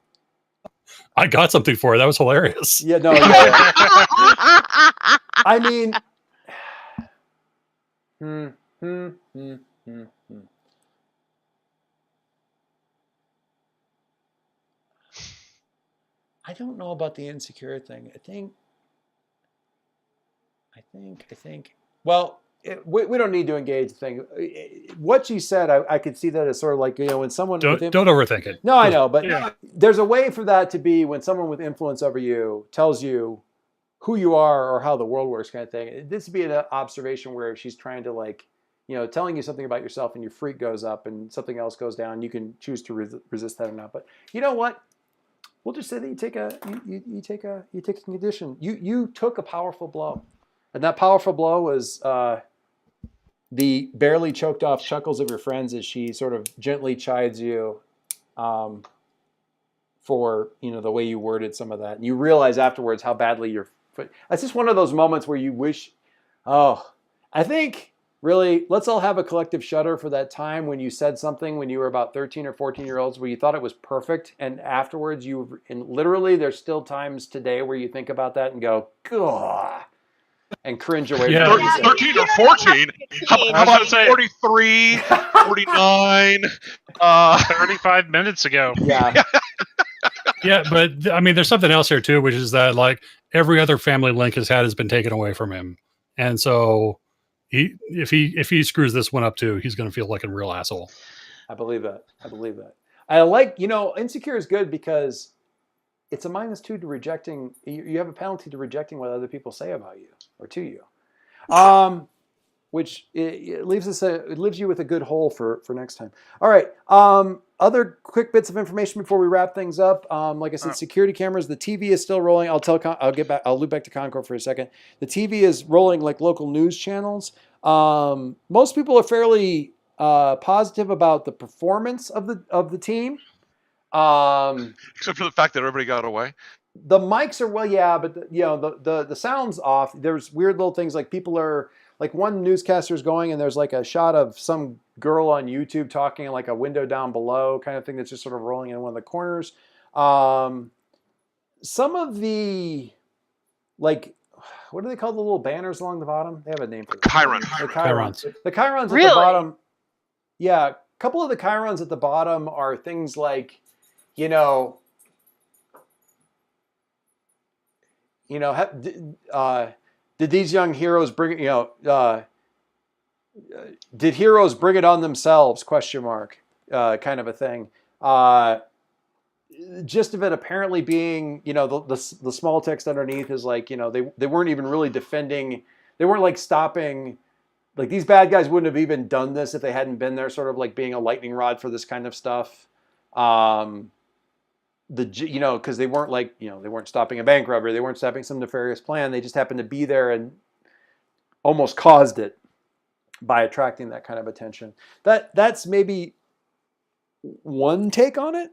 I got something for her. That was hilarious. Yeah, no. Yeah. I mean, I don't know about the Insecure thing. I think. Well, we don't need to engage the thing. What you said, I could see that as sort of like, when someone Don't overthink it. No, I know, but Yeah. there's a way for that to be when someone with influence over you tells you who you are or how the world works, kind of thing. This would be an observation where she's trying to like, telling you something about yourself, and your freak goes up, and something else goes down. You can choose to resist that or not. But you know what? We'll just say that you take a condition. You took a powerful blow, and that powerful blow was the barely choked off chuckles of your friends as she sort of gently chides you for the way you worded some of that, and you realize afterwards how badly you're. That's just one of those moments where you wish. Oh, I think really, let's all have a collective shudder for that time when you said something when you were about 13 or 14-year-olds where you thought it was perfect, and afterwards and literally there's still times today where you think about that and go, "Gah," and cringe away. Yeah. From what you said. 13 or 14? How about 43, 49? 35 minutes ago. Yeah. Yeah, but I mean, there's something else here too, which is that like every other family link has been taken away from him, and so if he screws this one up too, he's going to feel like a real asshole. I believe that. I like, insecure is good because it's a -2 to rejecting. You have a penalty to rejecting what other people say about you or to you, which it leaves you with a good hole for next time. All right. Other quick bits of information before we wrap things up. Like I said, security cameras. The TV is still rolling. I'll loop back to Concord for a second. The TV is rolling like local news channels. Most people are fairly positive about the performance of the team. Except for the fact that everybody got away. The mics are but the sound's off. There's weird little things like people are like one newscaster's going and there's like a shot of some girl on YouTube talking in like a window down below kind of thing that's just sort of rolling in one of the corners. Some of the like, what do they call the little banners along the bottom? They have a name for it. Chiron. The chyrons. The chyrons Really? at the bottom. Yeah, a couple of the chyrons at the bottom are things like, did these young heroes bring did heroes bring it on themselves? ? Kind of a thing. Gist of it apparently being, the small text underneath is like, they weren't even really defending. They weren't like stopping. Like these bad guys wouldn't have even done this if they hadn't been there, sort of like being a lightning rod for this kind of stuff. Because they weren't like, they weren't stopping a bank robbery. They weren't stopping some nefarious plan. They just happened to be there and almost caused it by attracting that kind of attention. That's maybe one take on it,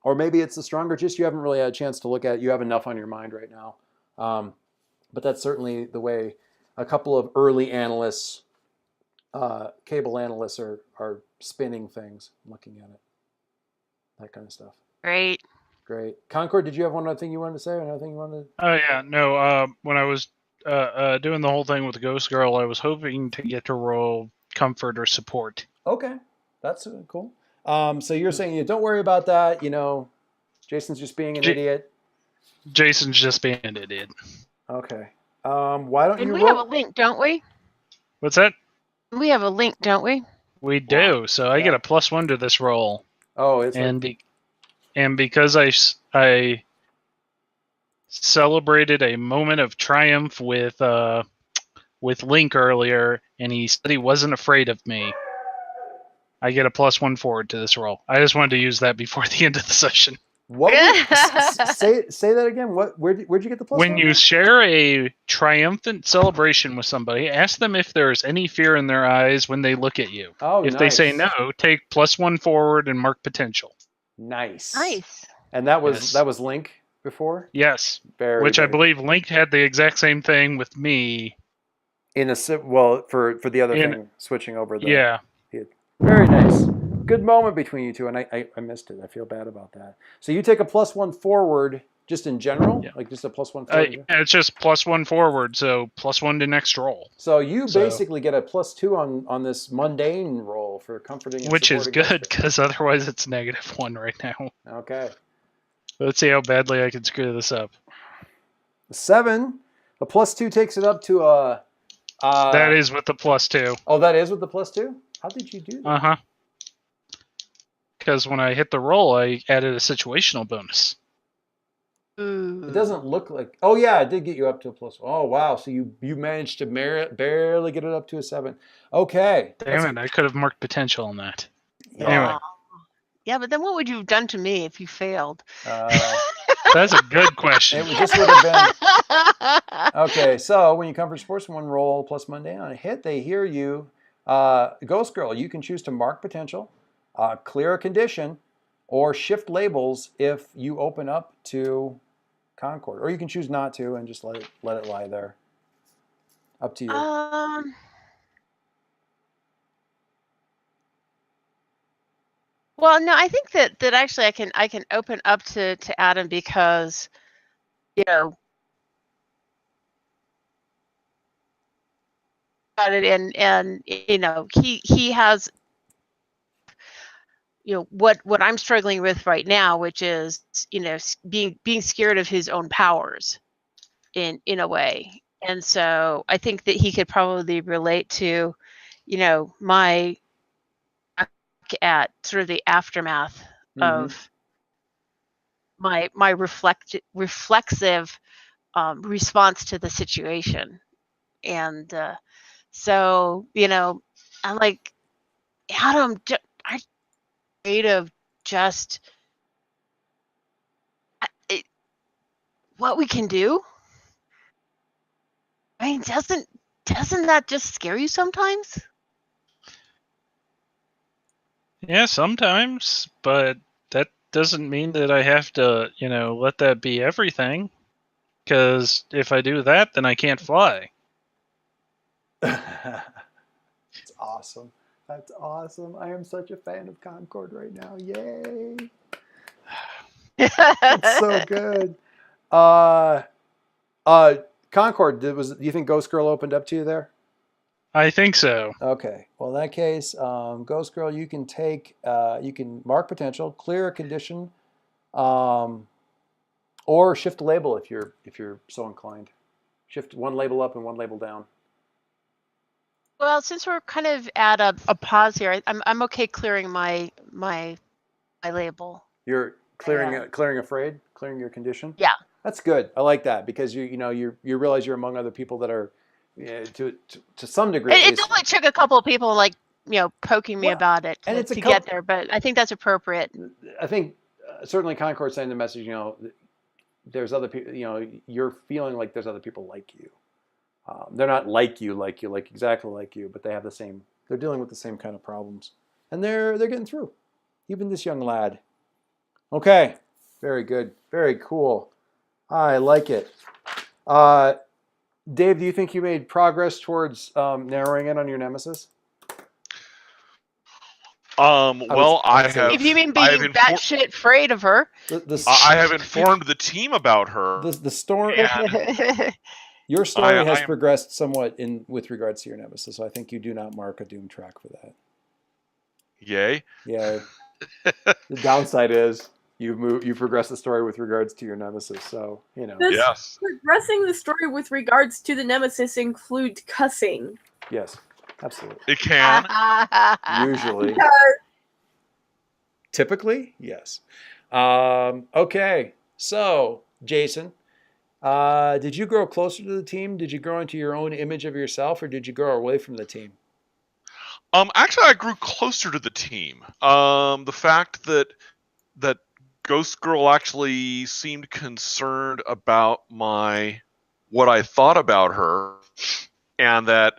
or maybe it's the stronger gist you haven't really had a chance to look at. You have enough on your mind right now. But that's certainly the way a couple of early analysts, cable analysts are spinning things, looking at it, that kind of stuff. Great. Concord, did you have one other thing you wanted to say? Or another thing you wanted to... Oh yeah, no. When I was doing the whole thing with the Ghost Girl, I was hoping to get to roll comfort or support. Okay, that's cool. So you're saying don't worry about that. Jason's just being an idiot. Jason's just being an idiot. Okay. Why don't And you? we have a link, don't we? What's that? We have a link, don't we? We do. So I get a +1 to this roll. Oh, it's and because I celebrated a moment of triumph with Link earlier, and he said he wasn't afraid of me, I get a +1 forward to this roll. I just wanted to use that before the end of the session. What? Say that again. Where'd you get the +1? When you share a triumphant celebration with somebody, ask them if there's any fear in their eyes when they look at you. Oh, if they say no, take +1 forward and mark potential. Nice. And that was Link before? Yes. Which I believe Link had the exact same thing with me. For the other thing, switching over. Yeah. Very nice. Good moment between you two, and I missed it. I feel bad about that. So you take a +1 forward, just in general, like just a +1 forward. It's just +1 forward, so +1 to next roll. So you basically get a +2 on this mundane roll for comforting. And which is good because otherwise it's -1 right now. Okay. Let's see how badly I can screw this up. 7. A +2 takes it up to a That is with the +2. Oh, that is with the +2? How did you do that? Uh-huh. Because when I hit the roll, I added a situational bonus. It doesn't look like. Oh yeah, it did get you up to a +1. Oh wow, so you managed to barely get it up to a 7. Okay. Damn it, I could have marked potential on that. Yeah. Anyway. Yeah, but then what would you have done to me if you failed? That's a good question. Just would have been. Okay, so when you come for Sportsman roll plus mundane on a hit, they hear you. Ghost Girl, you can choose to mark potential, clear a condition, or shift labels if you open up to Concord. Or you can choose not to and just let it lie there. Up to you. Well, no, I think that actually I can open up to Adam because, about it and he has what I'm struggling with right now, which is being scared of his own powers in a way. And so I think that he could probably relate to my at sort of the aftermath of my reflexive response to the situation. And so I'm like, Adam, I'm afraid of just what we can do. I mean, doesn't that just scare you sometimes? Yeah, sometimes, but that doesn't mean that I have to, let that be everything. Because if I do that, then I can't fly. That's awesome. That's awesome. I am such a fan of Concord right now. Yay. It's so good. Concord, do you think Ghost Girl opened up to you there? I think so. Okay. Well, in that case, Ghost Girl, you can you can mark potential, clear a condition, or shift a label if you're so inclined. Shift one label up and one label down. Well, since we're kind of at a pause here, I'm okay clearing my label. You're clearing afraid, clearing your condition. Yeah, that's good. I like that because you realize you're among other people that are to some degree. It only took a couple of people poking me about it to get there, but I think that's appropriate. I think certainly Concord saying the message. There's other people. You're feeling like there's other people like you. They're not like exactly like you, but they have the same. They're dealing with the same kind of problems, and they're getting through. Even this young lad. Okay, very good, very cool. I like it. Dave, do you think you made progress towards narrowing in on your nemesis? Well, I have. If you mean being batshit afraid of her, I have informed the team about her. The story. Your story has progressed somewhat with regards to your nemesis, so I think you do not mark a doom track for that. Yay. Yay. The downside is you've progressed the story with regards to your nemesis, so Does progressing the story with regards to the nemesis include cussing? Yes, absolutely. It can. Usually. Typically, yes. Okay, so Jason, did you grow closer to the team? Did you grow into your own image of yourself, or did you grow away from the team? Actually, I grew closer to the team. The fact that Ghost Girl actually seemed concerned about what I thought about her, and that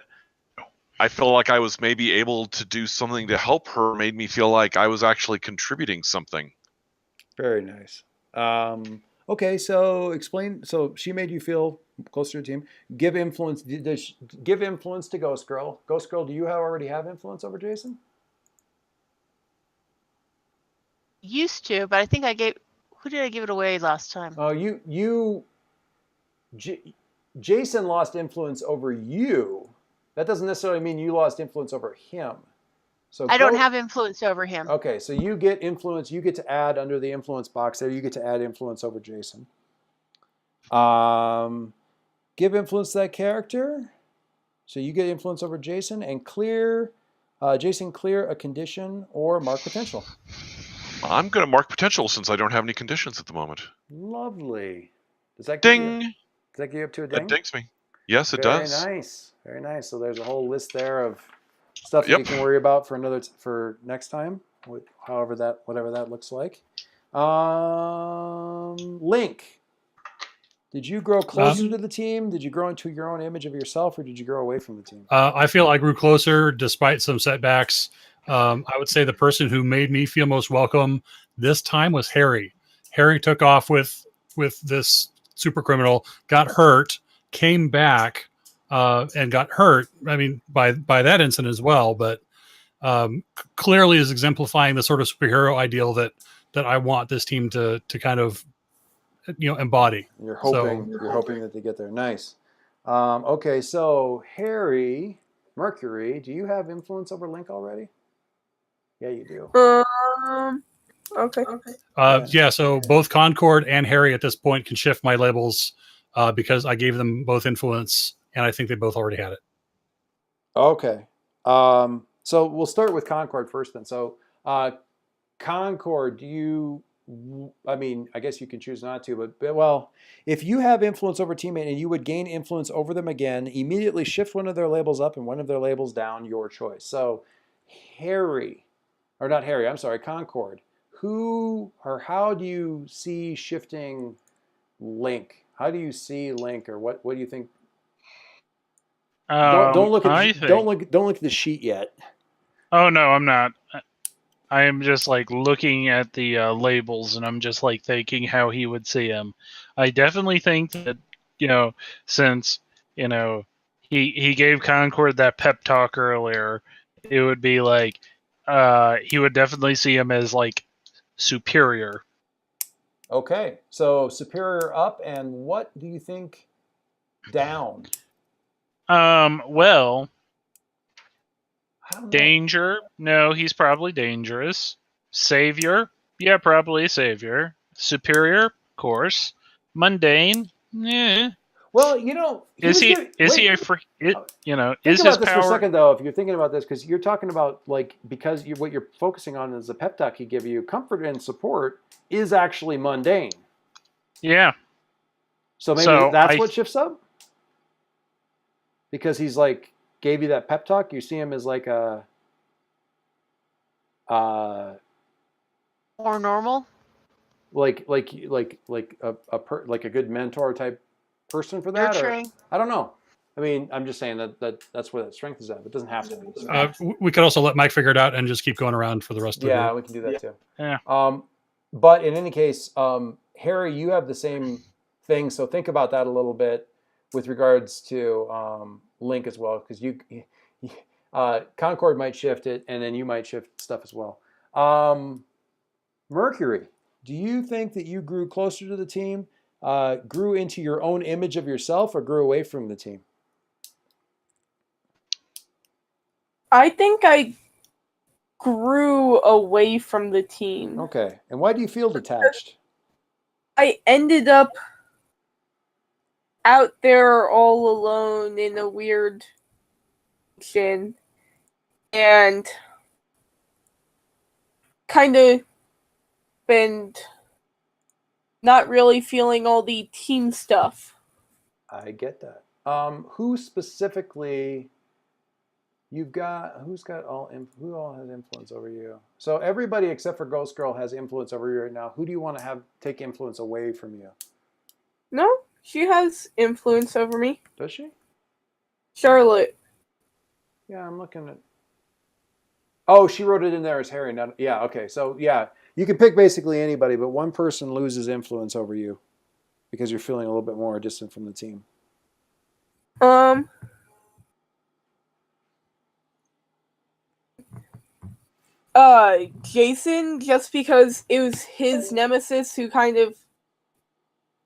I felt like I was maybe able to do something to help her, made me feel like I was actually contributing something. Very nice. Okay, so explain. So she made you feel closer to the team. Give influence. Give influence to Ghost Girl. Ghost Girl, do you already have influence over Jason? Used to, but I think who did I give it away last time? Oh, Jason lost influence over you. That doesn't necessarily mean you lost influence over him. So I don't have influence over him. Okay, so you get influence. You get to add under the influence box there. You get to add influence over Jason. Give influence to that character. So you get influence over Jason and clear. Jason, clear a condition or mark potential. I'm going to mark potential since I don't have any conditions at the moment. Lovely. Does that get you? Ding! Does that get you up to a ding? It dings me. Yes, it Very does. nice. Very nice. So there's a whole list there of stuff that Yep. you can worry about for next time, whatever that looks like. Link. Did you grow closer to the team? Did you grow into your own image of yourself, or did you grow away from the team? I feel I grew closer despite some setbacks. I would say the person who made me feel most welcome this time was Harry. Harry took off with this super criminal, got hurt, came back, and got hurt. I mean, by that incident as well, but clearly is exemplifying the sort of superhero ideal that I want this team to kind of embody. You're hoping that they get there. Nice. Okay, so Harry, Mercury, do you have influence over Link already? Yeah, you do. Okay. Yeah, so both Concord and Harry at this point can shift my labels because I gave them both influence, and I think they both already had it. Okay. So we'll start with Concord first then. So Concord, I guess you can choose not to, but well, if you have influence over teammate and you would gain influence over them again, immediately shift one of their labels up and one of their labels down, your choice. So Concord, who or how do you see shifting Link? How do you see Link, or what do you think? Don't look at the sheet yet. Oh no, I'm not. I am just like looking at the labels, and I'm just like thinking how he would see them. I definitely think that since he gave Concord that pep talk earlier, it would be like he would definitely see him as like superior. Okay, so superior up, and what do you think down? Well, I don't know. danger. No, he's probably dangerous. Savior. Yeah, probably savior. Superior, of course. Mundane. Yeah. Well, Is he a free? Think Is about his this power? for a second, though. If you're thinking about this, because you're talking about what you're focusing on is the pep talk he give you. Comfort and support is actually mundane. Yeah. So maybe that's what shifts up. Because he's like gave you that pep talk. You see him as like a More normal. like a good mentor type person for that. Nurturing. Or, I don't know. I mean, I'm just saying that's where that strength is at. It doesn't have to be. We could also let Mike figure it out and just keep going around for the rest of the Yeah, we can do that too. Yeah. But in any case, Harry, you have the same thing. So think about that a little bit with regards to Link as well, because Concord might shift it, and then you might shift stuff as well. Mercury, do you think that you grew closer to the team, grew into your own image of yourself, or grew away from the team? I think I grew away from the team. Okay. And why do you feel detached? I ended up out there all alone in a weird situation and kind of been not really feeling all the team stuff. I get that. Who specifically who all has influence over you? So everybody except for Ghost Girl has influence over you right now. Who do you want to have take influence away from you? No, she has influence over me. Does she? Charlotte. Yeah, I'm looking at. Oh, she wrote it in there as Harry. Yeah, okay. So yeah, you can pick basically anybody, but one person loses influence over you because you're feeling a little bit more distant from the team. Jason, just because it was his nemesis who kind of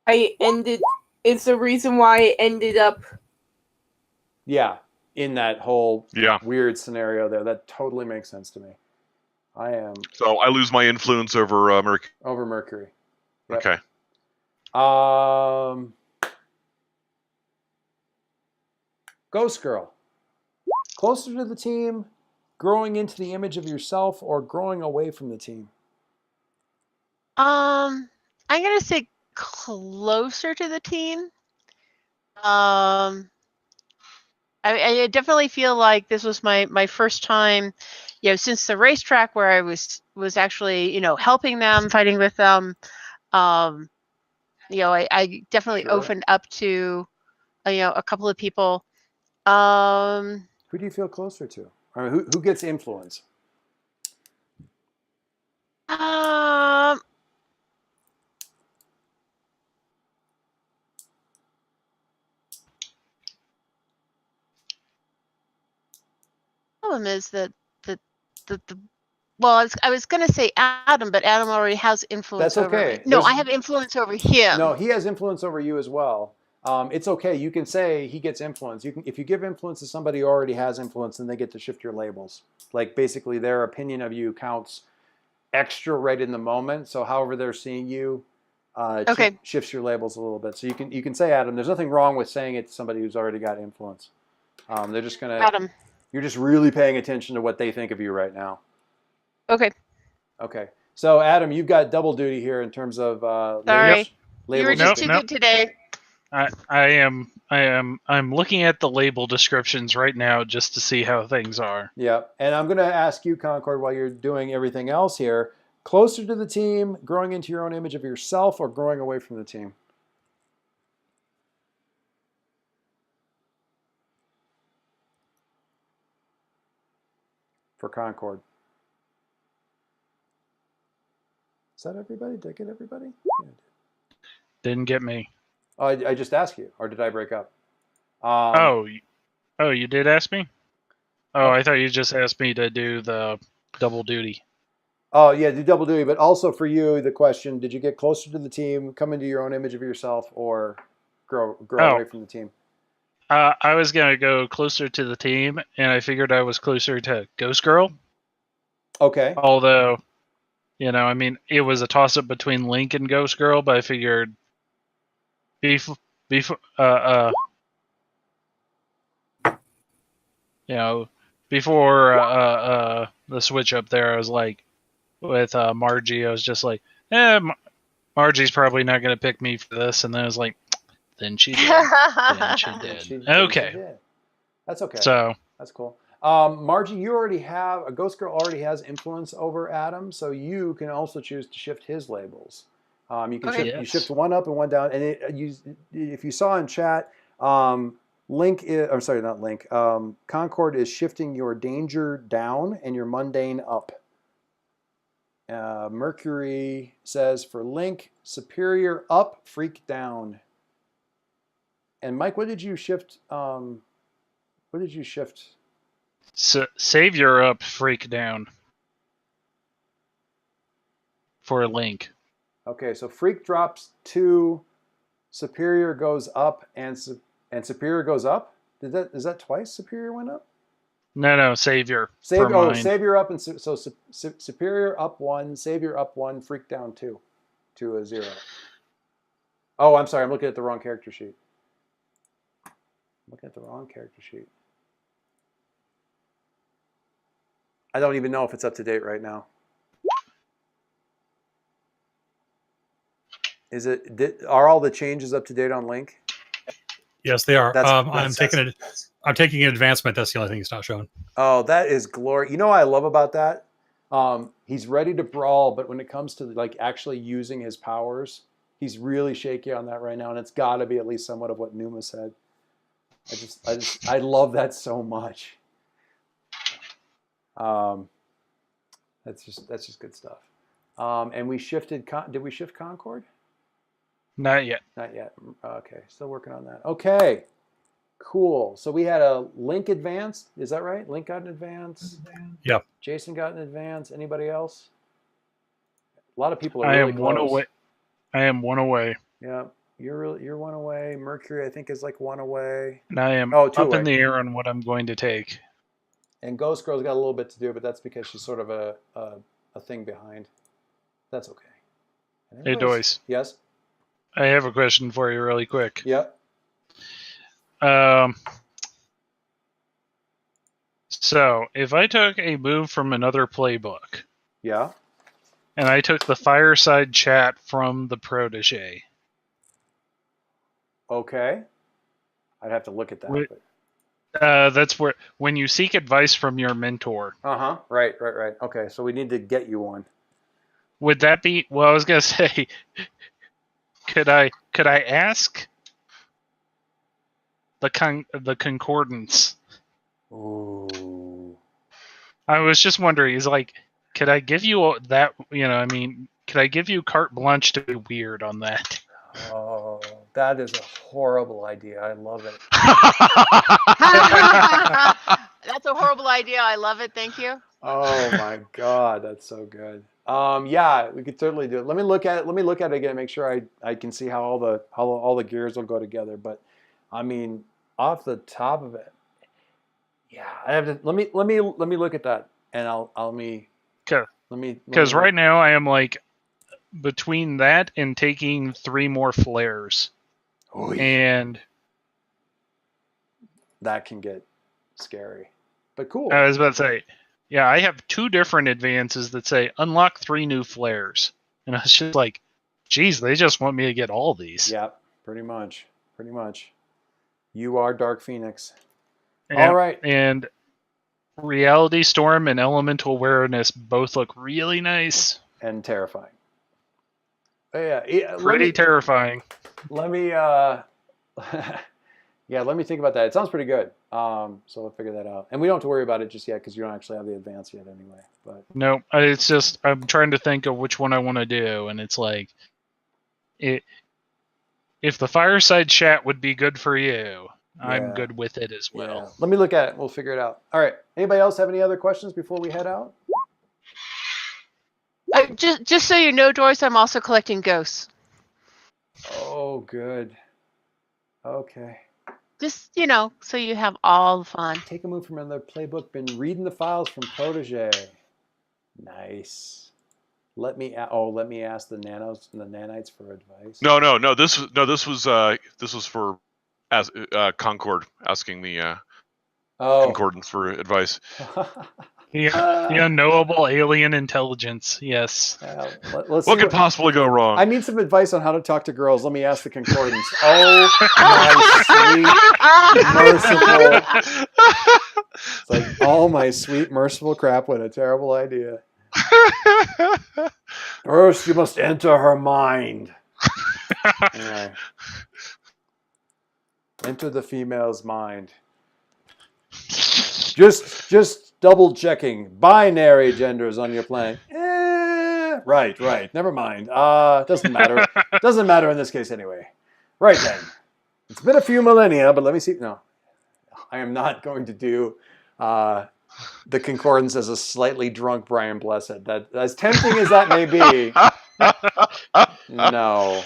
is the reason why I ended up. Yeah, in that whole weird scenario there. That totally makes sense to me. So I lose my influence over Mercury. Over Mercury. Yep. Okay. Ghost Girl. Closer to the team, growing into the image of yourself, or growing away from the team? I'm gonna say closer to the team. I definitely feel like this was my first time, since the racetrack where I was actually, helping them, fighting with them. I definitely Sure. opened up to, a couple of people. Um, Who do you feel closer to? Or who gets influence? um, problem is that the well, I was gonna say Adam, but Adam already has influence That's over me. okay. No, I have influence over him. No, he has influence over you as well. It's okay. You can say he gets influence. You can, if you give influence to somebody who already has influence, then they get to shift your labels. Like basically, their opinion of you counts extra right in the moment. So however they're seeing you, Okay. shifts your labels a little bit. So you can say Adam. There's nothing wrong with saying it to somebody who's already got influence. They're just gonna. Adam. You're just really paying attention to what they think of you right now. Okay. Okay. So Adam, you've got double duty here in terms of Sorry. label You were just shifting. too good today. I'm looking at the label descriptions right now just to see how things are. Yeah, and I'm going to ask you, Concord, while you're doing everything else here, closer to the team, growing into your own image of yourself, or growing away from the team? For Concord. Is that everybody? Did I get everybody? Yeah, I did. Didn't get me. Oh, I just asked you, or did I break up? Oh, you did ask me? Oh, I thought you just asked me to do the double duty. Oh, yeah, do double duty. But also for you, the question, did you get closer to the team, come into your own image of yourself, or grow away from the team? I was going to go closer to the team, and I figured I was closer to Ghost Girl. Okay. Although, it was a toss-up between Link and Ghost Girl, but I figured before the switch up there, I was like, with Margie, I was just like, Margie's probably not going to pick me for this, and then I was like, then she did. Then she did. Okay. She did. That's okay. So that's cool. Margie, you already have a Ghost Girl already has influence over Adam, so you can also choose to shift his labels. You can you shift one up and one down, and if you saw in chat, Link is, I'm sorry, not Link. Concord is shifting your danger down and your mundane up. Mercury says for Link, superior up, freak down. And Mike, what did you shift? What did you shift? Savior up, freak down. For Link. Okay, so freak drops 2, superior goes up, and superior goes up. Is that twice? Superior went up. No, savior. Savior up, and so superior up 1, savior up 1, freak down 2 to a 0. Oh, I'm sorry, I'm looking at the wrong character sheet. I don't even know if it's up to date right now. Are all the changes up to date on Link? Yes, they are. I'm taking an advancement. That's the only thing it's not showing. Oh, that is glory. You know what I love about that? He's ready to brawl, but when it comes to like actually using his powers, he's really shaky on that right now, and it's got to be at least somewhat of what Numa said. I love that so much. That's just good stuff. And we shifted. Did we shift Concord? Not yet. Not yet. Okay, still working on that. Okay, cool. So we had a Link advance. Is that right? Link got an advance. Yep. Jason got an advance. Anybody else? A lot of people are really close. I am 1 away. Yeah, you're 1 away. Mercury, I think, is like 1 away. And I am 2 up away. in the air on what I'm going to take. And Ghost Girl's got a little bit to do, but that's because she's sort of a thing behind. That's okay. Hey, Doyce. Yes? I have a question for you really quick. Yep. So, if I took a move from another playbook, Yeah. and I took the fireside chat from the protege, Okay. I'd have to look at that. Wait. But... that's where when you seek advice from your mentor. Right. Okay, so we need to get you one. Would that be? Well, I was gonna say, could I ask the concordance? Ooh. I was just wondering, is like, could I give you that? I mean, could I give you carte blanche to be weird on that? Oh, that is a horrible idea. I love it. That's a horrible idea. I love it. Thank you. Oh my God, that's so good. Yeah, we could certainly do it. Let me look at it again, make sure I can see how all the gears will go together. But I mean, off the top of it, yeah, I have to let me look at that, and because right now I am like between that and taking 3 more flares, and that can get scary. But cool. I was about to say, yeah, I have 2 different advances that say unlock 3 new flares, and I was just like, geez, they just want me to get all these. Yeah, pretty much. You are Dark Phoenix. And, all right. And Reality Storm and Elemental Awareness both look really nice and terrifying. Yeah, pretty terrifying. Let me let me think about that. It sounds pretty good. So we'll figure that out. And we don't have to worry about it just yet because you don't actually have the advance yet anyway. But no, it's just I'm trying to think of which one I want to do, and it's like, if the fireside chat would be good for you, I'm good with it as well. Yeah. Let me look at it. We'll figure it out. All right. Anybody else have any other questions before we head out? Just so you know, Doris, I'm also collecting ghosts. Oh, good. Okay. Just, so you have all the fun. Take a move from another playbook. Been reading the files from Protege. Nice. Let me ask the nanites for advice. No. This was for Concord asking the concordance for advice. The unknowable alien intelligence. Yes. Let's what could possibly go wrong? I need some advice on how to talk to girls. Let me ask the concordance. Oh my sweet, merciful. It's like, oh my sweet, merciful crap! What a terrible idea. First, you must enter her mind. Anyway. Enter the female's mind. Just double checking binary genders on your planet. Right. Never mind. Doesn't matter. Doesn't matter in this case anyway. Right then. It's been a few millennia, but let me see. No, I am not going to do the concordance as a slightly drunk Brian Blessed. That as tempting as that may be. No.